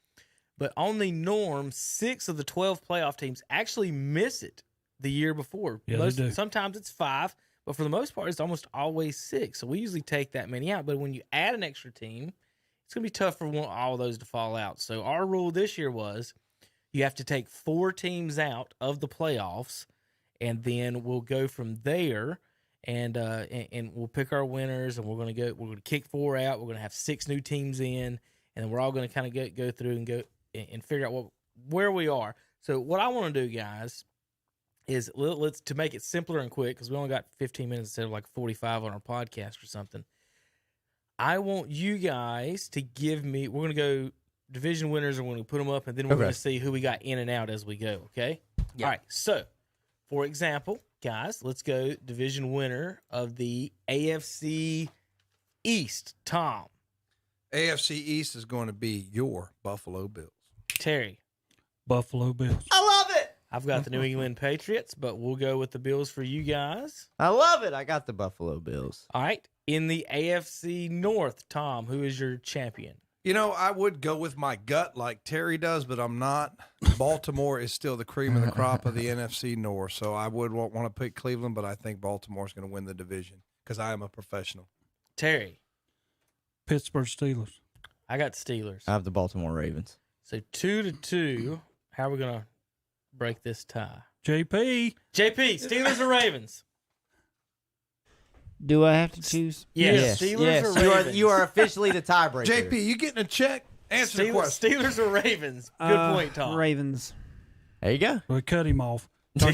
But on the norm, 6 of the 12 playoff teams actually miss it the year before. Yeah, they do. Sometimes it's 5, but for the most part, it's almost always 6. So we usually take that many out. But when you add an extra team, it's going to be tough for all of those to fall out. So our rule this year was you have to take 4 teams out of the playoffs, and then we'll go from there. And we'll pick our winners, and we're going to kick 4 out. We're going to have 6 new teams in, and then we're all going to kind of go through and figure out where we are. So what I want to do, guys, is let's to make it simpler and quick, because we only got 15 minutes instead of like 45 on our podcast or something. I want you guys to give me. We're going to go division winners, and we're going to put them up, and then we're going to see who we got in and out as we go, okay? All right, so, for example, guys, let's go division winner of the AFC East, Tom. AFC East is going to be your Buffalo Bills. Terry. Buffalo Bills. I love it. I've got the New England Patriots, but we'll go with the Bills for you guys. I love it. I got the Buffalo Bills. All right. In the AFC North, Tom, who is your champion? You know, I would go with my gut like Terry does, but I'm not. Baltimore is still the cream of the crop of the NFC North, so I would want to pick Cleveland, but I think Baltimore's going to win the division because I am a professional. Terry. Pittsburgh Steelers. I got Steelers. I have the Baltimore Ravens. So 2-2. How are we going to break this tie? JP, Steelers or Ravens? Do I have to choose? Yes. Steelers or Ravens? You are officially the tiebreaker. JP, you getting a check? Answer the question. Steelers or Ravens? Good point, Tom. Ravens. There you go. We cut him off. There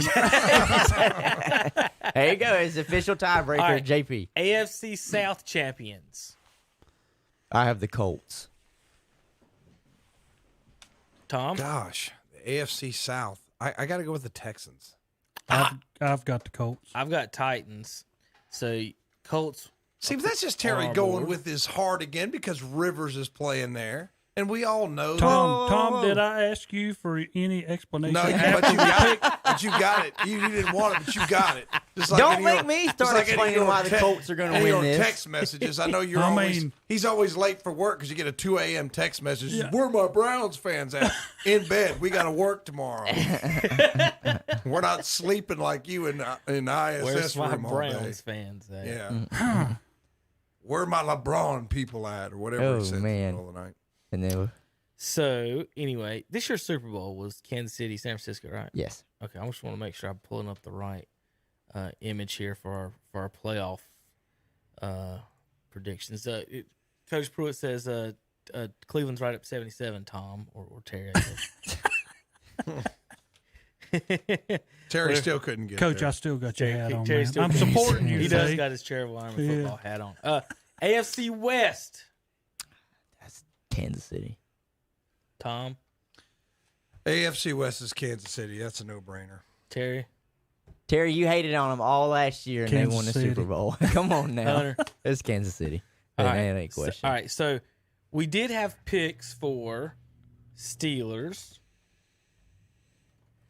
you go. His official tiebreaker, right. JP. AFC South champions. I have the Colts. Tom? Gosh, the AFC South. I got to go with the Texans. I've got the Colts. I've got Titans. So Colts. See, but that's just Terry going with his heart again because Rivers is playing there. And we all know Tom, did I ask you for any explanation? No, but you got it. You didn't want it, but you got it. Just like Don't make me start explaining why the Colts are going to win this. Text messages. I know he's always late for work because you get a 2 a.m. text message. Yeah. Where are my Browns fans at? In bed. We got to work tomorrow. We're not sleeping like you in ISS Where's my room all Browns day. fans at? Yeah. Where are my LeBron people at or whatever he said in the middle of the night. And then, so anyway, this year's Super Bowl was Kansas City, San Francisco, right? Yes. Okay, I just want to make sure I'm pulling up the right image here for our playoff predictions. Coach Pruitt says Cleveland's right up 77. Tom or Terry. Terry still couldn't get Coach, there. I still got your hat on. Terry Man. I'm supporting you. He today. does got his Cherry Army football hat on. AFC West. Kansas City. Tom? AFC West is Kansas City. That's a no-brainer. Terry, you hated on them all last year, and Kansas they won the City. Super Bowl. Come on now. Hunter? It's Kansas City. All That right. ain't a question. All right, so we did have picks for Steelers,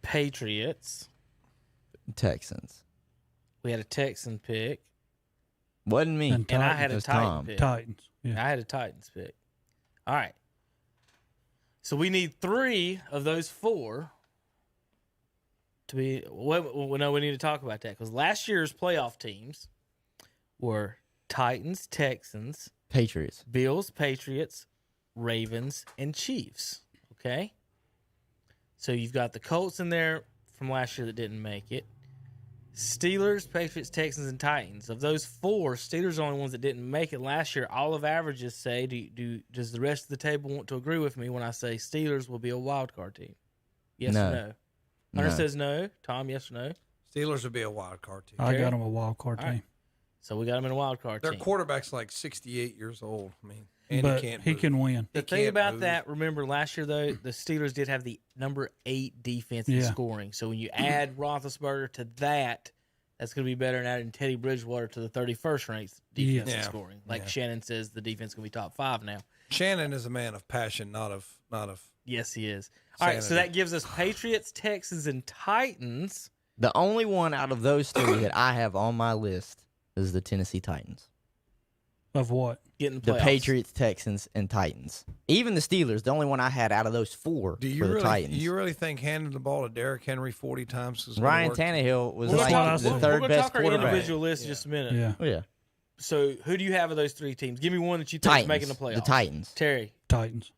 Patriots. Texans. We had a Texan pick. Wasn't me. And I had It a was Titan Tom. pick. Titans. Yeah. I had a Titans pick. All right. So we need 3 of those 4 to be. Well, no, we need to talk about that because last year's playoff teams were Titans, Texans, Patriots. Bills, Patriots, Ravens, and Chiefs. Okay? So you've got the Colts in there from last year that didn't make it. Steelers, Patriots, Texans, and Titans. Of those 4, Steelers are the only ones that didn't make it last year. All of averages say, does the rest of the table want to agree with me when I say Steelers will be a wild card team? Yes or no? Hunter says no. Tom, yes or no? Steelers would be a wild card team. I got them a wild card team. Right. So we got them in a wild card Their team. quarterback's like 68 years old. I mean, and But he can win. The thing about that, remember last year, though, the Steelers did have the number 8 defense in scoring. So when you add Roethlisberger to that, that's going to be better than adding Teddy Bridgewater to the 31st ranked defense in scoring. Like Shannon says, the defense is going to be top 5 now. Shannon is a man of passion, not of. Yes, he is. All right, so that gives us Patriots, Texans, and Titans. The only one out of those 3 that I have on my list is the Tennessee Titans. Of what? Getting the Patriots, Texans, and Titans. Even the Steelers, the only one I had out of those 4 Do you were the really? Titans. You really think handing the ball to Derrick Henry 40 times is Ryan Tannehill was like the third best quarterback. We're going to talk our individual list in just a minute. Yeah. Oh, yeah. So who do you have of those 3 teams? Give me one that you think is making the playoffs. The Titans. Terry. Titans.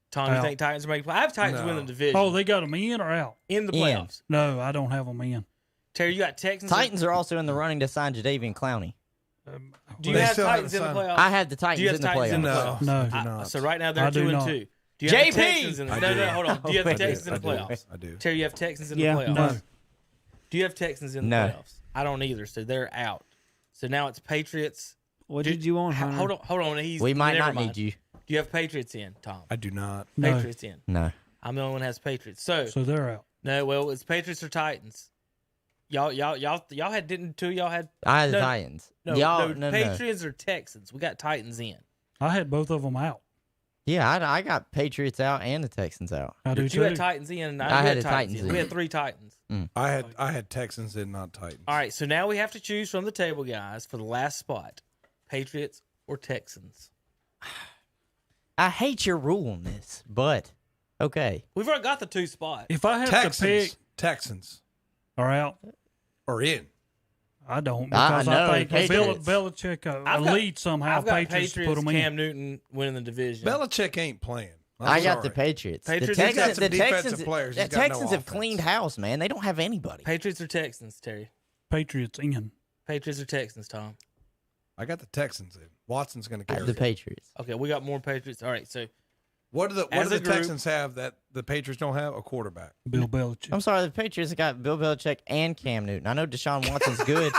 Tom, you think Titans are making the playoffs? I have Titans win the division. Oh, they got them in or out? In the playoffs. No, I don't have them in. Terry, you got Texans. Titans are also in the running to sign Jadeveon Clowney. Do you have Titans in the playoffs? I have the Do you Titans have in the Titans playoffs. in the playoffs? No, I do not. So right now they're I do 2-2. not. Do you have JP! the Texans in the No, hold on. Do you have the I do. Texans in the I do. playoffs? I do. Terry, you have Texans in the Yeah, playoffs? no. Do you have Texans in the No. playoffs? I don't either, so they're out. So now it's Patriots. What did you want, Hunter? Hold on. We might never not mind. need you. Do you have Patriots in, Tom? I do not. No. Patriots in. No. I'm the only one that has Patriots. So they're out. No, well, it's Patriots or Titans. Y'all had didn't two y'all had. I had the Titans. No, No. Patriots or Texans. We got Titans in. I had both of them out. Yeah, I got Patriots out and the Texans out. I do You too. had Titans in, and I we had the Titans Titans We in. had 3 Titans. I had Texans in, not Titans. All right, so now we have to choose from the table, guys, for the last spot: Patriots or Texans. I hate your rule on this, but okay. We've already got the 2 spots. If I have Texans, to pick, Texans are out. are in. I don't because know, I think Patriots. Belichick lead somehow. I've got Patriots put them Cam in. Newton winning the division. Belichick ain't playing. I got sorry. the Patriots. Patriots, the he's got Texans, some the defensive Texans, players. the He's got no Texans have offense. cleaned house, man. They don't have anybody. Patriots or Texans, Terry? Patriots in. Patriots or Texans, Tom? I got the Texans in. Watson's going to I carry have the it. Patriots. Okay, we got more Patriots. All right, so What do As the a group- Texans have that the Patriots don't have? A quarterback. Bill Belichick. I'm sorry, the Patriots got Bill Belichick and Cam Newton. I know Deshaun Watson's good.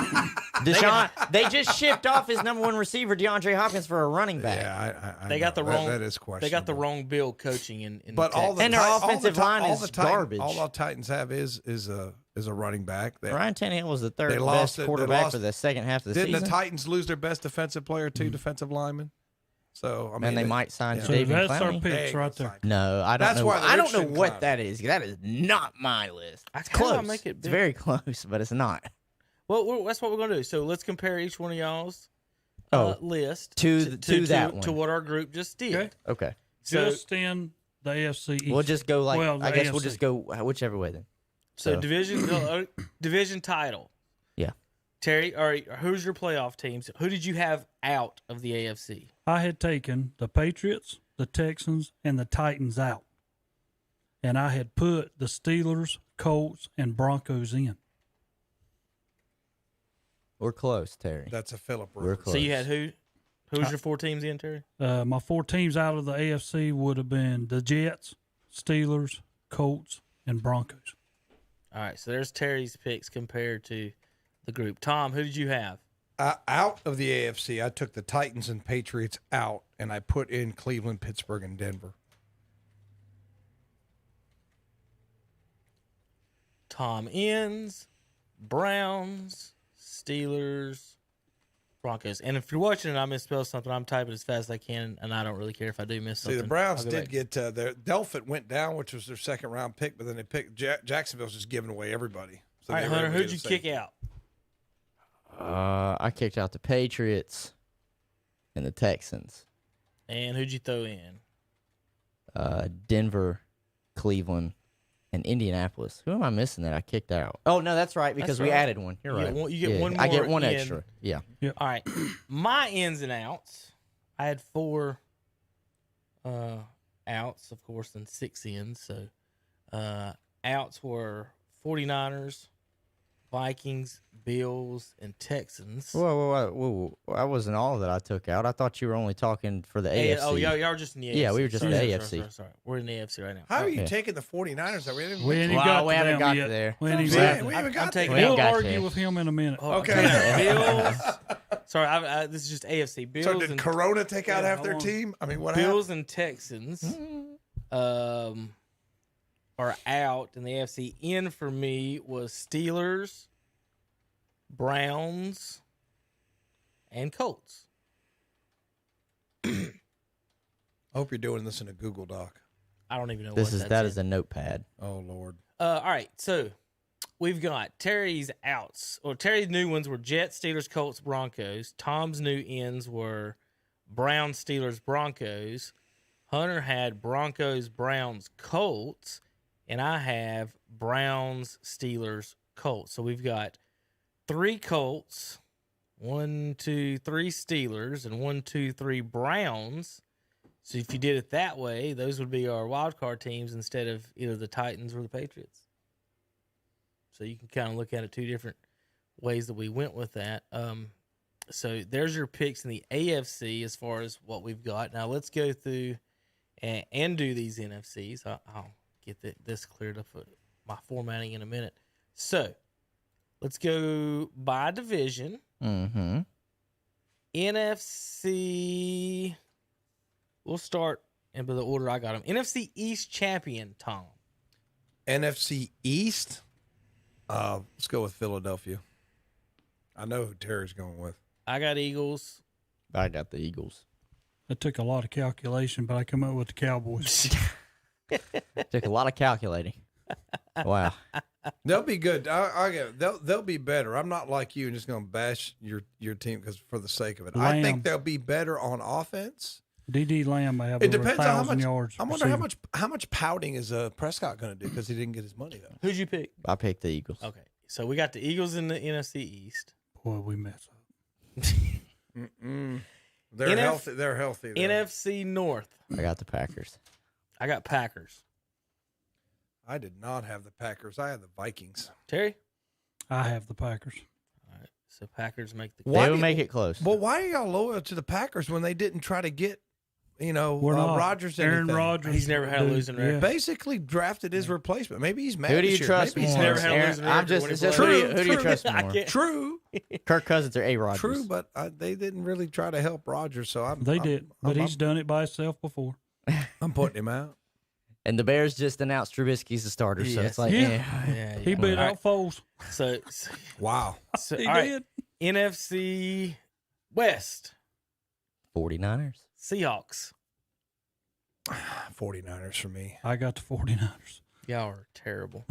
They just shipped off his number 1 receiver, DeAndre Hopkins, for a running back. Yeah, I they got the know. wrong. That is They questionable. got the wrong Bill coaching in. But the all the And their all the offensive line all is the Titan- garbage. All the Titans have is a running back. Ryan Tannehill was the third They best lost it- they quarterback lost- for the second half of the Didn't season. the Titans lose their best defensive player, 2 defensive linemen? So I mean, and they might sign So David that's our Clowney. picks right there. No, I don't That's know. why the I don't know Richardson what Clowney. that is. That is not my list. It's How do I close. make it It's big? very close, but it's not. Well, that's what we're gonna do. So let's compare each one of y'all's list to that one. to what our group just did. Okay. So Just in the AFC East. We'll just go like Well, the I guess we'll AFC. just go whichever way then. So division title. Yeah. Terry, all right, who's your playoff teams? Who did you have out of the AFC? I had taken the Patriots, the Texans, and the Titans out. And I had put the Steelers, Colts, and Broncos in. We're close, Terry. That's a Philip We're Rivers. close. So you had who? Who's your 4 teams in, Terry? My 4 teams out of the AFC would have been the Jets, Steelers, Colts, and Broncos. All right, so there's Terry's picks compared to the group. Tom, who did you have? Out of the AFC, I took the Titans and Patriots out, and I put in Cleveland, Pittsburgh, and Denver. Tom ends, Browns, Steelers, Broncos. And if you're watching and I misspell something, I'm typing as fast as I can, and I don't really care if I do miss See, something. the Browns I'll go did back. get their Delpit went down, which was their second round pick, but then they picked Jacksonville's just giving away everybody. So All right, they were Hunter, able to who'd you get a kick safety. out? I kicked out the Patriots and the Texans. And who'd you throw in? Denver, Cleveland, and Indianapolis. Who am I missing that I kicked out? Oh no, that's right because That's we right. added one. You're You right. get one- you get Yeah, one I get more one in. extra. Yeah. All right. My ins and outs, I had 4 outs, of course, and 6 ins. So outs were 49ers, Vikings, Bills, and Texans. Whoa. That wasn't all that I took out. I thought you were only talking for the AFC. Oh, y'all are just in the AFC. Yeah, we were just sorry, in the sorry, AFC. Sorry. We're in the AFC right now. How are you Yeah. taking the 49ers? We haven't We ain't even Well, got we to haven't them got yet. to there. We ain't even saying, got to we them. haven't got I'm taking We ain't We'll got argue there. with him in a minute. Oh, I'm Okay. taking Bills. Sorry, this is just AFC. Bills So did and Corona take out Yeah, half how their long? team? I mean, what Bills happened? and Texans are out, and the AFC in for me was Steelers, Browns, and Colts. I hope you're doing this in a Google Doc. I don't even know This what is that's a notepad. Oh Lord. All right, so we've got Terry's outs, or Terry's new ones were Jets, Steelers, Colts, Broncos. Tom's new ends were Browns, Steelers, Broncos. Hunter had Broncos, Browns, Colts, and I have Browns, Steelers, Colts. So we've got 3 Colts, 1, 2, 3 Steelers, and 1, 2, 3 Browns. So if you did it that way, those would be our wild card teams instead of either the Titans or the Patriots. So you can kind of look at it 2 different ways that we went with that. So there's your picks in the AFC as far as what we've got. Now let's go through and do these NFCs. I'll get this cleared up for my formatting in a minute. So let's go by division. Mm-hmm. NFC We'll start in the order I got them. NFC East champion, Tom. NFC East? Let's go with Philadelphia. I know who Terry's going with. I got Eagles. I got the Eagles. It took a lot of calculation, but I come up with the Cowboys. Took a lot of calculating. Wow. They'll be good. I get it. They'll be better. I'm not like you and just going to bash your team because for the sake of it. I think they'll be better on offense. D.D. Lamb may have It over depends on 1,000 yards. I wonder how much pouting is Prescott going to do because he didn't get his money though. Who'd you pick? I picked the Eagles. Okay, so we got the Eagles in the NFC East. Boy, we mess up. They're healthy. They're healthy. Though. NFC North. I got the Packers. I got Packers. I did not have the Packers. I had the Vikings. Terry? I have the Packers. All right, so Packers make the. They'll make it close. Well, why are y'all loyal to the Packers when they didn't try to get, Rodgers? Aaron Rodgers. He's never had a losing record. Basically drafted his replacement. Maybe he's mad. Who do you this year. trust Maybe more? he's never had a Aaron- losing I'm record just- when he it's just played. who do you trust more? True. Kirk Cousins or A. Rodgers? True, but they didn't really try to help Rodgers, so They did, but he's done it by himself before. I'm putting him out. And the Bears just announced Trubisky's the starter, so it's like, Yeah. He beat out Foles. So wow. So, He all right, did. NFC West. 49ers. Seahawks. 49ers for me. I got the 49ers. Y'all are terrible.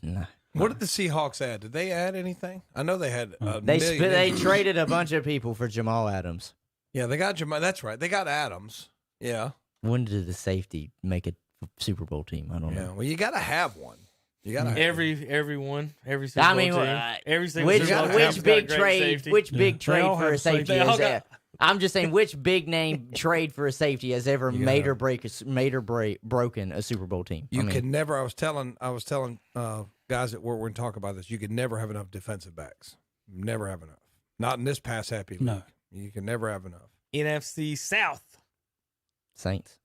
Nah. What did the Seahawks add? Did they add anything? I know they had. They traded a bunch of people for Jamal Adams. Yeah, they got Jamal. That's right. They got Adams. Yeah. When did the safety make a Super Bowl team? I don't Yeah. know. Well, you got to have one. You got to every Super Bowl team. Every single which Super Bowl team's which got big a great trade? safety. Which big They trade all for have a safety? safety. Is that? I'm just saying, which big name trade for a safety has ever made or broken a Super Bowl team? You could never. I was telling guys at work when talking about this. You could never have enough defensive backs. Never have enough. Not in this pass happy league. No. You can never have enough. NFC South. Saints.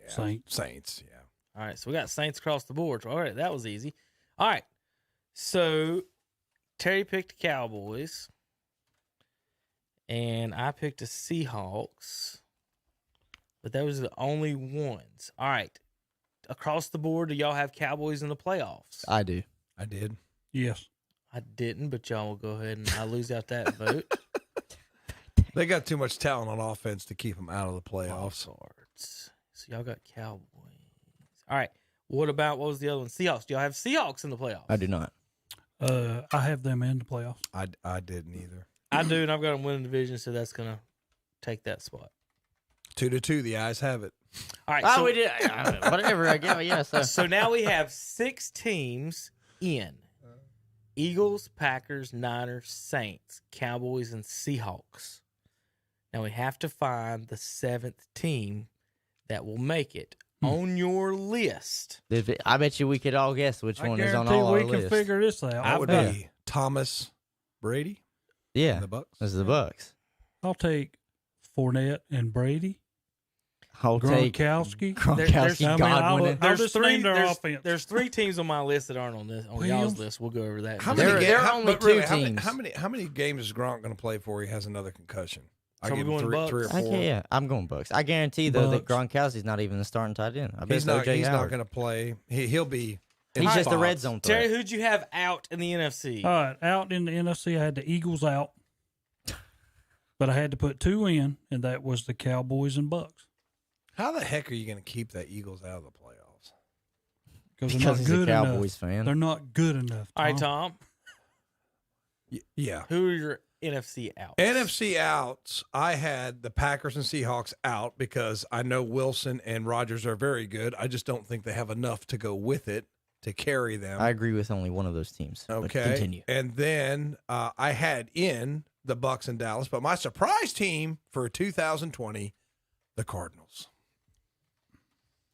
Yeah. Saints. Yeah. All right, so we got Saints across the board. All right, that was easy. All right, so Terry picked the Cowboys, and I picked the Seahawks, but those are the only ones. All right, across the board, do y'all have Cowboys in the playoffs? I do. I did. Yes. I didn't, but y'all will go ahead and I lose out that vote. They got too much talent on offense to keep them out of the playoffs. So y'all got Cowboys. All right. What was the other one? Seahawks. Do y'all have Seahawks in the playoffs? I do not. I have them in the playoffs. I didn't either. I do, and I've got them winning the division, so that's gonna take that spot. 2-2. The eyes have it. All right. Oh, we did. Whatever. I give it. Yeah. So now we have 6 teams in: Eagles, Packers, Niners, Saints, Cowboys, and Seahawks. Now we have to find the 7th team that will make it on your list. I bet you we could all guess which one is on all our we lists. can figure this out. That would be Thomas Brady. Yeah, the Bucks. This is the Bucks. I'll take Fournette and Brady. I'll take Gronkowski. Godwin. There's 3 teams on my list that aren't on y'all's list. We'll go over that. There are only 2 teams. How many games is Gronk going to play before he has another concussion? So we're going Bucks? 3 or 4. Yeah, I'm going Bucks. I guarantee though that Gronkowski's not even the starting tight end. I bet He's not Howard. going to play. He'll be. He's just the red zone threat. Terry, who'd you have out in the NFC? All right, out in the NFC, I had the Eagles out, but I had to put 2 in, and that was the Cowboys and Bucks. How the heck are you going to keep the Eagles out of the playoffs? Because he's a Cowboys fan. They're not good enough. All right, Tom. Yeah. Who are your NFC outs? NFC outs, I had the Packers and Seahawks out because I know Wilson and Rodgers are very good. I just don't think they have enough to go with it to carry them. I agree with only one of those teams. But Okay. continue. And then I had in the Bucks and Dallas, but my surprise team for 2020, the Cardinals.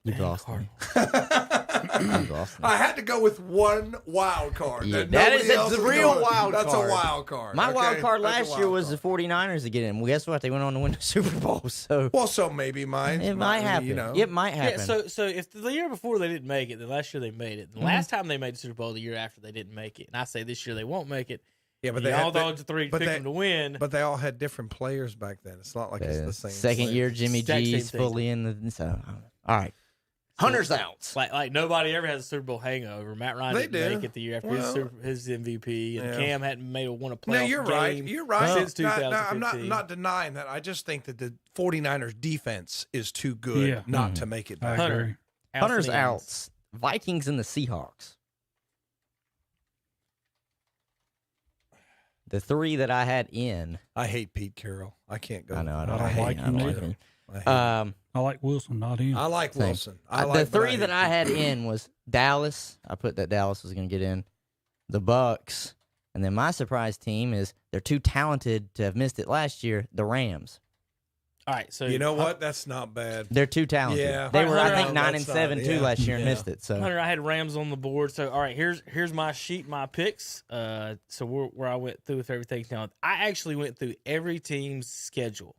You've lost me. You've lost me. I had to go with one wild card. Yeah, that that nobody is else a was real going. wild That's card. a wild card. My wild okay? card That's a last wild year was card. the 49ers to get in. Well, guess what? They went on to win the Super Bowl. So Well, so maybe mine. it might happen. You know. It might happen. Yeah, so if the year before they didn't make it, the last year they made it. The last time they made the Super Bowl, the year after they didn't make it. And I say this year they won't make it. Yeah, but all those three picked them to win. But they all had different players back then. It's not like it's the same. Second year, Jimmy Exact G's same fully in the. So, all right. Hunter's out. Like nobody ever has a Super Bowl hangover. Matt Ryan They didn't do. make it the year after Well, his MVP, and yeah. Cam hadn't won a playoff No, you're right. game You're right. since No, 2015. I'm not denying that. I just think that the 49ers defense is too good not to make it back. Hunter's out. Vikings and the Seahawks. The three that I had in. I hate Pete Carroll. I can't go. I know. I don't like him either. I like Wilson, not him. I like Same. Wilson. The three that I had in was Dallas. I put that Dallas was going to get in. The Bucks. And then my surprise team is they're too talented to have missed it last year. The Rams. All right, so you know what? That's not bad. They're too talented. Yeah, they were, I think, No, 9-7 too last year and missed it. So Hunter, I had Rams on the board. So all right, here's my sheet, my picks. So where I went through with everything. Now I actually went through every team's schedule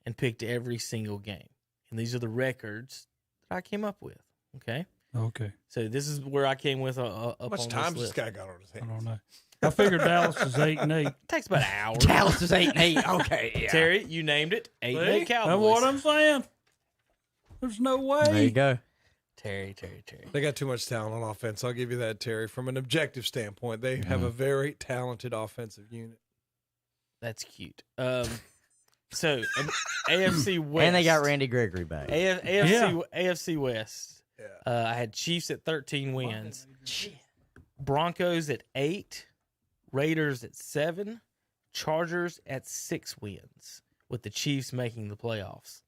and picked every single game, and these are the records that I came up with. Okay. Okay. So this is where I came with up How much on time this this list. guy got on his hands? I don't know. I figured Dallas is 8-8. It takes about an hour. Dallas is 8-8. Okay, yeah. Terry, you named it 8-8 Cowboys. That's what I'm saying. There's no way. there you go. Terry. They got too much talent on offense. I'll give you that, Terry. From an objective standpoint, they have a very talented offensive unit. That's cute. So AFC West, And they got Randy Gregory back. AFC West. I had Chiefs at 13 wins, Broncos at 8, Raiders at 7, Chargers at 6 wins, with the Chiefs making the playoffs.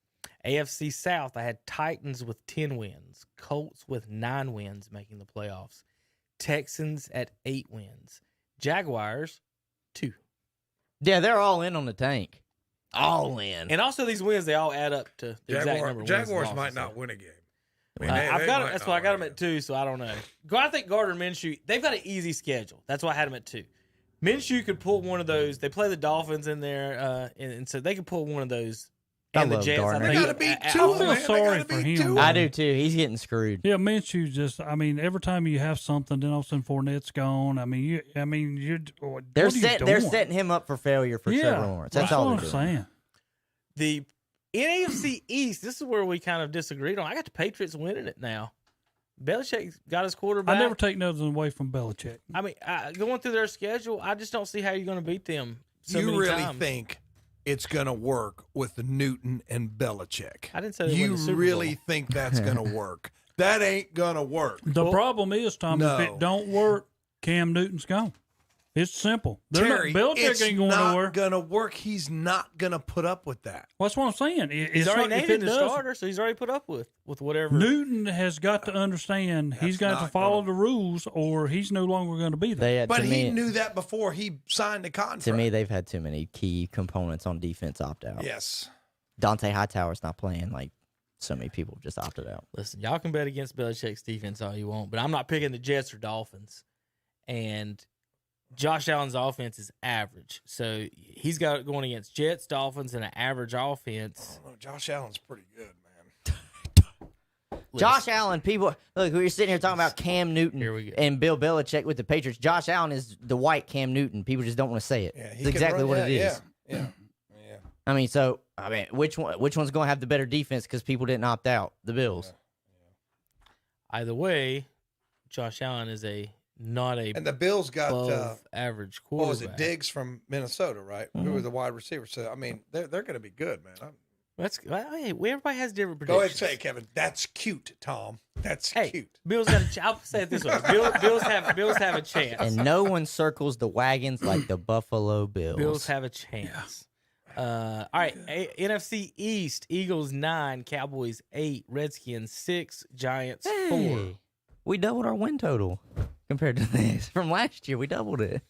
AFC South, I had Titans with 10 wins, Colts with 9 wins making the playoffs, Texans at 8 wins, Jaguars 2. Yeah, they're all in on the tank. All in. And also these wins, they all add up to the exact number of wins. Jaguars and might losses. not win a game. That's why I got them at 2, so I don't know. I think Gardner Minshew, they've got an easy schedule. That's why I had them at 2. Minshew could pull one of those. They play the Dolphins in there, and so they could pull one of those. And the Jets, I think. They got to beat two. I feel sorry for him. I do too. He's getting screwed. Yeah, Minshew just. I mean, every time you have something, then all of a sudden Fournette's gone. I mean, you're. They're setting him up for failure for Trevor Lawrence. That's all what they're I'm doing. saying. The NFC East, this is where we kind of disagreed on. I got the Patriots winning it now. Belichick got his quarterback. I never take nothing away from Belichick. I mean, going through their schedule, I just don't see how you're going to beat them. You really think it's going to work with Newton and Belichick? I didn't say they win the Super Bowl. really think that's going to work? That ain't going to work. The problem is, Tom, if it don't work, Cam Newton's gone. It's simple. Terry, Belichick it's ain't going not nowhere. going to work. He's not going to put up with that. Well, that's what I'm saying. He's already named him the starter, so he's already put up with whatever. Newton has got to understand he's got to follow the rules, or he's no longer going to be there. But he knew that before he signed the contract. To me, they've had too many key components on defense opt out. Yes. Dante Hightower's not playing like so many people just opted out. Listen, y'all can bet against Belichick's defense all you want, but I'm not picking the Jets or Dolphins. And Josh Allen's offense is average. So he's got going against Jets, Dolphins, and an average offense. Oh, Josh Allen's pretty good, man. Josh Allen, people, look, we were sitting here talking about Cam Newton and Bill Belichick with the Patriots. Josh Allen is the white Cam Newton. People just don't want to say it. Yeah, it's exactly what it is. Yeah. I mean, which one's going to have the better defense because people didn't opt out? The Bills. Either way, Josh Allen is not a And the Bills got average quarterback. what was it, Diggs from Minnesota, right? Who was the wide receiver? So I mean, they're going to be good, man. Everybody has different Go ahead predictions. and say it, Kevin. That's cute, Tom. That's cute. Bills got I'll say it this way. Bills have a chance. And no one circles the wagons like the Buffalo Bills. Bills have a chance. All right, NFC East: Eagles 9, Cowboys 8, Redskins 6, Giants 4. We doubled our win total compared to this from last year. We doubled it.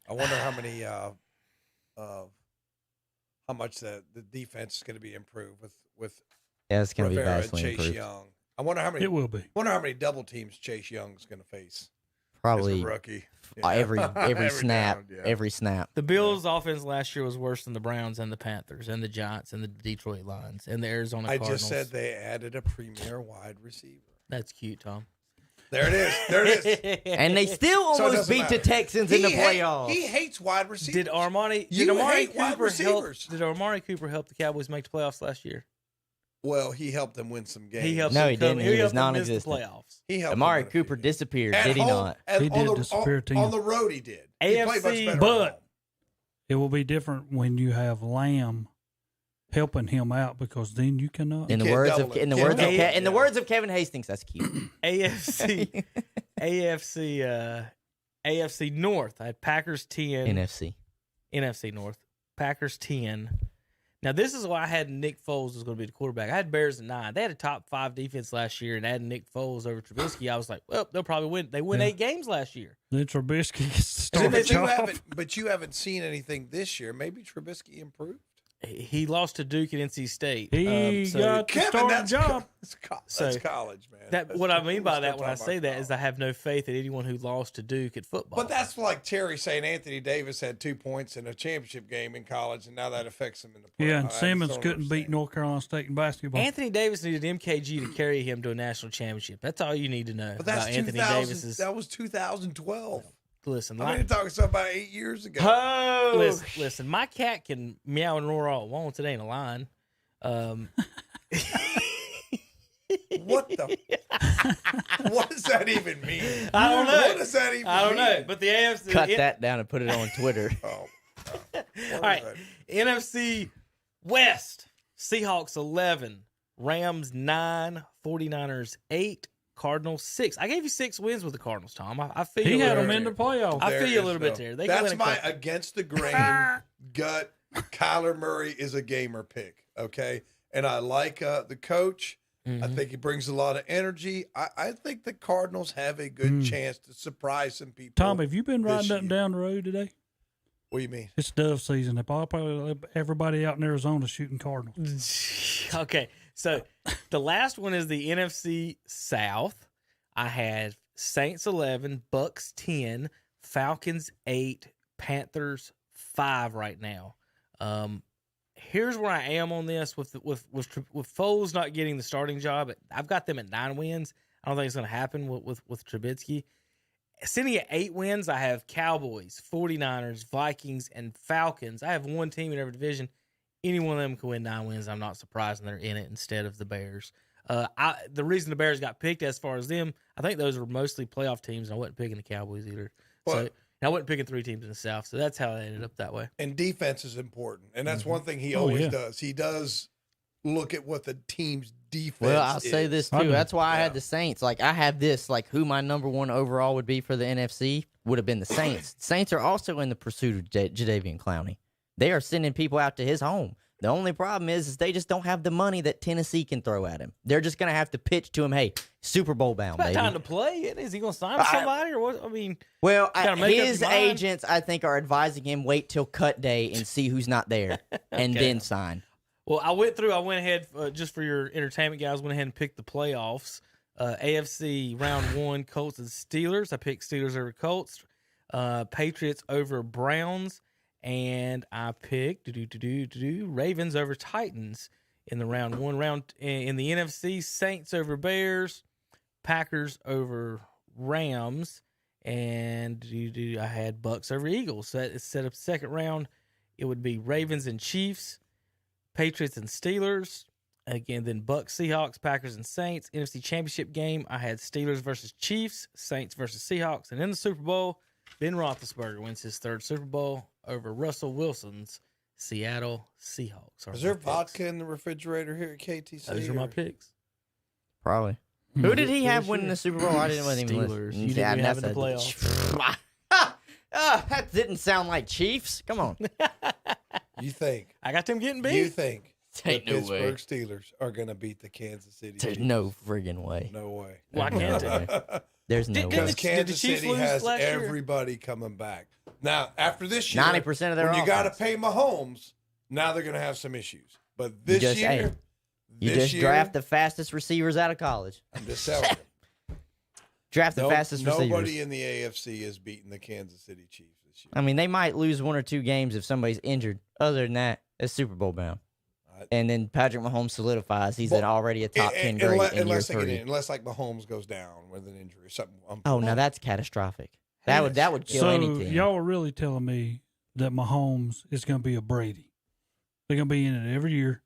I wonder how many, how much the defense is going to be improved with it's going to be Rivera and vastly Chase improved. Young. I wonder how many. It will be. Wonder how many double teams Chase Young's going to face. Probably as a rookie. Every snap, down, yeah. every snap. The Bills' offense last year was worse than the Browns and the Panthers and the Giants and the Detroit Lions and the Arizona I Cardinals. just said they added a premier wide receiver. That's cute, Tom. There it is. There it is. And they still almost beat the Texans in the playoffs. He hates wide receivers. Did Amari Cooper help the Cowboys make the playoffs last year? Well, he helped them win some games. He didn't. He was non-existent. Playoffs. He helped Amari Cooper disappeared. Did he not? He did disappear, Tim. On the road, he did. He played much better. But it will be different when you have Lamb helping him out, because then you cannot. In the words of Kevin Hastings, that's cute. AFC North. I had Packers 10. NFC North. Packers 10. Now, this is why I had Nick Foles was going to be the quarterback. I had Bears at 9. They had a top 5 defense last year, and adding Nick Foles over Trubisky, I was like, well, they'll probably win. They win 8 games last year. Then Trubisky gets to start the job. But you haven't seen anything this year. Maybe Trubisky improved. He lost to Duke at NC State. He got the starting job. That's college, man. What I mean by that when I say that is I have no faith in anyone who lost to Duke at football. But that's like Terry saying Anthony Davis had 2 points in a championship game in college, and now that affects him in the playoffs. Yeah, and Simmons couldn't beat North Carolina State in basketball. Anthony Davis needed MKG to carry him to a national championship. That's all you need to know that's about Anthony Davis's. That was 2012. Listen, I mean, you're talking something about 8 years ago. Oh, listen, my cat can meow and roar all it wants. It ain't a line. What does that even mean? I don't know. What does that even mean? I don't know. But the AFC Cut that down and put it on Twitter. All right. NFC West. Seahawks 11. Rams 9. 49ers 8. Cardinals 6. I gave you 6 wins with the Cardinals, Tom. I feel he you had them in the playoffs. I feel you a little bit there. That's my against the grain gut. Kyler Murray is a gamer pick, okay? And I like the coach. I think he brings a lot of energy. I think the Cardinals have a good chance to surprise some people. Tom, have you been riding up and down the road today? What do you mean? It's dove season. Probably everybody out in Arizona shooting Cardinals. Okay, so the last one is the NFC South. I had Saints 11, Bucks 10, Falcons 8, Panthers 5 right now. Here's where I am on this with Foles not getting the starting job. I've got them at 9 wins. I don't think it's going to happen with Trubisky. Sitting at 8 wins, I have Cowboys, 49ers, Vikings, and Falcons. I have one team in every division. Any one of them can win 9 wins. I'm not surprised they're in it instead of the Bears. The reason the Bears got picked as far as them, I think those were mostly playoff teams, and I wasn't picking the Cowboys either. So I wasn't picking 3 teams in the South, so that's how it ended up that way. And defense is important, and that's one thing he always does. He does look at what the team's defense Well, I'll say this, too. That's why I had the Saints. Like, I have this, like, who my number 1 overall would be for the NFC would have been the Saints. Saints are also in the pursuit of Jadeveon Clowney. They are sending people out to his home. The only problem is they just don't have the money that Tennessee can throw at him. They're just going to have to pitch to him, hey, Super Bowl bound, It's baby. about time to play. Is he going to sign with somebody or what? I mean, well, make up his your mind. agents, I think, are advising him wait till cut day and see who's not there and then sign. Well, I went ahead, just for your entertainment, guys, went ahead and picked the playoffs. AFC round 1, Colts and Steelers. I picked Steelers over Colts. Patriots over Browns. And I picked Ravens over Titans in the round 1. In the NFC, Saints over Bears, Packers over Rams, and I had Bucks over Eagles. So that set up second round. It would be Ravens and Chiefs, Patriots and Steelers. Again, then Bucks, Seahawks, Packers, and Saints. NFC Championship game, I had Steelers versus Chiefs, Saints versus Seahawks. And in the Super Bowl, Ben Roethlisberger wins his 3rd Super Bowl over Russell Wilson's Seattle Seahawks. Is there vodka in the refrigerator here at KTC? Those are my picks. Probably. Who did he have winning the Super Bowl? I didn't even Steelers. You didn't have in the playoffs. That didn't sound like Chiefs. Come on. You think? I got them getting beat. You think the Ain't no Pittsburgh way. Steelers are going to beat the Kansas City There's Chiefs? no friggin' way. No way. Why can't they? There's no way. Because Kansas Chiefs City lose has last year? everybody coming back. Now, after this year, 90% of their when you got to offense. pay Mahomes, now they're going to have some issues. But this year, you just draft the fastest receivers out of college. I'm just telling you. Draft the fastest receivers. Nobody in the AFC has beaten the Kansas City Chiefs this year. I mean, they might lose 1 or 2 games if somebody's injured. Other than that, it's Super Bowl bound. And then Patrick Mahomes solidifies he's already a top 10 grade in year 3. Unless like Mahomes goes down with an injury or something. Now that's catastrophic. That would kill any team. Y'all are really telling me that Mahomes is going to be a Brady. They're going to be in it every year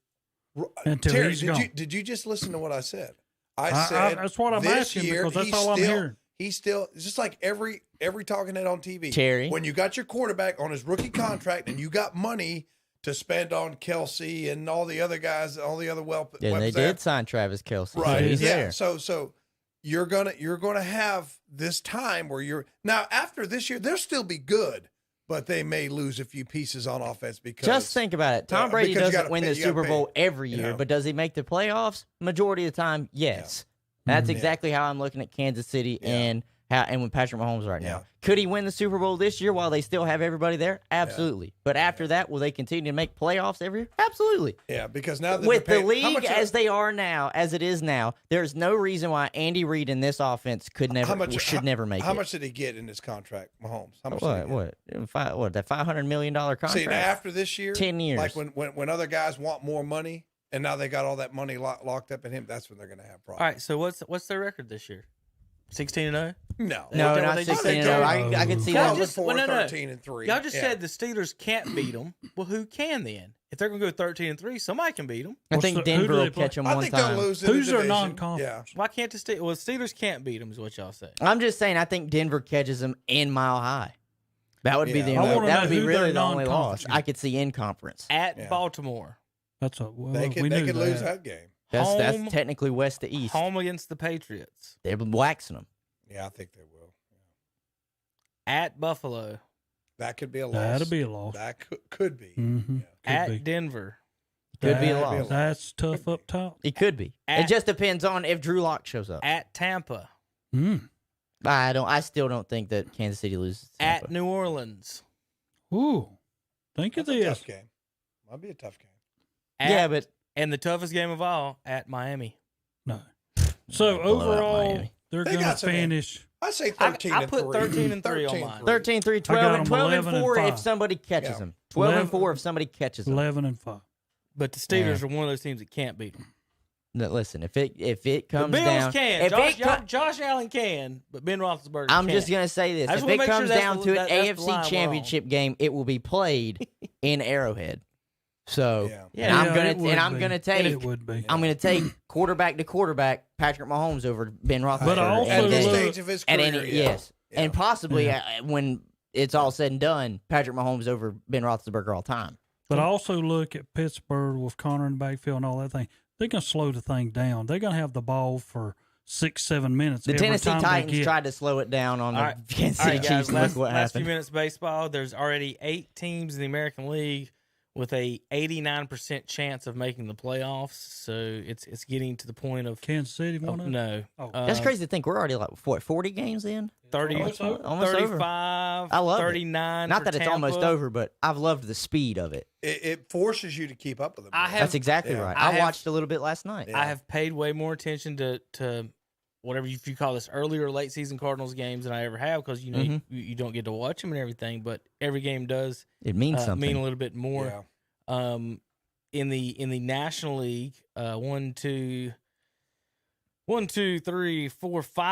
until Terry, he's gone. did you just listen to what I said? I said that's what I'm this asking year, because that's all I'm hearing. He's still just like every talking head on TV. Terry, when you got your quarterback on his rookie contract and you got money to spend on Kelsey and all the other guys, all the other weapons. Yeah, they did sign Travis Kelsey. Right. So he's there. So you're gonna have this time where you're now after this year, they'll still be good, but they may lose a few pieces on offense because just think about it. Tom Brady doesn't win the Super Bowl every year, but does he make the playoffs? Majority of the time, yes. Yeah. That's exactly how I'm looking at Kansas City and with Patrick Mahomes right now. Could he win the Super Bowl this year while they still have everybody there? Absolutely. But after that, will they continue to make playoffs every year? Absolutely. Yeah, because now that with the league as they are now, as it is now, there's no reason why Andy Reid in this offense should never make it. How much did he get in his contract, Mahomes? How much? What? That $500 million contract? See, now after this year, 10 years. Like when other guys want more money, and now they got all that money locked up in him, that's when they're going to have problems. All right, so what's their record this year? 16-0? No, not 16-0. I can see that. 13-3. Y'all just said the Steelers can't beat them. Well, who can then? If they're going to go 13-3, somebody can beat them. I think Denver will catch them one time. I think they'll lose in Who's the their division. non-conference? Why can't the Steelers? Well, Steelers can't beat them, is what y'all say. I'm just saying. I think Denver catches them in Mile High. That would be the only. That would be really the only loss I could see in conference. At Baltimore. That's a they could lose that game. That's technically west to east. Home against the Patriots. They're waxing them. Yeah, I think they will. At Buffalo. That could be a loss. That'll be a loss. That could be. Mm-hmm. At Denver. Could be a loss. That's tough up top. It could be. It just depends on if Drew Lock shows up. At Tampa. I still don't think that Kansas City loses. At New Orleans. Ooh, think of this. Tough game. Might be a tough game. And the toughest game of all at Miami. No. So overall, they're going to finish. I say 13 I put 13-3 on mine. 13-3, 12-4 if somebody catches them. 12-4 if somebody catches them. 11-5. But the Steelers are one of those teams that can't beat them. No, listen, if it comes the Bills down, can. Josh Allen can, but Ben Roethlisberger I'm can't. just gonna say this: if it comes down to an AFC Championship game, it will be played in Arrowhead. So, I'm gonna take quarterback to quarterback Patrick Mahomes over Ben Roethlisberger. But also at this stage of his career, and possibly when it's all said and done, Patrick Mahomes over Ben Roethlisberger all time. But also look at Pittsburgh with Connor in the backfield and all that thing. They're going to slow the thing down. They're going to have the ball for 6-7 minutes. The Tennessee Titans tried to slow it down on the Kansas City Chiefs. Look what happened. Last few minutes of baseball. There's already 8 teams in the American League with a 89% chance of making the playoffs. So it's getting to the point of Kansas City. That's crazy to think. We're already 40 games in. 30, almost 35, over. I love 39. Not that Tampa. it's almost over, but I've loved the speed of it. It forces you to keep up with them. That's exactly right. I watched a little bit last night. I have paid way more attention to whatever you call this early or late season Cardinals games than I ever have because you don't get to watch them and everything, but every game does. It means something. Mean a little bit more. Yeah. In the National League, 5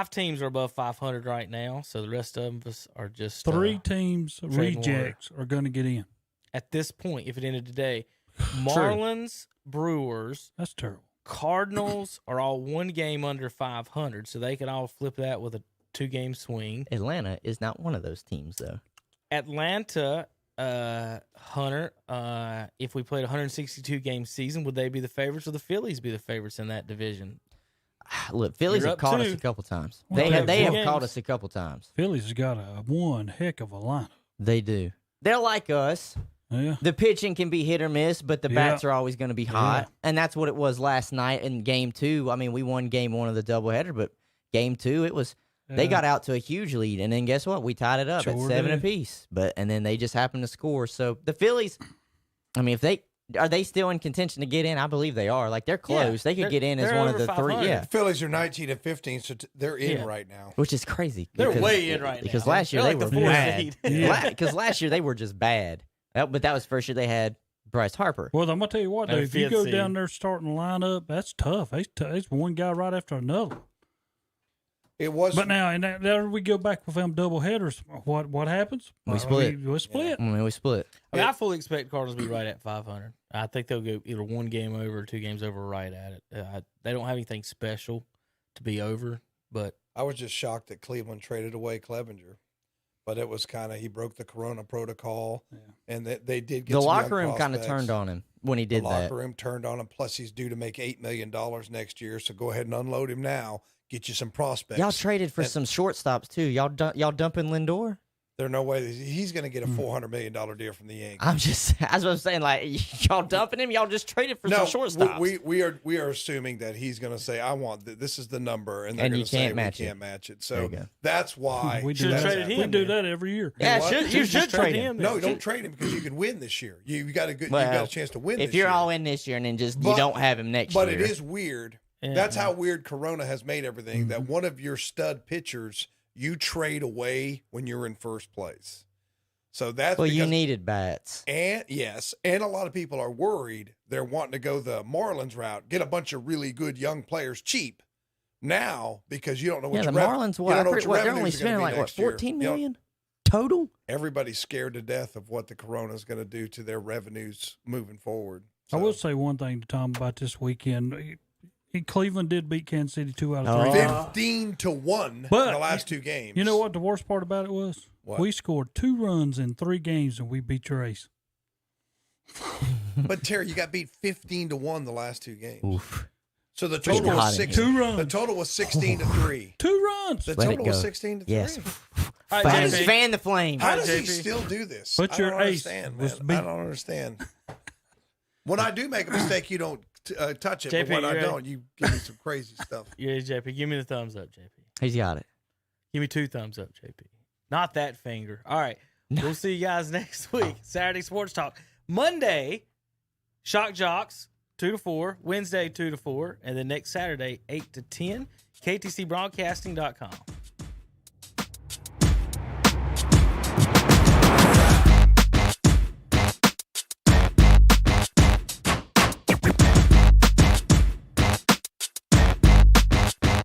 teams are above 500 right now. So the rest of us are just 3 teams rejects are going to get in at this point. If it ended today, Marlins, Brewers, that's terrible. Cardinals are all 1 game under 500, so they could all flip that with a 2-game swing. Atlanta is not one of those teams, though. Atlanta, Hunter, if we played a 162-game season, would they be the favorites or the Phillies be the favorites in that division? Look, Phillies have caught us a couple times. They have caught us a couple times. Phillies has got one heck of a lineup. They do. They're like us. Yeah. The pitching can be hit or miss, but the bats are always going to be hot. Yeah. And that's what it was last night in Game 2. I mean, we won Game 1 of the doubleheader, but Game 2, it was they got out to a huge lead, and then guess what? We tied it up at 7 apiece. And then they just happened to score. So the Phillies, I mean, are they still in contention to get in? I believe they are. Like, they're close. They could get in as one of the 3. Yeah. The Phillies are 19-15, so they're in right now. Which is crazy. They're way in right now. Because last year they were bad. Because last year they were just bad. But that was the first year they had Bryce Harper. Well, I'm gonna tell you what, though, And if you fifth go seed. down there starting lineup, that's tough. It's one guy right after another. It was, But now, and there we go back with them double headers. What happens? We split. We split. I mean, we split. I mean, I fully expect Cardinals to be right at 500. I think they'll go either one game over or 2 games over right at it. They don't have anything special to be over, but I was just shocked that Cleveland traded away Clevenger. But it was kind of, he broke the Corona protocol, and they did get The some locker young room kind of prospects. turned on him when he did the that. locker room turned on him. Plus, he's due to make $8 million next year. So go ahead and unload him now. Get you some prospects. Y'all traded for some shortstops too. Y'all dumping Lindor? There's no way he's going to get a $400 million deal from the Yankees. That's what I'm saying. Like, y'all dumping him. Y'all just traded for some shortstops. We are assuming that he's going to say, "I want this is the number," and they're going to say we can't match it. So that's why We do that every year. Yeah, you should trade him. No, don't trade him because you can win this year. You got a chance to win. If you're all in this year and then you don't have him next year. But it is weird. Yeah. That's how weird Corona has made everything. That one of your stud pitchers you trade away when you're in first place. So that's you needed bats. And yes, and a lot of people are worried. They're wanting to go the Marlins route, get a bunch of really good young players cheap now because you don't know what the your Marlins. They're only spending like what, $14 million total. Everybody's scared to death of what the Corona is going to do to their revenues moving forward. I will say one thing to Tom about this weekend. Cleveland did beat Kansas City 2 out of 3. 15-1 in the last 2 games. You know what the worst part about it was? What? We scored 2 runs in 3 games and we beat your ace. But Terry, you got beat 15-1 the last 2 games. Oof. So the total was 2 runs. The total was 16-3. 2 runs. The total was 16-3. Yes. Right, fan the flame. How does he still do this? But your ace understand, was man. I don't understand. When I do make a mistake, you don't touch it. JP, but when I ready? don't, you give me some crazy stuff. Yeah, JP, give me the thumbs up, JP. He's got it. Give me 2 thumbs up, JP. Not that finger. All right. We'll see you guys next week. Saturday Sports Talk. Monday, Shock Joxx, 2 to 4. Wednesday, 2 to 4. And then next Saturday, 8 to 10. KTCBroadcasting.com.